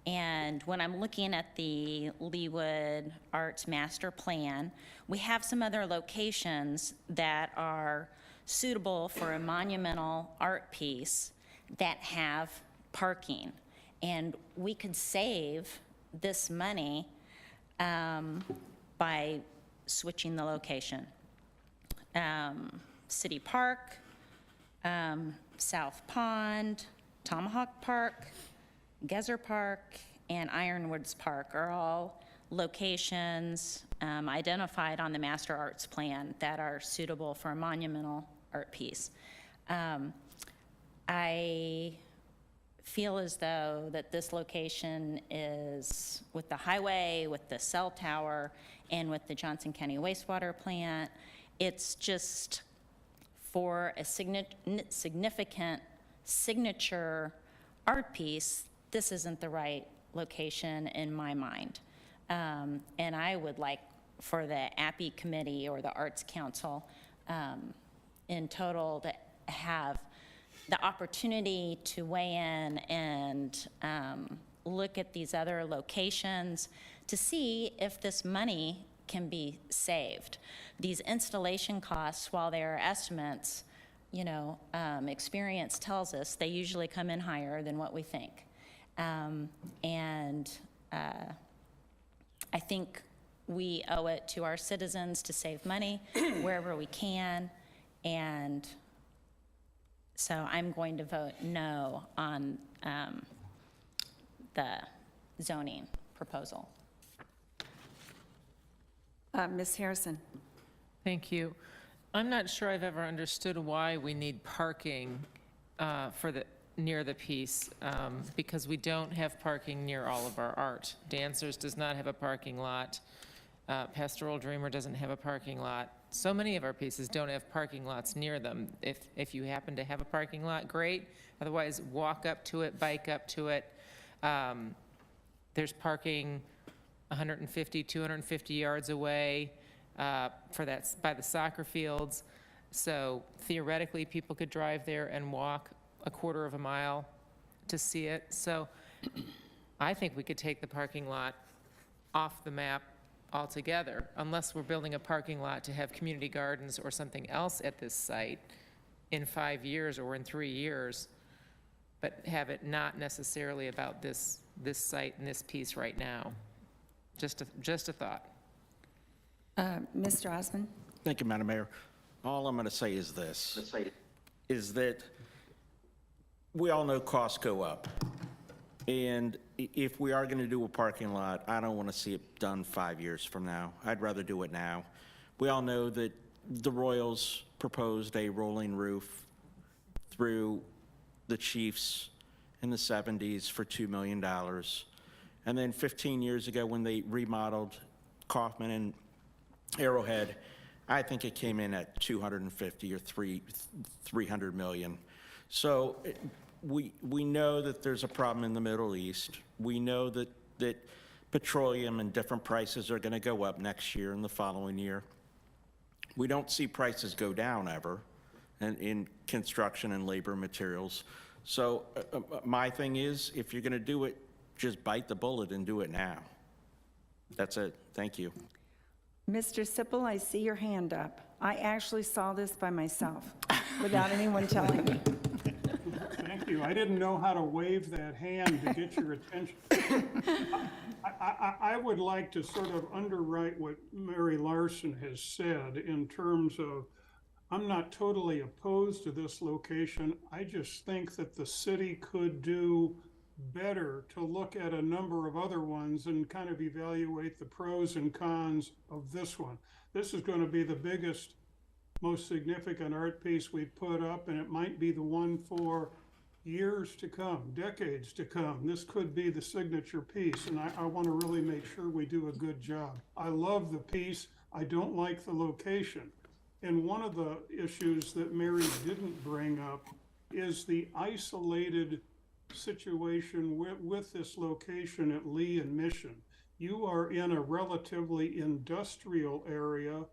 And when I'm looking at the Leawood Arts Master Plan, we have some other locations that are suitable for a monumental art piece that have parking. And we could save this money by switching the location. City Park, South Pond, Tomahawk Park, Gezer Park, and Ironwoods Park are all locations identified on the Master Arts Plan that are suitable for a monumental art piece. I feel as though that this location is, with the highway, with the cell tower, and with the Johnson County wastewater plant, it's just for a significant signature art piece, this isn't the right location in my mind. And I would like for the API committee or the Arts Council in total to have the opportunity to weigh in and look at these other locations to see if this money can be saved. These installation costs, while they are estimates, you know, experience tells us they usually come in higher than what we think. I think we owe it to our citizens to save money wherever we can, and so I'm going to vote no on the zoning proposal. Ms. Harrison? Thank you. I'm not sure I've ever understood why we need parking near the piece, because we don't have parking near all of our art. Dancers does not have a parking lot. Pastoral Dreamer doesn't have a parking lot. So many of our pieces don't have parking lots near them. If you happen to have a parking lot, great. Otherwise, walk up to it, bike up to it. There's parking 150, 250 yards away for that by the soccer fields. So theoretically, people could drive there and walk a quarter of a mile to see it. So I think we could take the parking lot off the map altogether, unless we're building a parking lot to have community gardens or something else at this site in 5 years or in 3 years, but have it not necessarily about this site and this piece right now. Just a thought. Mr. Osmond? Thank you, Madam Mayor. All I'm going to say is this, is that we all know costs go up. And if we are going to do a parking lot, I don't want to see it done 5 years from now. I'd rather do it now. We all know that the Royals proposed a rolling roof through the Chiefs in the 70s for $2 million. And then 15 years ago, when they remodeled Kaufman and Arrowhead, I think it came in at 250 or 300 million. So we know that there's a problem in the Middle East. We know that petroleum and different prices are going to go up next year and the following year. We don't see prices go down ever in construction and labor materials. So my thing is, if you're going to do it, just bite the bullet and do it now. That's it. Thank you. Mr. Sipple, I see your hand up. I actually saw this by myself without anyone telling me. Thank you. I didn't know how to wave that hand to get your attention. I would like to sort of underwrite what Mary Larson has said in terms of, I'm not totally opposed to this location. I just think that the city could do better to look at a number of other ones and kind of evaluate the pros and cons of this one. This is going to be the biggest, most significant art piece we've put up, and it might be the one for years to come, decades to come. This could be the signature piece, and I want to really make sure we do a good job. I love the piece. I don't like the location. And one of the issues that Mary didn't bring up is the isolated situation with this location at Lee and Mission. You are in a relatively industrial area,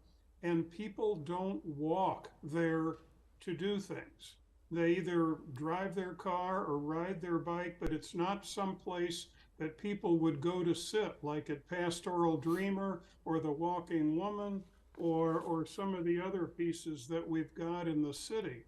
and people don't walk there to do things. They either drive their car or ride their bike, but it's not someplace that people would go to sit, like at Pastoral Dreamer or The Walking Woman or some of the other pieces that we've got in the city.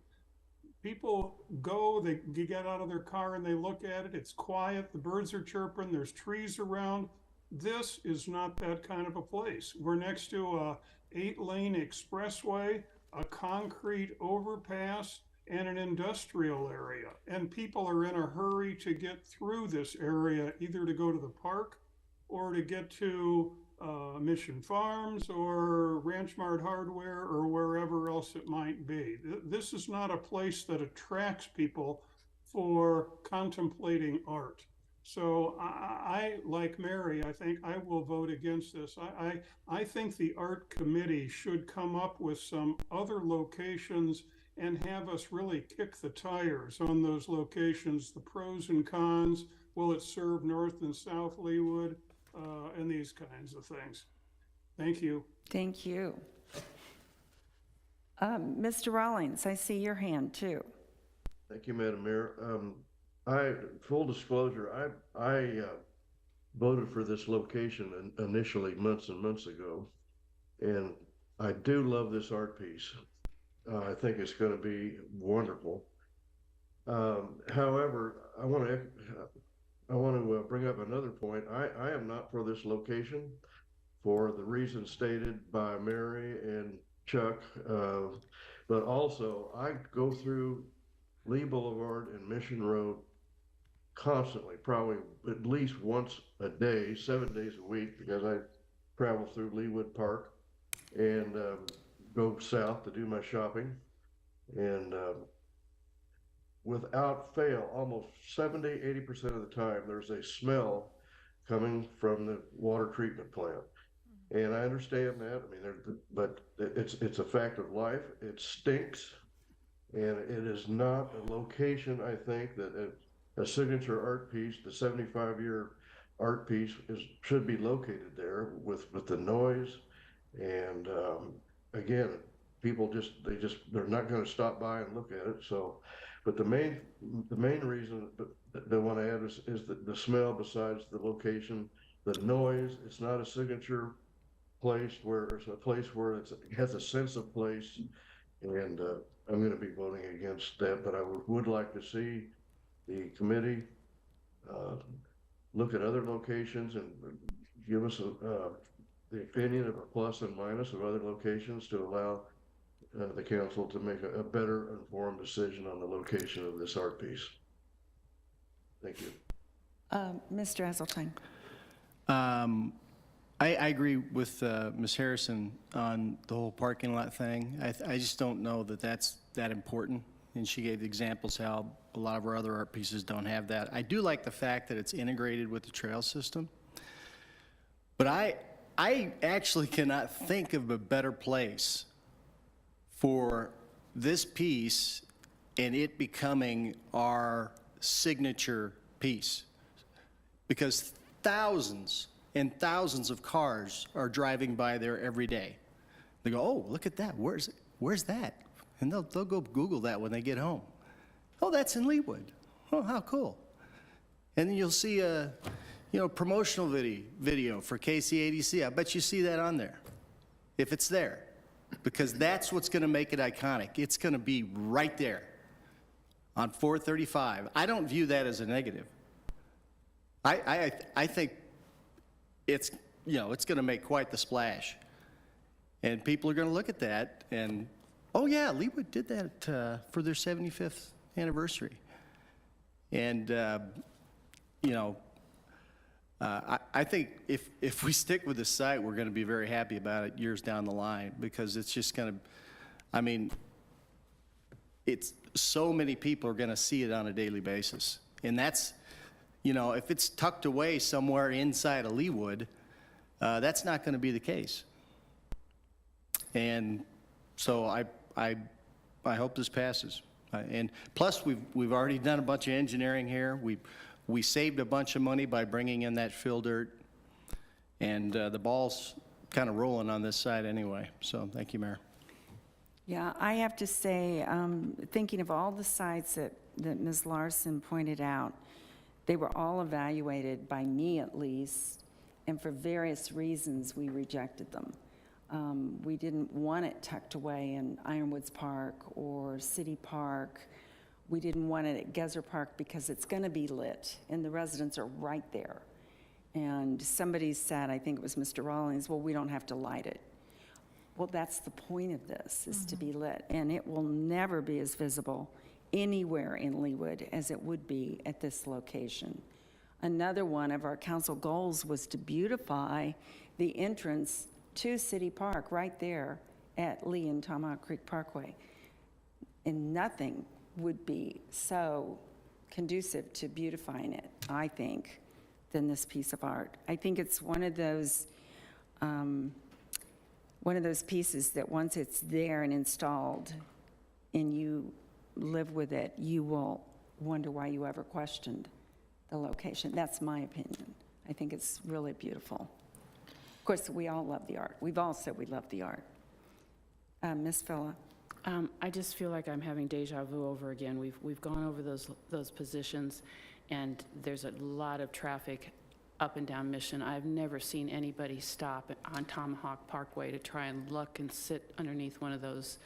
People go, they get out of their car and they look at it, it's quiet, the birds are chirping, there's trees around. This is not that kind of a place. We're next to a 8-lane expressway, a concrete overpass, and an industrial area. And people are in a hurry to get through this area, either to go to the park or to get to Mission Farms or Ranch Mart Hardware or wherever else it might be. This is not a place that attracts people for contemplating art. So like Mary, I think I will vote against this. I think the art committee should come up with some other locations and have us really kick the tires on those locations, the pros and cons. Will it serve North and South Leawood, and these kinds of things. Thank you. Thank you. Mr. Rawlings, I see your hand too. Thank you, Madam Mayor. Full disclosure, I voted for this location initially months and months ago, and I do love this art piece. I think it's going to be wonderful. However, I want to bring up another point. I am not for this location for the reasons stated by Mary and Chuck, but also I go through Lee Boulevard and Mission Road constantly, probably at least once a day, 7 days a week, because I travel through Leawood Park and go south to do my shopping. And without fail, almost 70–80% of the time, there's a smell coming from the water treatment plant. And I understand that. I mean, but it's a fact of life. It stinks, and it is not a location. I think that a signature art piece, the 75-year art piece, should be located there with the noise. And again, people they're not going to stop by and look at it. So, but the main reason that they want to add is the smell. Besides the location, the noise. It's not a signature place where it's a place where it has a sense of place, and I'm going to be voting against that. But I would like to see the committee look at other locations and give us the opinion of a plus and minus of other locations to allow the council to make a better informed decision on the location of this art piece. Thank you. Mr. Hazeltine. I agree with Ms. Harrison on the whole parking lot thing. I just don't know that that's that important. And she gave examples how a lot of our other art pieces don't have that. I do like the fact that it's integrated with the trail system. But I actually cannot think of a better place for this piece and it becoming our signature piece. Because thousands and thousands of cars are driving by there every day. They go, oh, look at that. Where's that? And they'll go Google that when they get home. Oh, that's in Leawood. Oh, how cool. And then you'll see a promotional video for KC-ADC. I bet you see that on there, if it's there, because that's what's going to make it iconic. It's going to be right there on 435. I don't view that as a negative. I think it's going to make quite the splash, and people are going to look at that and, oh yeah, Leawood did that for their 75th anniversary, and I think if we stick with the site, we're going to be very happy about it years down the line, because it's just going to, it's so many people are going to see it on a daily basis, and that's. If it's tucked away somewhere inside of Leawood, that's not going to be the case. And so I hope this passes. And plus, we've already done a bunch of engineering here. We saved a bunch of money by bringing in that fill dirt, and the ball's kind of rolling on this side anyway. So thank you, Mayor. Yeah, I have to say, thinking of all the sites that Ms. Larson pointed out, they were all evaluated by me at least, and for various reasons we rejected them. We didn't want it tucked away in Ironwoods Park or City Park. We didn't want it at Gezer Park because it's going to be lit and the residents are right there. And somebody said, I think it was Mr. Rawlings, well, we don't have to light it. Well, that's the point of this, is to be lit, and it will never be as visible anywhere in Leawood as it would be at this location. Another one of our council goals was to beautify the entrance to City Park right there at Lee and Tomahawk Creek Parkway. And nothing would be so conducive to beautifying it, I think, than this piece of art. I think it's one of those pieces that once it's there and installed and you live with it, you will wonder why you ever questioned the location. That's my opinion. I think it's really beautiful. Of course, we all love the art. We've all said we love the art. Ms. Phila? I just feel like I'm having deja vu over again. We've gone over those positions, and there's a lot of traffic up and down Mission. I've never seen anybody stop on Tomahawk Parkway to try and look and sit underneath one of those,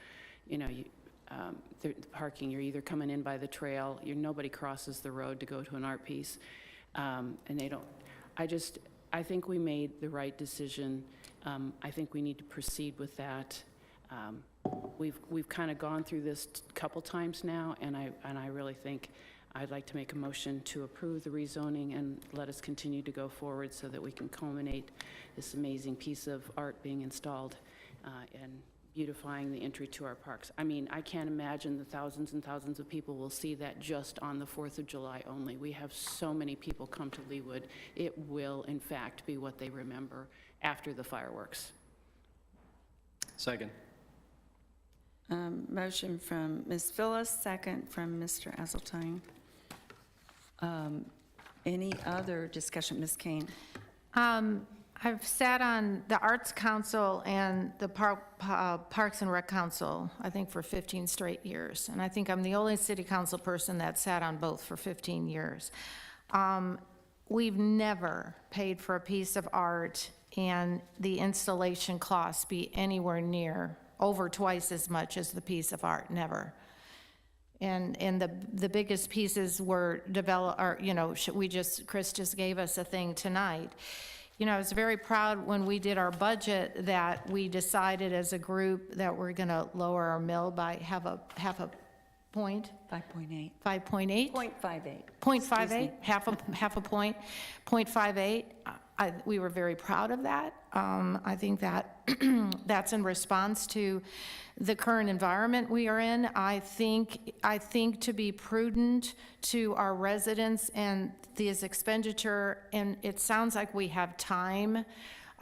the parking. You're either coming in by the trail, nobody crosses the road to go to an art piece, and they don't. I think we made the right decision. I think we need to proceed with that. We've kind of gone through this a couple times now, and I really think I'd like to make a motion to approve the rezoning and let us continue to go forward so that we can culminate this amazing piece of art being installed and beautifying the entry to our parks. I mean, I can't imagine the thousands and thousands of people will see that just on the 4th of July only. We have so many people come to Leawood. It will, in fact, be what they remember after the fireworks. Second. Motion from Ms. Phyllis, second from Mr. Esseltine. Any other discussion? Ms. Kane? I've sat on the Arts Council and the Parks and Rec Council, I think, for 15 straight years. And I think I'm the only city council person that sat on both for 15 years. We've never paid for a piece of art and the installation costs be anywhere near over twice as much as the piece of art, never. And the biggest pieces were developed, or, Chris just gave us a thing tonight. I was very proud when we did our budget that we decided as a group that we're gonna lower our mill by half a point. 5.8. 5.8? 0.58. 0.58, half a point, 0.58. We were very proud of that. I think that that's in response to the current environment we are in. I think to be prudent to our residents and this expenditure, and it sounds like we have time.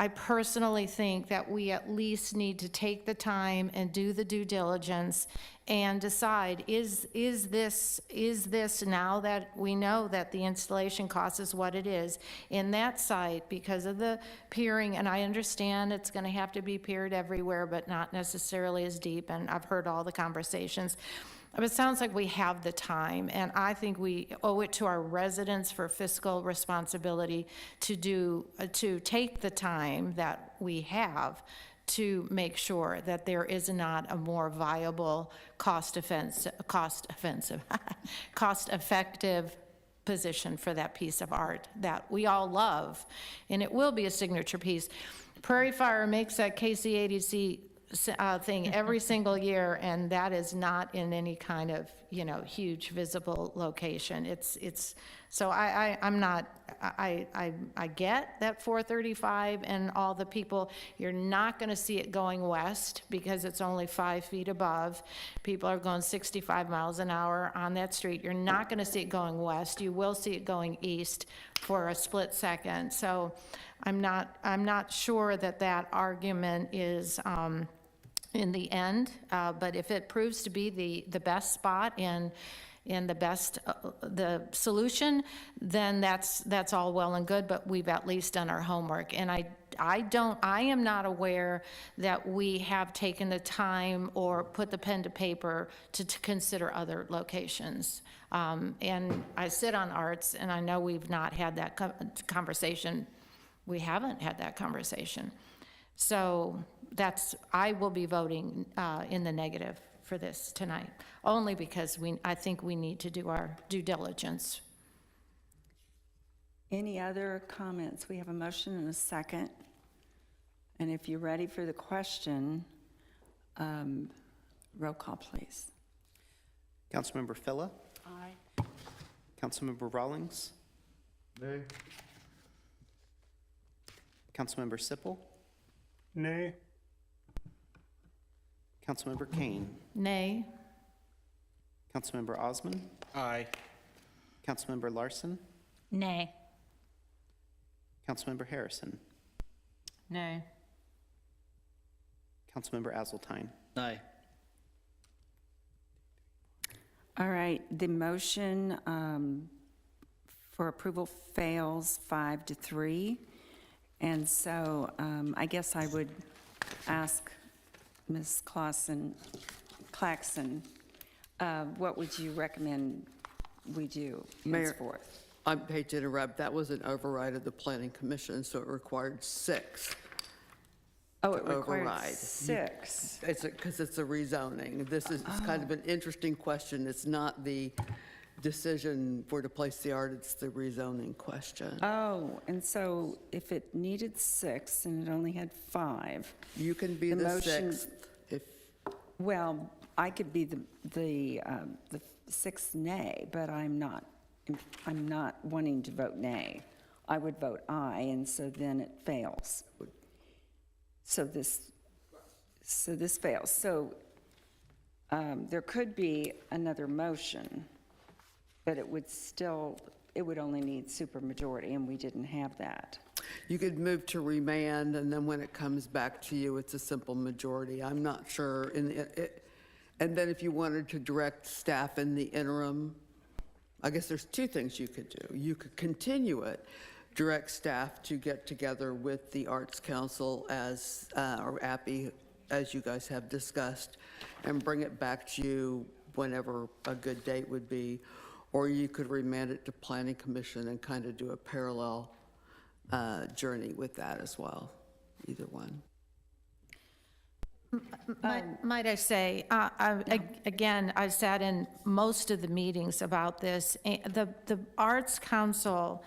I personally think that we at least need to take the time and do the due diligence and decide, is this now that we know that the installation cost is what it is in that site because of the piering, and I understand it's gonna have to be piered everywhere, but not necessarily as deep, and I've heard all the conversations. But it sounds like we have the time, and I think we owe it to our residents for fiscal responsibility to take the time that we have to make sure that there is not a more viable, cost-effective position for that piece of art that we all love, and it will be a signature piece. Prairie Fire makes that KC-80C thing every single year, and that is not in any kind of, huge visible location. So I'm not, I get that 435 and all the people, you're not gonna see it going west because it's only 5 feet above. People are going 65 miles an hour on that street. You're not gonna see it going west. You will see it going east for a split second. So I'm not sure that argument is, in the end, but if it proves to be the best spot and the best the solution, then that's all well and good. But we've at least done our homework, and I am not aware that we have taken the time or put the pen to paper to consider other locations. And I sit on arts, and I know we've not had that conversation. We haven't had that conversation, so. I will be voting in the negative for this tonight, only because I think we need to do our due diligence. Any other comments? We have a motion and a second. And if you're ready for the question, roll call, please. Councilmember Phila? Aye. Councilmember Rawlings? Nay. Councilmember Sippel? Nay. Councilmember Kane? Nay. Councilmember Osman? Aye. Councilmember Larson, Nay. Councilmember Harrison, Nay. Councilmember Asseltine. Aye. All right, the motion for approval fails 5-3. And so I guess I would ask Ms. Claxon, what would you recommend we do Mayor, henceforth? I hate to interrupt, that was an override of the planning commission, so it required 6. Oh, it to required override. 6. It's because it's a rezoning. This is it's kind of an interesting question. It's not the decision where to place the art, it's the rezoning question. Oh, and so if it needed 6 and it only had 5, You can be the the motion- 6th if, well, I could be the 6th nay, but I'm not wanting to vote nay. I would vote aye, and so then it fails. So this fails. So there could be another motion, but it would only need supermajority, and we didn't have that. you could move to remand, and then when it comes back to you, it's a simple majority. I'm not sure. And then if you wanted to direct staff in the interim, I guess there's 2 things you could do. You could continue it, direct staff to get together with the Arts Council or API, as you guys have discussed, and bring it back to you whenever a good date would be. Or you could remand it to Planning Commission and kind of do a parallel journey with that as well, either one. Might I say, again, I sat in most of the meetings about this. The Arts Council,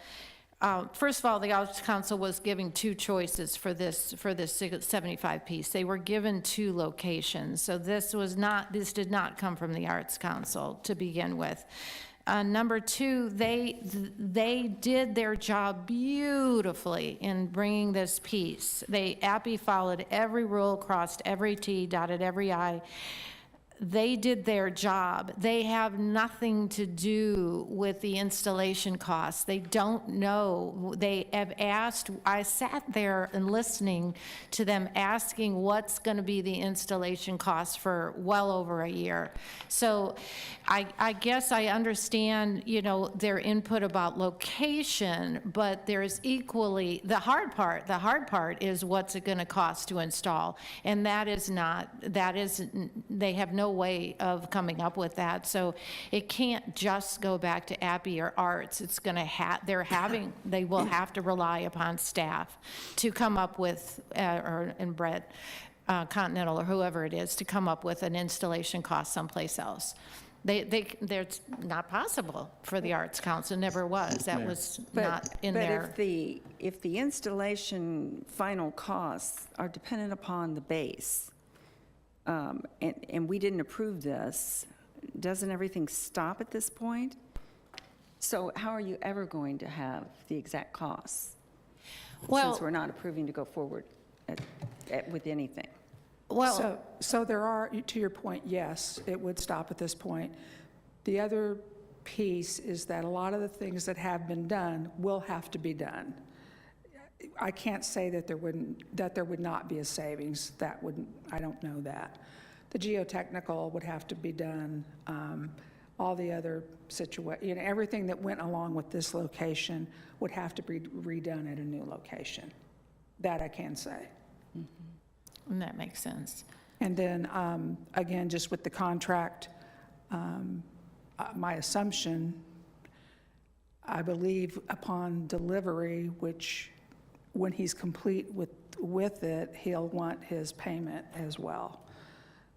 first of all, the Arts Council was giving 2 choices for this 75 piece. They were given 2 locations, so this did not come from the Arts Council to begin with. Number 2, they did their job beautifully in bringing this piece. API followed every rule, crossed every T, dotted every I. They did their job. They have nothing to do with the installation costs. They don't know. They have asked, I sat there and listening to them asking what's going to be the installation cost for well over a year. So I guess I understand, their input about location, but there's equally, the hard part is what's it going to cost to install. And they have no way of coming up with that. So it can't just go back to API or Arts. It's going to they will have to rely upon staff to come up with, and Brett, Continental or whoever it is, to come up with an installation cost someplace else. They're not possible for the Arts Council, never was. That was not in there. But if the installation final costs are dependent upon the base, and we didn't approve this, doesn't everything stop at this point? So how are you ever going to have the exact costs? Well, since we're not approving to go forward with anything. Well, So there are, to your point, yes, it would stop at this point. The other piece is that a lot of the things that have been done will have to be done. I can't say that there would not be a savings. I don't know that. The geotechnical would have to be done. All the other everything that went along with this location would have to be redone at a new location. That I can say. that makes sense. And then, again, just with the contract, my assumption, I believe upon delivery, which when he's complete with it, he'll want his payment as well.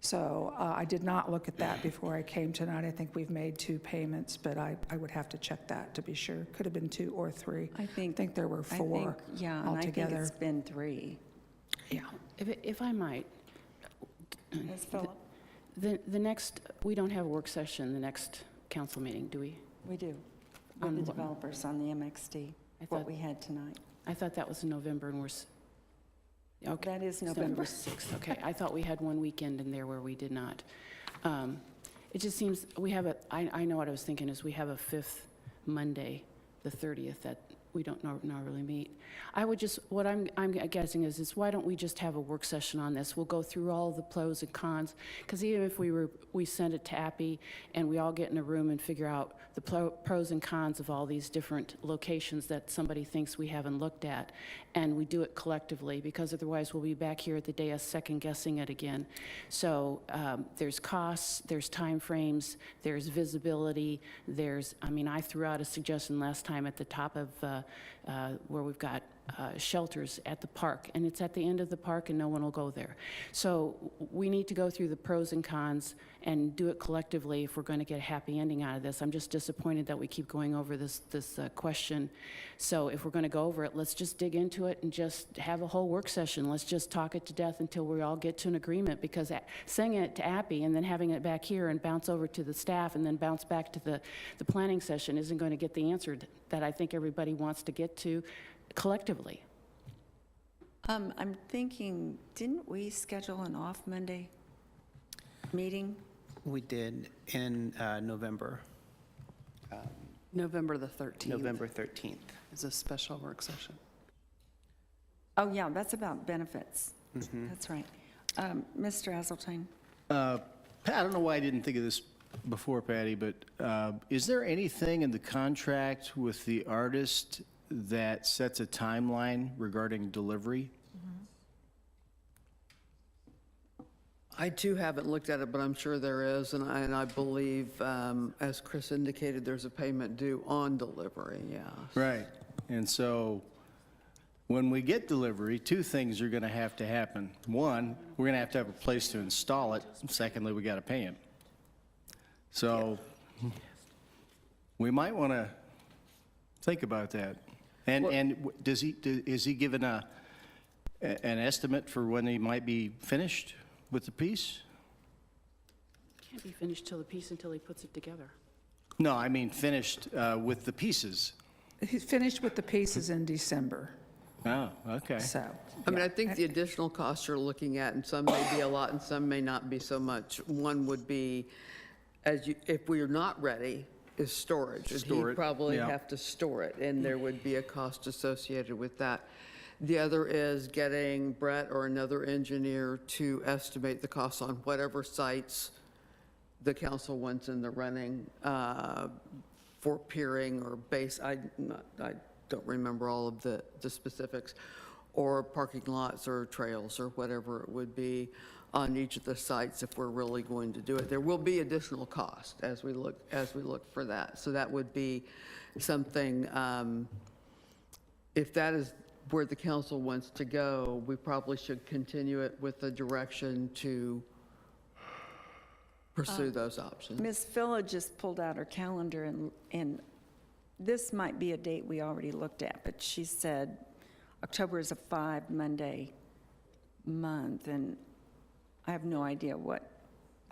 So I did not look at that before I came tonight. I think we've made 2 payments, but I would have to check that to be sure. Could have been 2 or 3. I think there were 4 and I think altogether. it's been 3. Yeah. If I might, Ms. Phillip? the next, we don't have a work session, the next council meeting, do we? We do. On With the what? developers on the MXD, what we had tonight. I thought that was in November, and okay. That is It's November. 6th, okay. I thought we had one weekend in there where we did not. It just seems, I know what I was thinking is we have a 5th Monday, the 30th, that we don't normally meet. I would just, what I'm guessing is why don't we just have a work session on this? We'll go through all the pros and cons, because even if we send it to Appy and we all get in a room and figure out the pros and cons of all these different locations that somebody thinks we haven't looked at, and we do it collectively, because otherwise we'll be back here at the dais second guessing it again. So there's costs, there's timeframes, there's visibility, I threw out a suggestion last time at the top of where we've got shelters at the park, and it's at the end of the park and no one will go there. So we need to go through the pros and cons and do it collectively if we're going to get a happy ending out of this. I'm just disappointed that we keep going over this question. So if we're going to go over it, let's just dig into it and just have a whole work session. Let's just talk it to death until we all get to an agreement, because saying it to Appy and then having it back here and bounce over to the staff and then bounce back to the planning session isn't going to get the answer that I think everybody wants to get to collectively. I'm thinking, didn't we schedule an off Monday meeting? We did in November, November the 13th. November 13th. Is a special work session. Oh, yeah, that's about benefits. That's right. Mr. Hazeltine? I don't know why I didn't think of this before, Patty, but is there anything in the contract with the artist that sets a timeline regarding delivery? I too haven't looked at it, but I'm sure there is, and I believe, as Chris indicated, there's a payment due on delivery, yeah. Right. And so when we get delivery, two things are going to have to happen. One, we're going to have a place to install it. Secondly, we got to pay him. So we might want to think about that. And is he given an estimate for when he might be finished with the piece? Can't be finished till he puts it together. No, I mean finished with the pieces. He's finished with the pieces in December, Oh, okay. so. I think the additional costs you're looking at, and some may be a lot and some may not be so much. One would be, if we are not ready, is storage. And Store it, he'd probably yeah. have to store it, and there would be a cost associated with that. The other is getting Brett or another engineer to estimate the costs on whatever sites the council wants in the running for piering or base. I don't remember all of the specifics, or parking lots or trails or whatever it would be on each of the sites if we're really going to do it. There will be additional cost as we look for that. So that would be something, if that is where the council wants to go, we probably should continue it with the direction to pursue those options. Ms. Phila just pulled out her calendar, and this might be a date we already looked at, but she said October is a 5-Monday month, and I have no idea what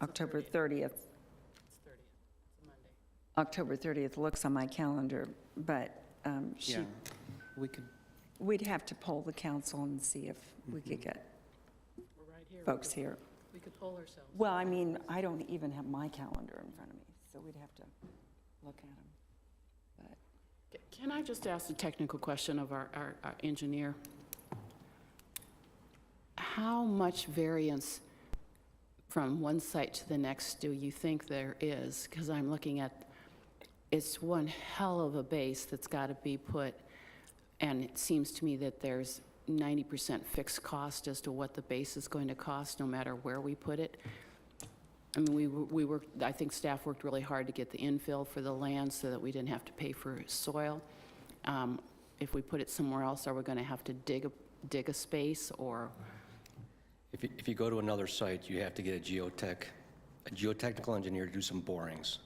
October 30th. It's 30th, it's a Monday. October 30th looks on my calendar, but Yeah, we could, we'd have to poll the council and see if we could get We're right here. folks here. We could poll ourselves. Well, I mean, I don't even have my calendar in front of me, so we'd have to look at them. But Can I just ask a technical question of our engineer? How much variance from one site to the next do you think there is? Because I'm looking at, it's one hell of a base that's got to be put, and it seems to me that there's 90% fixed cost as to what the base is going to cost, no matter where we put it. I mean, we worked, I think staff worked really hard to get the infill for the land so that we didn't have to pay for soil. If we put it somewhere else, are we going to have to dig a space, or? If you go to another site, you have to get a geotechnical engineer to do some borings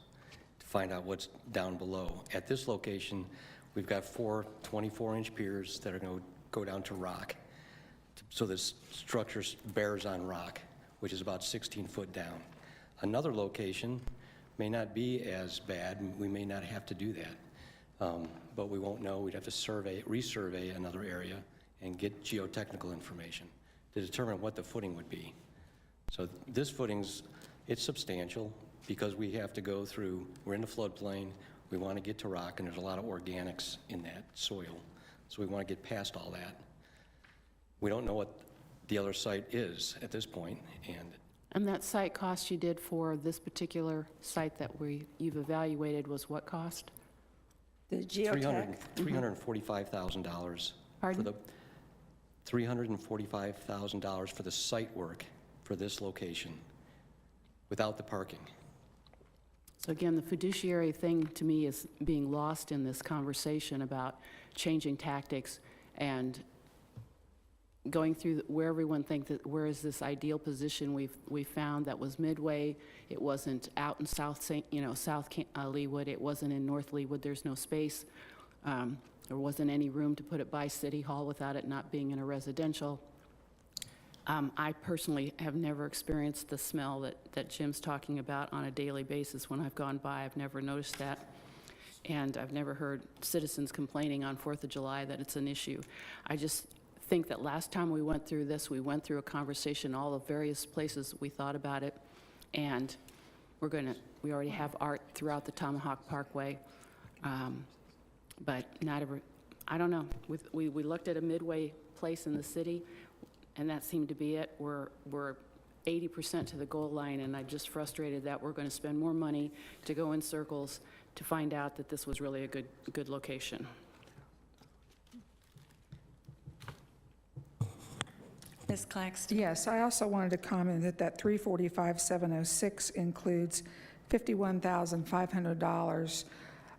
to find out what's down below. At this location, we've got 4 24-inch piers that are going to go down to rock. So this structure bears on rock, which is about 16 foot down. Another location may not be as bad. We may not have to do that. But we won't know. We'd have to resurvey another area and get geotechnical information to determine what the footing would be. So this footing's, it's substantial because we have to go through, we're in the floodplain, We want to get to rock, and there's a lot of organics in that soil, so we want to get past all that. We don't know what the other site is at this point, And that site cost you did for this particular site that you've evaluated was what cost? The geotech? $345,000. Pardon? $345,000 for the site work for this location, without the parking. So again, the fiduciary thing to me is being lost in this conversation about changing tactics and going through where everyone thinks that where is this ideal position we've found that was midway. It wasn't out in South Leawood. It wasn't in North Leawood. There's no space. There wasn't any room to put it by City Hall without it not being in a residential. I personally have never experienced the smell that Jim's talking about on a daily basis when I've gone by. I've never noticed that. And I've never heard citizens complaining on 4th of July that it's an issue. I just think that last time we went through this, we went through a conversation, all the various places we thought about it, and we already have art throughout the Tomahawk Parkway, but not every, I don't know. We looked at a midway place in the city, and that seemed to be it. We're 80% to the goal line, and I'm just frustrated that we're going to spend more money to go in circles to find out that this was really a good location. Ms. Claxton? Yes, I also wanted to comment that 345,706 includes $51,500,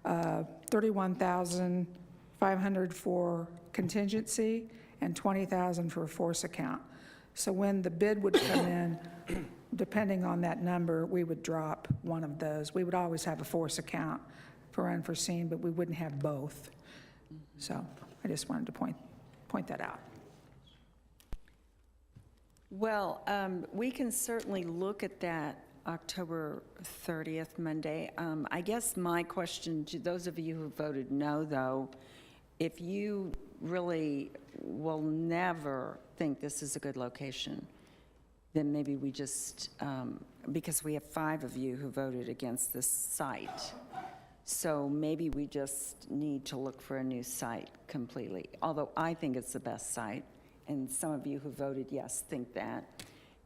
$31,500 for contingency, and $20,000 for a force account. So when the bid would come in, depending on that number, we would drop one of those. We would always have a force account for unforeseen, but we wouldn't have both. So I just wanted to point that out. Well, we can certainly look at that October 30th, Monday. I guess my question to those of you who voted no, though, if you really will never think this is a good location, then maybe we just, because we have 5 of you who voted against this site, so maybe we just need to look for a new site completely, although I think it's the best site. And some of you who voted yes think that.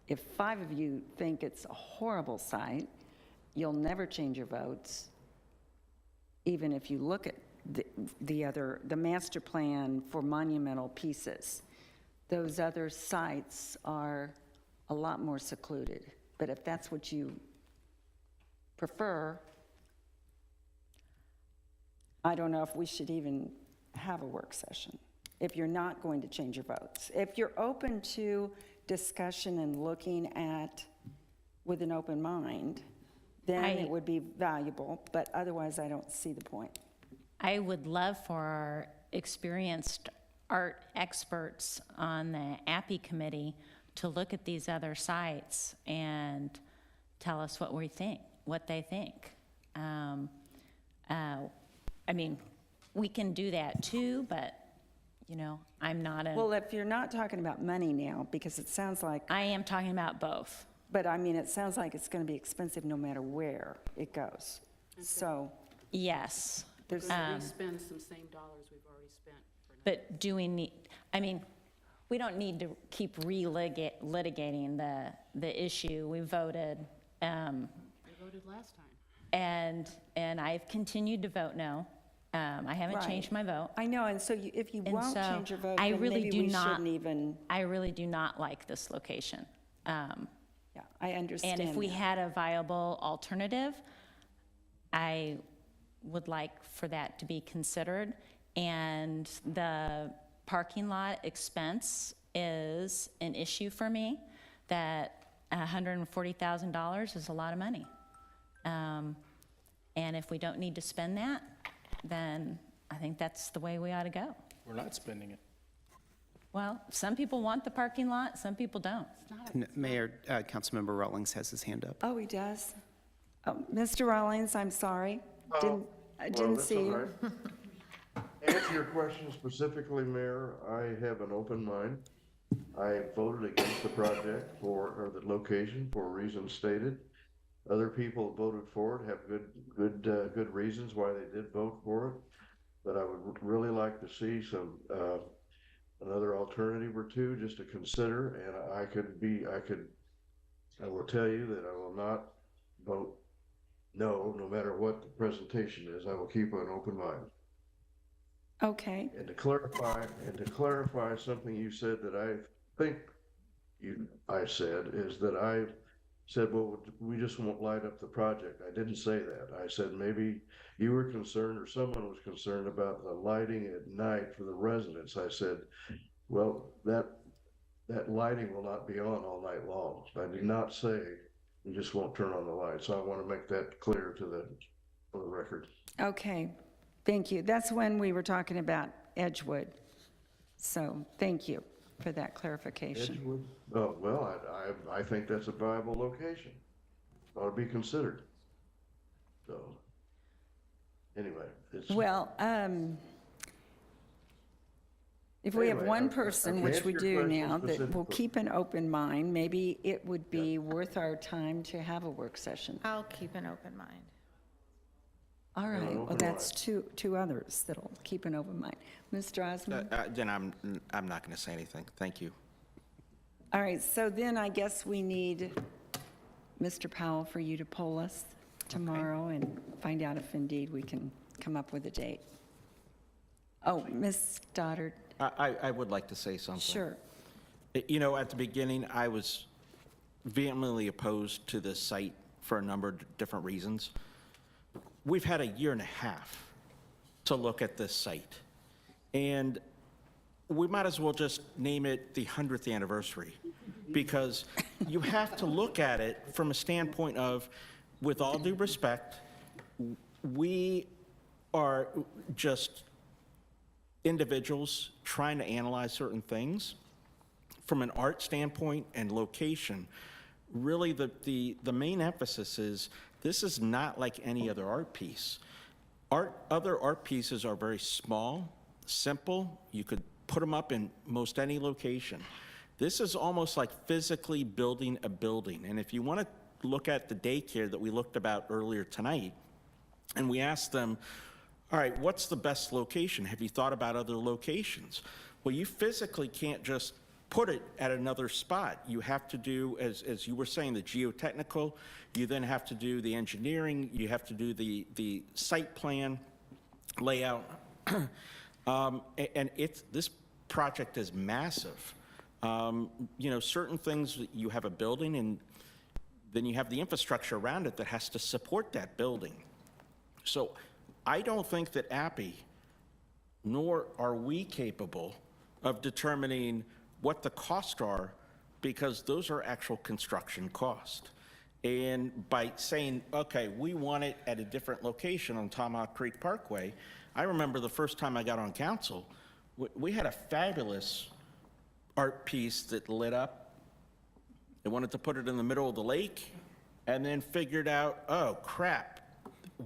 If 5 of you think it's a horrible site, you'll never change your votes, even if you look at the master plan for monumental pieces. Those other sites are a lot more secluded. But if that's what you prefer, I don't know if we should even have a work session, if you're not going to change your votes. If you're open to discussion and looking at with an open mind, then it would be valuable, but otherwise I don't see the point. I would love for our experienced art experts on the API committee to look at these other sites and tell us what they think. I mean, we can do that too, but you know, I'm not a... Well, if you're not talking about money now, because it sounds like... I am talking about both. But I mean, it sounds like it's going to be expensive no matter where it goes. So... Yes. There's... We spend some same dollars we've already spent. But do we need... I mean, we don't need to keep litigating the issue. We voted... We voted last time. And I've continued to vote no. I haven't Right. changed my vote. I know, and so if you And won't so change your vote, I then really maybe do we not- shouldn't even... I really do not like this location. Yeah, I understand And if we that. had a viable alternative, I would like for that to be considered. And the parking lot expense is an issue for me, that $140,000 is a lot of money. And if we don't need to spend that, then I think that's the way we ought to go. We're not spending it. Well, some people want the parking lot, some people don't. Mayor, Councilmember Rawlings has his hand up. Oh, he does? Oh, Mr. Rawlings, I'm sorry. I didn't that's see all you. right. To answer your question specifically, Mayor, I have an open mind. I voted against the project or the location for reasons stated. Other people voted for it, have good reasons why they did vote for it. But I would really like to see some, another alternative or two just to consider, and I will tell you that I will not vote no matter what the presentation is. I will keep an open mind. Okay, And to clarify something you said that I think I said, is that I said, well, we just won't light up the project. I didn't say that. I said maybe you were concerned or someone was concerned about the lighting at night for the residents. I said, well, that lighting will not be on all night long. I did not say we just won't turn on the lights. So I want to make that clear for the record. okay, thank you. That's when we were talking about Edgewood. So thank you for that clarification. Edgewood? Oh, well, I think that's a viable location. Ought to be considered. So, anyway, it's. Well, if we have Anyway, one I person, can which answer we your do question now, that will specifically. keep an open mind, maybe it would be worth our time to have a work session. I'll keep an open mind. All an right, well, open that's two others that'll keep an open mind. Ms. Strasman? Then I'm not going to say anything. Thank you. All right, so then I guess we need Mr. Powell for you to poll us tomorrow and find out if indeed we can come up with a date. Oh, Ms. Stoddard, I would like to say something. sure. You know, at the beginning, I was vehemently opposed to this site for a number of different reasons. We've had a year and a half to look at this site, and we might as well just name it the 100th anniversary, because you have to look at it from a standpoint of, with all due respect, we are just individuals trying to analyze certain things. From an art standpoint and location, really the main emphasis is this is not like any other art piece. Other art pieces are very small, simple. You could put them up in most any location. This is almost like physically building a building. And if you want to look at the daycare that we looked about earlier tonight, and we asked them, all right, what's the best location? Have you thought about other locations? Well, you physically can't just put it at another spot. You have to do, as you were saying, the geotechnical. You then have to do the engineering. You have to do the site plan layout. And this project is massive. You know, certain things, you have a building, and then you have the infrastructure around it that has to support that building. So I don't think that Appy, nor are we capable of determining what the costs are, because those are actual construction costs. And by saying, okay, we want it at a different location on Tomahawk Creek Parkway, I remember the first time I got on council, we had a fabulous art piece that lit up. They wanted to put it in the middle of the lake, and then figured out, oh crap,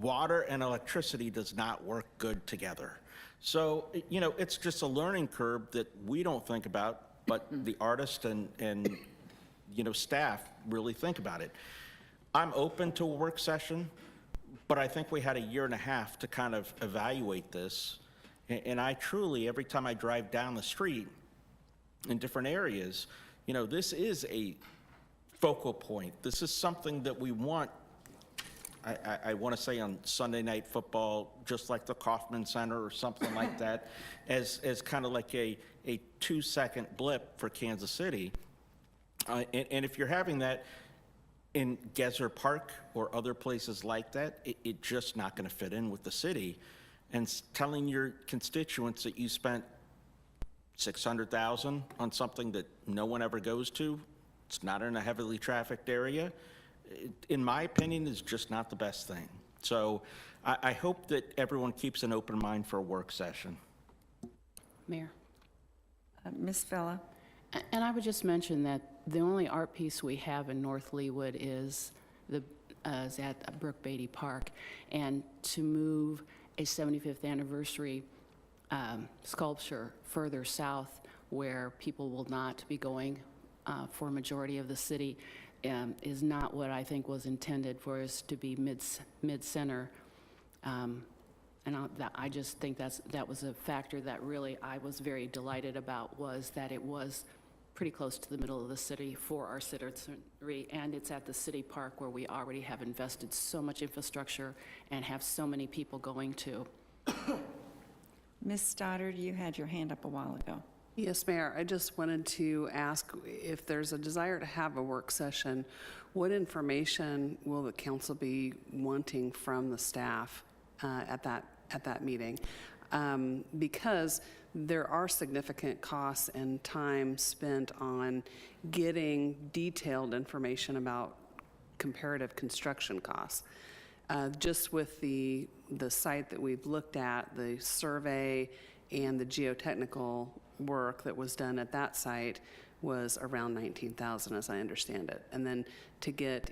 water and electricity does not work good together. So, you know, it's just a learning curve that we don't think about, but the artist and you know, staff really think about it. I'm open to a work session, but I think we had a year and a half to kind of evaluate this. And I truly, every time I drive down the street in different areas, you know, this is a focal point. This is something that we want. I want to say on Sunday Night Football, just like the Kauffman Center or something like that, as kind of like a 2-second blip for Kansas City. And if you're having that in Gezer Park or other places like that, it's just not going to fit in with the city. And telling your constituents that you spent $600,000 on something that no one ever goes to, it's not in a heavily trafficked area, in my opinion, is just not the best thing. So I hope that everyone keeps an open mind for a work session. Mayor? Ms. Fella? And I would just mention that the only art piece we have in North Leawood is at Brook Beatty Park. And to move a 75th anniversary sculpture further south, where people will not be going for a majority of the city, is not what I think was intended for us to be mid-center. I just think that was a factor that really I was very delighted about, was that it was pretty close to the middle of the city for our citizenry, and it's at the city park where we already have invested so much infrastructure and have so many people going to. Ms. Stoddard, you had your hand up a while ago. Yes, Mayor, I just wanted to ask if there's a desire to have a work session, what information will the council be wanting from the staff at that meeting? Because there are significant costs and time spent on getting detailed information about comparative construction costs. Just with the site that we've looked at, the survey and the geotechnical work that was done at that site was around $19,000, as I understand it. And then to get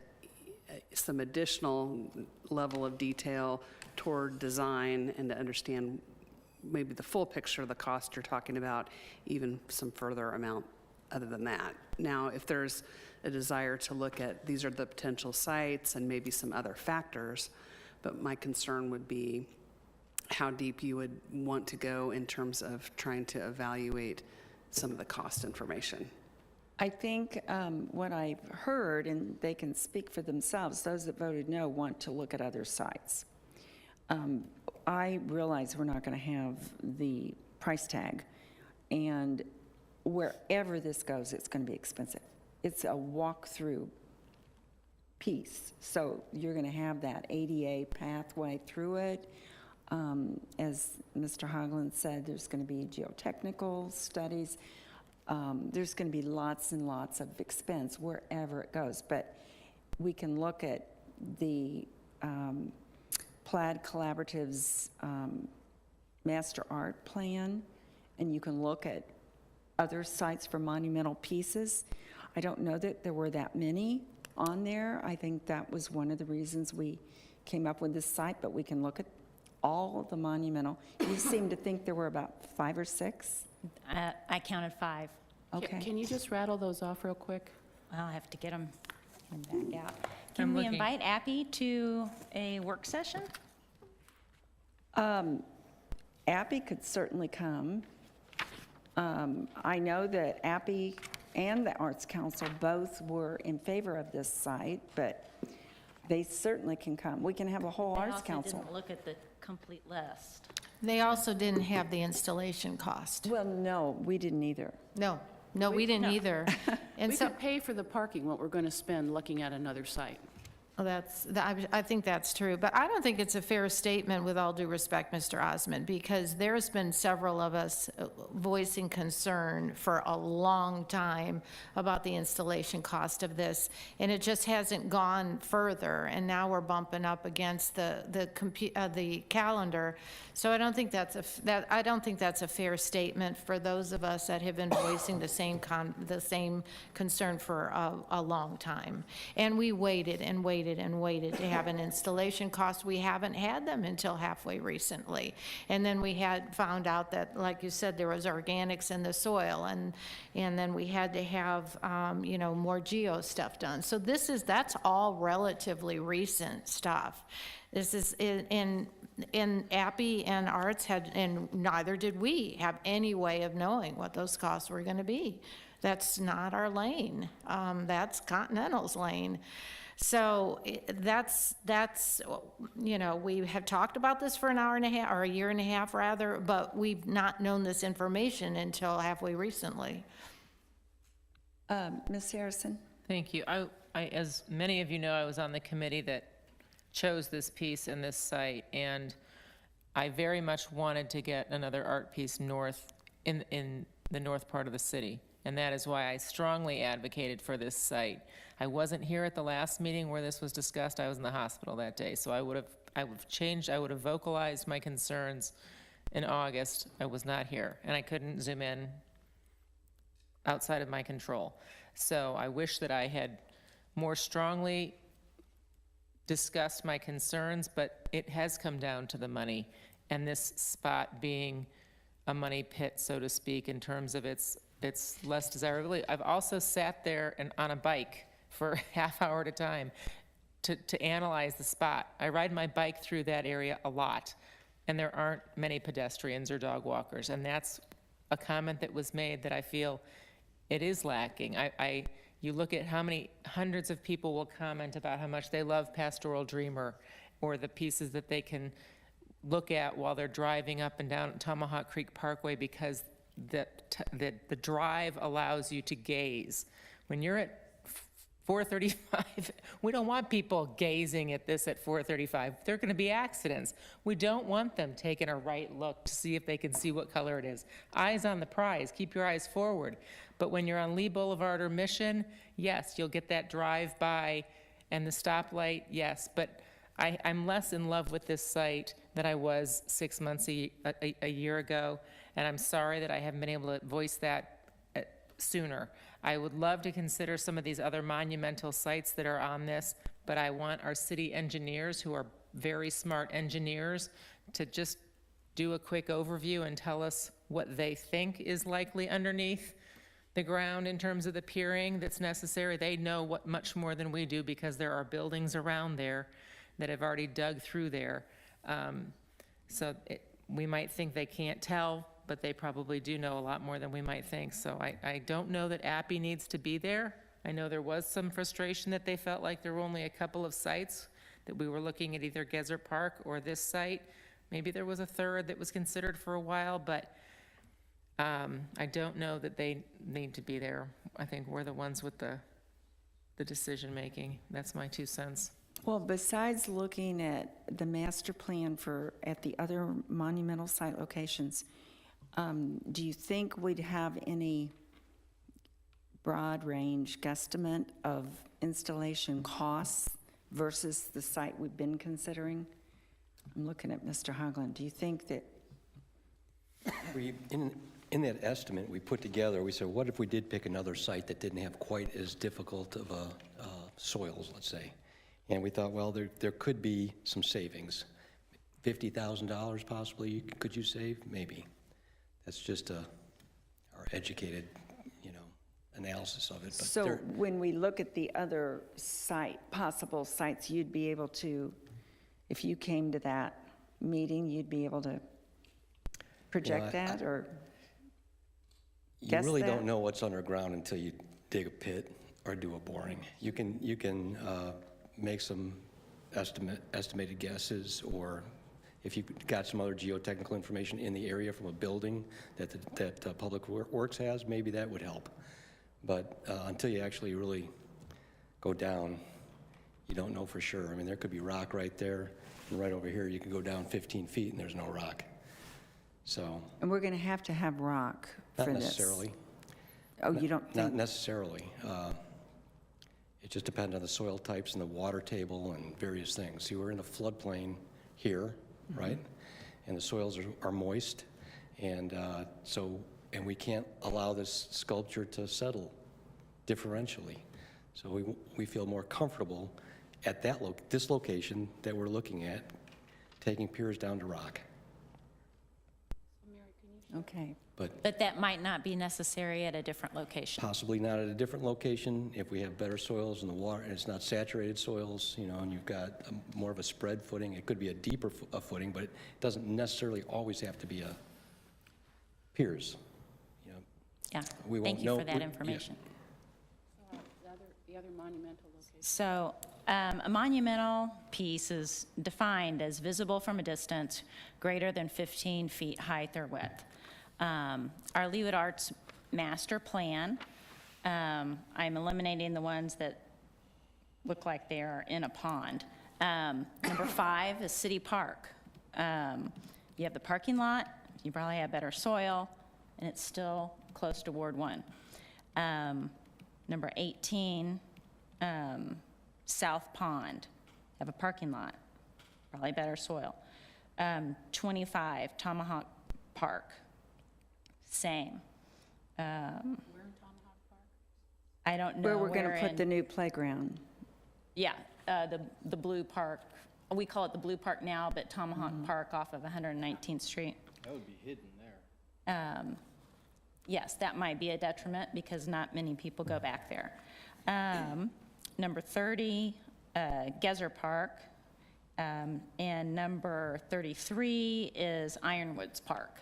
some additional level of detail toward design and to understand maybe the full picture of the cost you're talking about, even some further amount other than that. Now, if there's a desire to look at these are the potential sites and maybe some other factors, but my concern would be how deep you would want to go in terms of trying to evaluate some of the cost information. I think what I've heard, and they can speak for themselves, those that voted no want to look at other sites. I realize we're not going to have the price tag, and wherever this goes, it's going to be expensive. It's a walk-through piece, so you're going to have that ADA pathway through it. As Mr. Hoagland said, there's going to be geotechnical studies. There's going to be lots and lots of expense wherever it goes, but we can look at the Plaid Collaborative's master art plan, and you can look at other sites for monumental pieces. I don't know that there were that many on there. I think that was one of the reasons we came up with this site, but we can look at all of the monumental. You seem to think there were about 5 or 6? I counted 5. Okay. Can you just rattle those off real quick? I'll have to get them back out. Can I'm we looking. invite Appy to a work session? Appy could certainly come. I know that Appy and the Arts Council both were in favor of this site, but they certainly can come. We can have a whole Arts They Council. also didn't look at the complete list. They also didn't have the installation cost. Well, no, we didn't either. No, we didn't either. And We so, could pay for the parking, what we're going to spend looking at another site. I think that's true, but I don't think it's a fair statement, with all due respect, Mr. Osmond, because there's been several of us voicing concern for a long time about the installation cost of this, and it just hasn't gone further, and now we're bumping up against the calendar. So I don't think that's a fair statement for those of us that have been voicing the same concern for a long time. And we waited and waited and waited to have an installation cost. We haven't had them until halfway recently. And then we had found out that, like you said, there was organics in the soil, and then we had to have, more geo stuff done. So that's all relatively recent stuff. This is in Appy and Arts and neither did we have any way of knowing what those costs were going to be. That's not our lane. That's Continental's lane. So that's we have talked about this for an hour and a half, or a year and a half rather, but we've not known this information until halfway recently. Ms. Harrison? Thank you. I, as many of you know, I was on the committee that chose this piece and this site, and I very much wanted to get another art piece north in the north part of the city, and that is why I strongly advocated for this site. I wasn't here at the last meeting where this was discussed. I was in the hospital that day, so I would have vocalized my concerns in August. I was not here, and I couldn't zoom in outside of my control. So I wish that I had more strongly discussed my concerns, but it has come down to the money, and this spot being a money pit, so to speak, in terms of its less desirability. I've also sat there on a bike for a half hour at a time to analyze the spot. I ride my bike through that area a lot, and there aren't many pedestrians or dog walkers, and that's a comment that was made that I feel it is lacking. You look at how many hundreds of people will comment about how much they love Pastoral Dreamer or the pieces that they can look at while they're driving up and down Tomahawk Creek Parkway, because the drive allows you to gaze. When you're at 435, we don't want people gazing at this at 435. There are going to be accidents. We don't want them taking a right look to see if they can see what color it is. Eyes on the prize. Keep your eyes forward. But when you're on Lee Boulevard or Mission, yes, you'll get that drive-by and the stoplight, yes. But I'm less in love with this site than I was 6 months, a year ago, and I'm sorry that I haven't been able to voice that sooner. I would love to consider some of these other monumental sites that are on this, but I want our city engineers, who are very smart engineers, to just do a quick overview and tell us what they think is likely underneath the ground in terms of the piering that's necessary. They know much more than we do, because there are buildings around there that have already dug through there. We might think they can't tell, but they probably do know a lot more than we might think. So I don't know that Appy needs to be there. I know there was some frustration that they felt like there were only a couple of sites, that we were looking at either Gezzer Park or this site. Maybe there was a third that was considered for a while, but I don't know that they need to be there. I think we're the ones with the decision-making. That's my 2 cents. Well, besides looking at the master plan at the other monumental site locations, do you think we'd have any broad range guesstimate of installation costs versus the site we've been considering? I'm looking at Mr. Hoagland. Do you think that? In that estimate we put together, we said, what if we did pick another site that didn't have quite as difficult of soils, let's say? And we thought, well, there could be some savings. $50,000 possibly could you save? Maybe. That's just our educated, analysis of it. But so when we look at the other possible sites, you'd be able to, if you came to that meeting, you'd be able to project that or you really don't know what's underground until you dig a pit or do a boring. You can make some estimated guesses, or if you've got some other geotechnical information in the area from a building that Public Works has, maybe that would help. But until you actually really go down, you don't know for sure. I mean, there could be rock right there, and right over here you can go down 15 feet and there's no rock. So. And we're going to have rock for this? Not necessarily. Oh, you don't think? Not necessarily. It just depends on the soil types and the water table and various things. See, we're in a floodplain here, right? And the soils are moist, and and we can't allow this sculpture to settle differentially. So we feel more comfortable at this location that we're looking at, taking piers down to rock. Okay. But that might not be necessary at a different location. Possibly not at a different location if we have better soils in the water, and it's not saturated soils, and you've got more of a spread footing. It could be a deeper footing, but it doesn't necessarily always have to be a piers. Yeah, thank you for that information. The other monumental location. So a monumental piece is defined as visible from a distance greater than 15 feet height or width. Our Leawood Arts Master Plan, I'm eliminating the ones that look like they are in a pond. Number 5 is City Park. You have the parking lot, you probably have better soil, and it's still close to Ward 1. Number 18, South Pond, have a parking lot, probably better soil. 25, Tomahawk Park, same. Where in Tomahawk Park? I don't know where we're going to put the new playground. Yeah, the Blue Park. We call it the Blue Park now, but Tomahawk Park off of 119th Street. That would be hidden there. Yes, that might be a detriment because not many people go back there. number 30, Gezer Park, and number 33 is Ironwoods Park.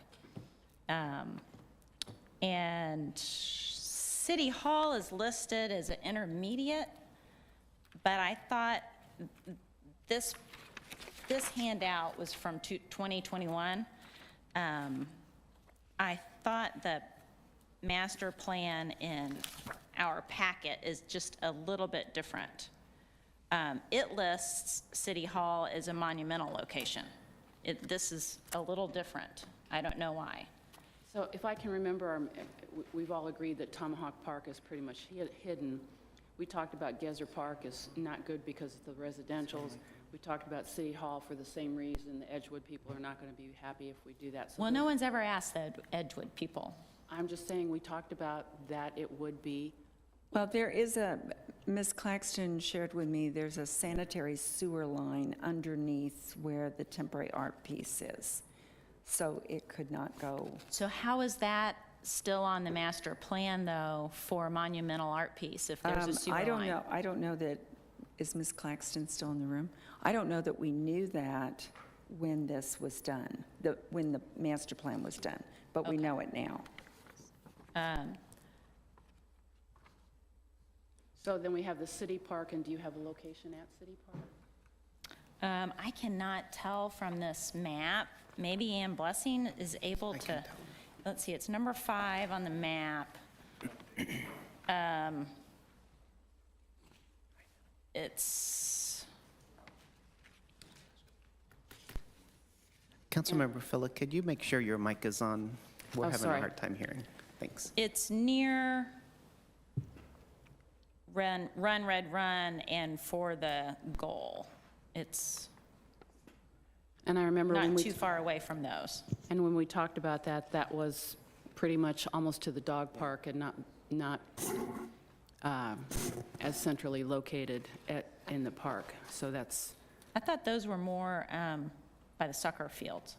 And City Hall is listed as an intermediate, but I thought this handout was from 2021. I thought the master plan in our packet is just a little bit different. It lists City Hall as a monumental location. This is a little different. I don't know why. So if I can remember, we've all agreed that Tomahawk Park is pretty much hidden. We talked about Gezer Park is not good because of the residentials. We talked about City Hall for the same reason. The Edgewood people are not going to be happy if we do that. So Well, no one's ever asked the Edgewood people. I'm just saying, we talked about that it would be. Well, there is Ms. Claxton shared with me, there's a sanitary sewer line underneath where the temporary art piece is. So it could not go. So how is that still on the master plan, though, for a monumental art piece if there's a sewer line? I don't know that, is Ms. Claxton still in the room? I don't know that we knew that when this was done, when the master plan was done, but we know it now. So then we have the City Park, and do you have a location at City Park? I cannot tell from this map. Maybe Ann Blessing is able to, let's see, it's number 5 on the map. It's, Councilmember Phillip, could you make sure your mic is on? We're Oh, having a sorry. hard time hearing. Thanks. it's near Run, Red Run, and for the goal. It's And I remember when not we, too far away from those. and when we talked about that, that was pretty much almost to the dog park and not as centrally located in the park. So that's, I thought those were more by the soccer fields.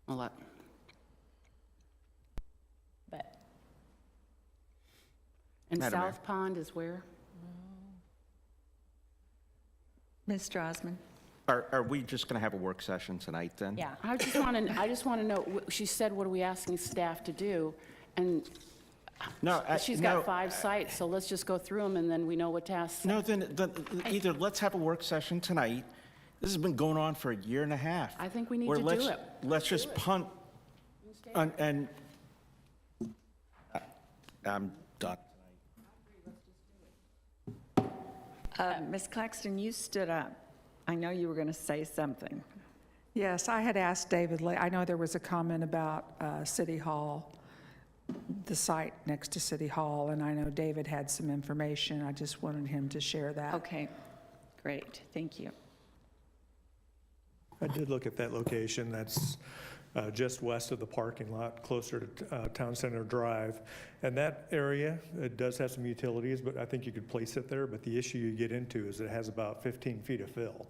a lot. But And Madam Mayor. South Pond is where? Ms. Strasman? Are we just going to have a work session tonight, then? yeah. I just want to know, she said, what are we asking staff to do? And No, she's no, got 5 sites, so let's just go through them, and then we know what to ask. No, then either let's have a work session tonight. This has been going on for a year and a half. I think we need Or to do let's- it. Let's just punt, and I'm done. Ms. Claxton, you stood up. I know you were going to say something. Yes, I had asked David, I know there was a comment about City Hall, the site next to City Hall, and I know David had some information. I just wanted him to share that. Okay, great, thank you. I did look at that location. That's just west of the parking lot, closer to Town Center Drive. And that area, it does have some utilities, but I think you could place it there. But the issue you get into is it has about 15 feet of fill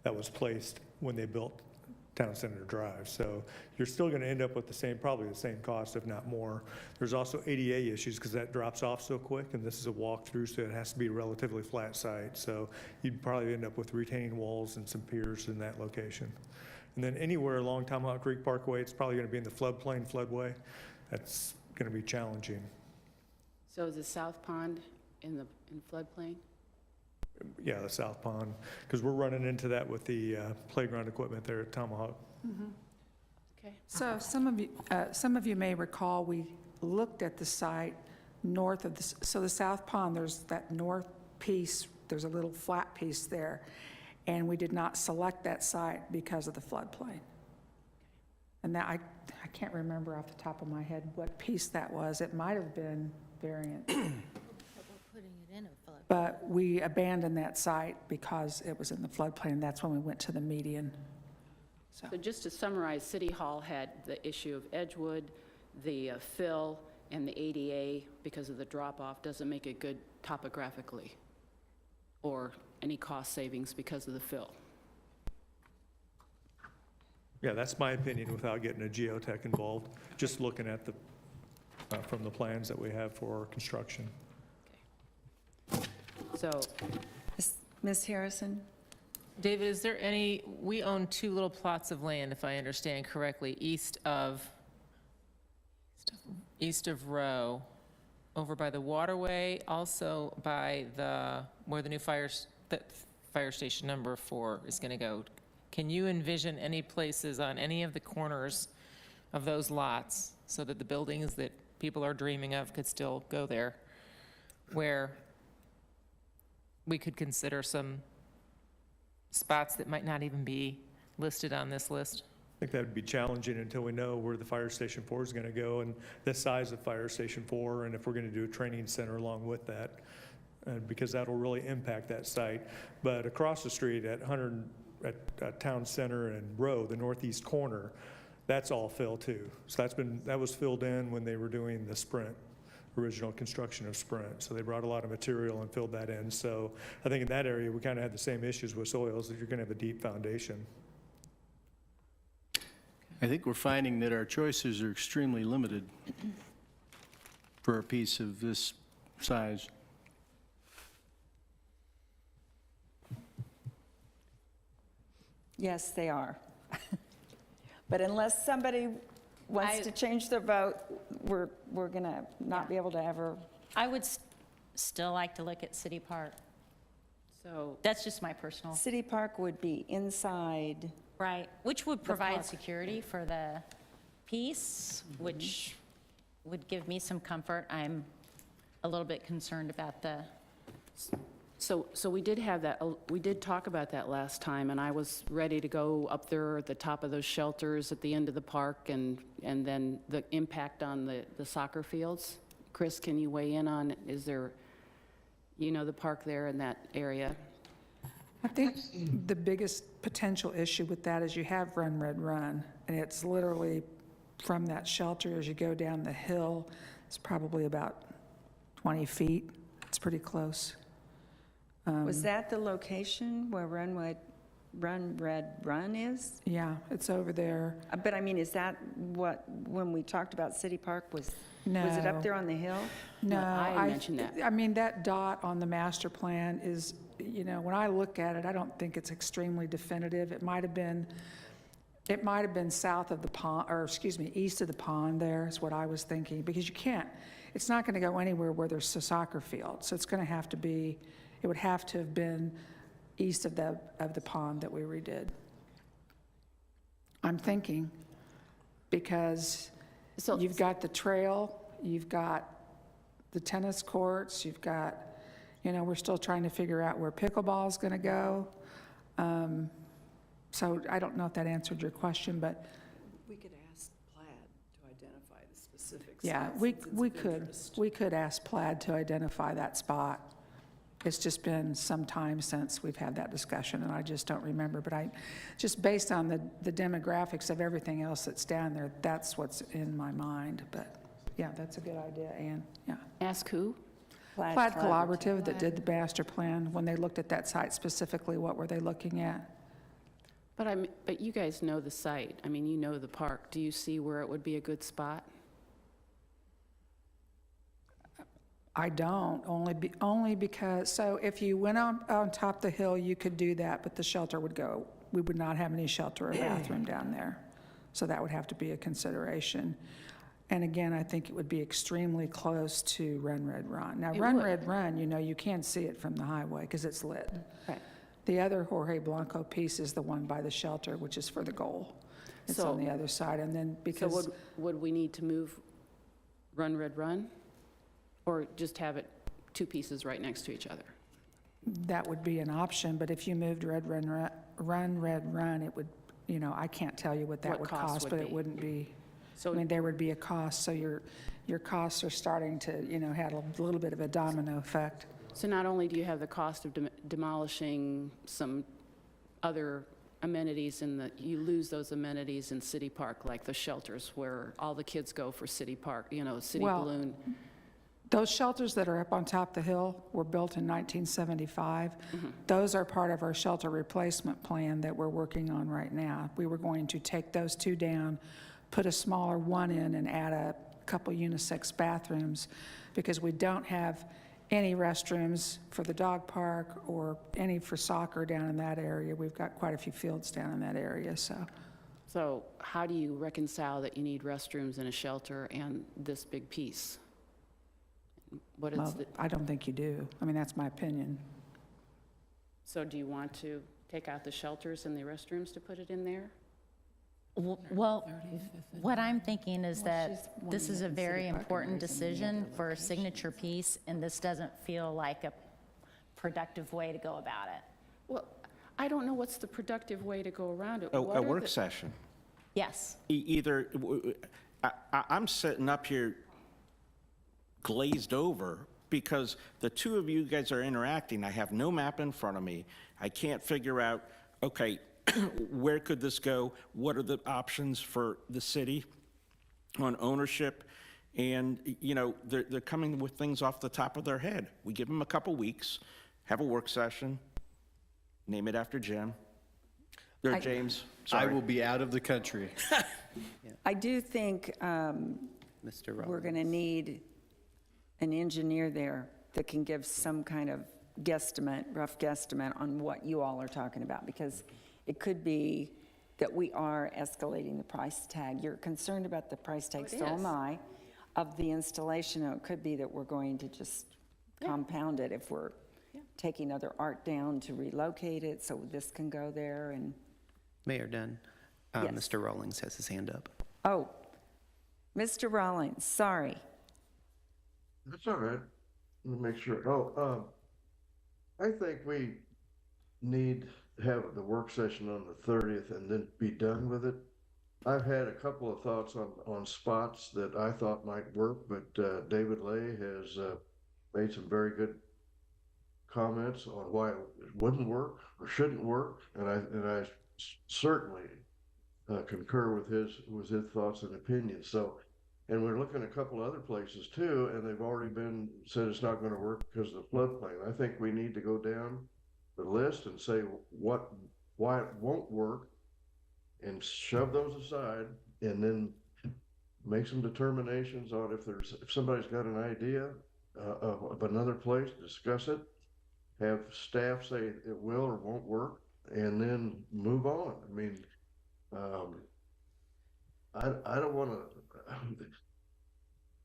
that was placed when they built Town Center Drive. So you're still going to end up with probably the same cost, if not more. There's also ADA issues because that drops off so quick, and this is a walk-through, so it has to be a relatively flat site. So you'd probably end up with retaining walls and some piers in that location. And then anywhere along Tomahawk Creek Parkway, it's probably going to be in the floodplain, floodway. That's going to be challenging. So is the South Pond in floodplain? Yeah, the South Pond, because we're running into that with the playground equipment there at Tomahawk. Okay. So some of you may recall, we looked at the site north of so the South Pond, there's that north piece, there's a little flat piece there, and we did not select that site because of the floodplain. And that, I can't remember off the top of my head what piece that was. It might have been Variant. But we abandoned that site because it was in the floodplain. That's when we went to the median. So just to summarize, City Hall had the issue of Edgewood, the fill, and the ADA, because of the drop-off, doesn't make it good topographically, or any cost savings because of the fill. Yeah, that's my opinion without getting a geotech involved, just looking at from the plans that we have for construction. So Ms. Harrison? David, is there any, we own 2 little plots of land, if I understand correctly, east of Row, over by the waterway, also by where the new fire station number 4 is going to go. Can you envision any places on any of the corners of those lots so that the buildings that people are dreaming of could still go there, where we could consider some spots that might not even be listed on this list? I think that would be challenging until we know where the fire station 4 is going to go and the size of fire station 4, and if we're going to do a training center along with that, because that'll really impact that site. But across the street at Town Center and Row, the northeast corner, that's all filled too. So that was filled in when they were doing the Sprint, original construction of Sprint. So they brought a lot of material and filled that in. So I think in that area, we kind of had the same issues with soils, that you're going to have a deep foundation. I think we're finding that our choices are extremely limited for a piece of this size. Yes, they are. But unless somebody wants to change their vote, we're going to not be able to ever. I would still like to look at City Park. So That's just my personal, City Park would be inside. right, which would provide park. security for the piece, which would give me some comfort. I'm a little bit concerned about the, So we did have that, we did talk about that last time, and I was ready to go up there at the top of those shelters at the end of the park, and then the impact on the soccer fields. Chris, can you weigh in on, is there, the park there in that area? I think the biggest potential issue with that is you have Run, Red, Run, and it's literally from that shelter as you go down the hill, it's probably about 20 feet. It's pretty close. Was that the location where Run, Red, Run is? Yeah, it's over there. But I mean, is that what, when we talked about City Park, was it up No. there on the hill? No, I mentioned that. I mean, that dot on the master plan is, when I look at it, I don't think it's extremely definitive. It might have been south of the pond, or excuse me, east of the pond there is what I was thinking, because it's not going to go anywhere where there's a soccer field. So it's going to have to be, it would have to have been east of the pond that we redid. I'm thinking, because you've got the trail, you've got the tennis courts, you've got, we're still trying to figure out where pickleball is going to go. So I don't know if that answered your question, but We could ask Plaid to identify the specific yeah, we could ask Plaid to identify that spot. It's just been some time since we've had that discussion, and I just don't remember. But just based on the demographics of everything else that's down there, that's what's in my mind. But yeah, that's a good idea, Ann. Yeah. Ask who? Plaid Collaborative that did the master plan, when they looked at that site specifically, what were they looking at? But you guys know the site. I mean, you know the park. Do you see where it would be a good spot? I don't, only because, so if you went on top of the hill, you could do that, but the shelter would go. We would not have any shelter or bathroom down there. So that would have to be a consideration. And again, I think it would be extremely close to Run, Red, Run. Now, Run, Red, Run, you can't see it from the highway because it's lit. Right. The other Jorge Blanco piece is the one by the shelter, which is for the goal. It's on the other side, and then because. So would we need to move Run, Red, Run? Or just have it 2 pieces right next to each other? That would be an option, but if you moved Red, Red, Run, it would, I can't tell you what that would cost, but it wouldn't be, there would be a cost, so your costs are starting to, have a little bit of a domino effect. So not only do you have the cost of demolishing some other amenities you lose those amenities in City Park, like the shelters where all the kids go for City Park, City Balloon. Those shelters that are up on top of the hill were built in 1975. Those are part of our shelter replacement plan that we're working on right now. We were going to take those 2 down, put a smaller one in, and add a couple unisex bathrooms, because we don't have any restrooms for the dog park or any for soccer down in that area. We've got quite a few fields down in that area, so. So how do you reconcile that you need restrooms and a shelter and this big piece? What is Well, the, I don't think you do. I mean, that's my opinion. so do you want to take out the shelters and the restrooms to put it in there? Well, what I'm thinking is that this is a very important decision for a signature piece, and this doesn't feel like a productive way to go about it. Well, I don't know what's the productive way to go around it. A What are work the- session. Yes. Either, I'm sitting up here glazed over because the two of you guys are interacting. I have no map in front of me. I can't figure out, okay, where could this go? What are the options for the city on ownership? And, you know, they're coming with things off the top of their head. We give them a couple weeks, have a work session, name it after Jim. Or James, I sorry. will be out of the country. I do think Mr. we're Rollins. going to need an engineer there that can give some kind of guesstimate, rough guesstimate on what you all are talking about, because it could be that we are escalating the price tag. You're concerned about the price tag, it so am is. I, of the installation. And it could be that we're going to just compound it if we're taking other art down to relocate it, so this can go there. And Mayor Dunn, Yes. Mr. Rawlings has his hand up. oh, Mr. Rawlings, sorry. That's all right. Let me make sure. Oh, I think we need to have the work session on the 30th and then be done with it. I've had a couple of thoughts on spots that I thought might work, but David Lay has made some very good comments on why it wouldn't work or shouldn't work, and I certainly concur with his thoughts and opinions. So, and we're looking at a couple other places too, and they've already been said it's not going to work because of the floodplain. I think we need to go down the list and say why it won't work, and shove those aside, and then make some determinations on if somebody's got an idea of another place, discuss it, have staff say it will or won't work, and then move on. I mean, I don't want to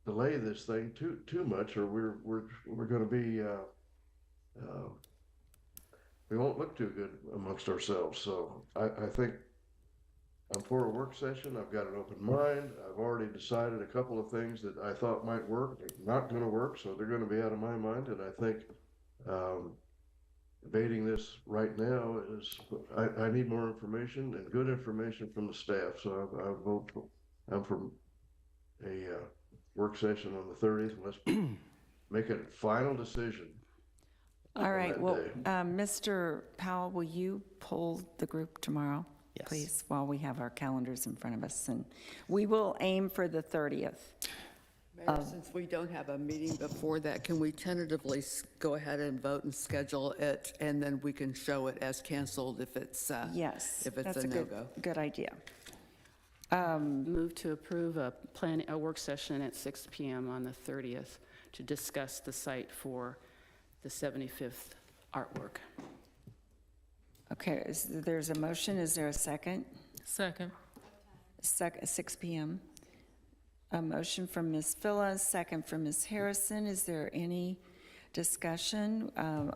delay this thing too much, or we're going to be we won't look too good amongst ourselves. So I think I'm for a work session. I've got an open mind. I've already decided a couple of things that I thought might work. They're not going to work, so they're going to be out of my mind. And I think debating this right now is, I need more information and good information from the staff. So I'm for a work session on the 30th. And let's make a final decision. All right, that well, day. Mr. Powell, will you poll the group tomorrow? Yes. Please, while we have our calendars in front of us, and we will aim for the 30th. Mayor, since we don't have a meeting before that, can we tentatively go ahead and vote and schedule it, and then we can show it as canceled if it's, Yes, if it's that's a a no-go? good idea. Move to approve a work session at 6 PM on the 30th to discuss the site for the 75th artwork. Okay, there's a motion, is there a second? Second. 6 PM. A motion from Ms. Villa, second from Ms. Harrison. Is there any discussion?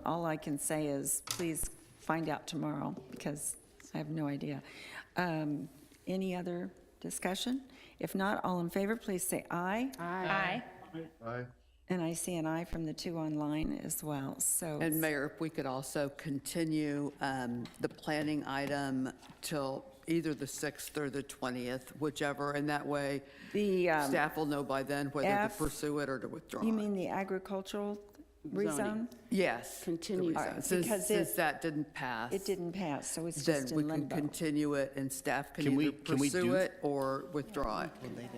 All I can say is, please find out tomorrow, because I have no idea. Any other discussion? If not, all in favor, please say aye. Aye. Aye. And I see an aye from the two online as well, so. And Mayor, if we could also continue the planning item till either the 6th or the 20th, whichever, and that way The, staff will know by then whether to F- pursue it or to withdraw you it. mean the agricultural rezone? Zoning. Yes. the Continue. rezone. Since Because that didn't pass. It didn't pass, so it's Then just we in can limbo. continue it, and staff can Can we- either can we pursue do- it or withdraw it.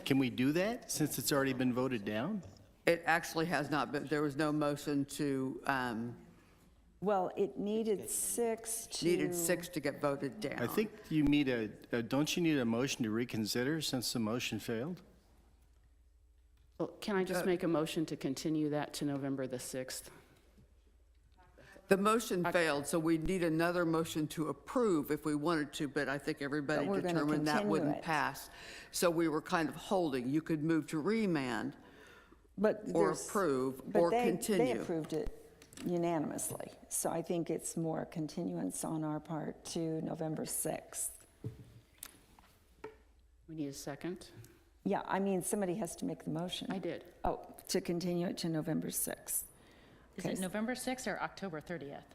Can we do that since it's already been voted down? It actually has not been, there was no motion to, Well, it needed 6 to. needed 6 to get voted down. I think you need don't you need a motion to reconsider since the motion failed? Well, can I just make a motion to continue that to November the 6th? The motion failed, so we need another motion to approve if we wanted to, but I think everybody But we're gonna determined that continue wouldn't it. pass. So we were kind of holding. You could move to remand But or there's- approve but or they continue. approved it unanimously, so I think it's more continuance on our part to November 6th. We need a second? Yeah, I mean, somebody has to make the motion. I did. Oh, to continue it to November 6th. Is Okay. it November 6th or October 30th?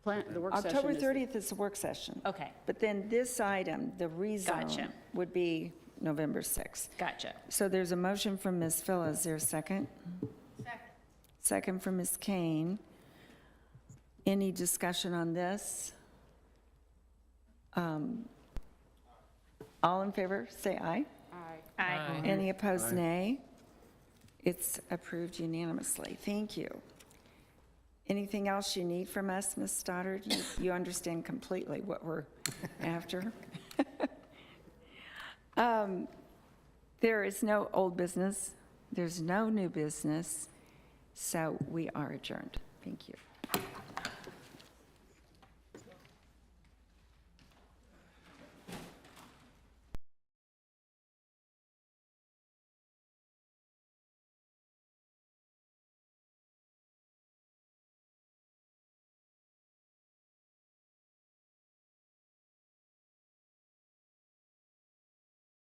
The work session October is- 30th is the work session. Okay, But then this item, the rezone, Gotcha. would be November 6th. gotcha. So there's a motion from Ms. Phillips. Is there a second? Second from Ms. Kane. Any discussion on this? All in favor, say aye. Aye. Any opposed, nay? It's approved unanimously. Thank you. Anything else you need from us, Ms. Stoddard? You understand completely what we're after? There is no old business. There's no new business. So we are adjourned. Thank you.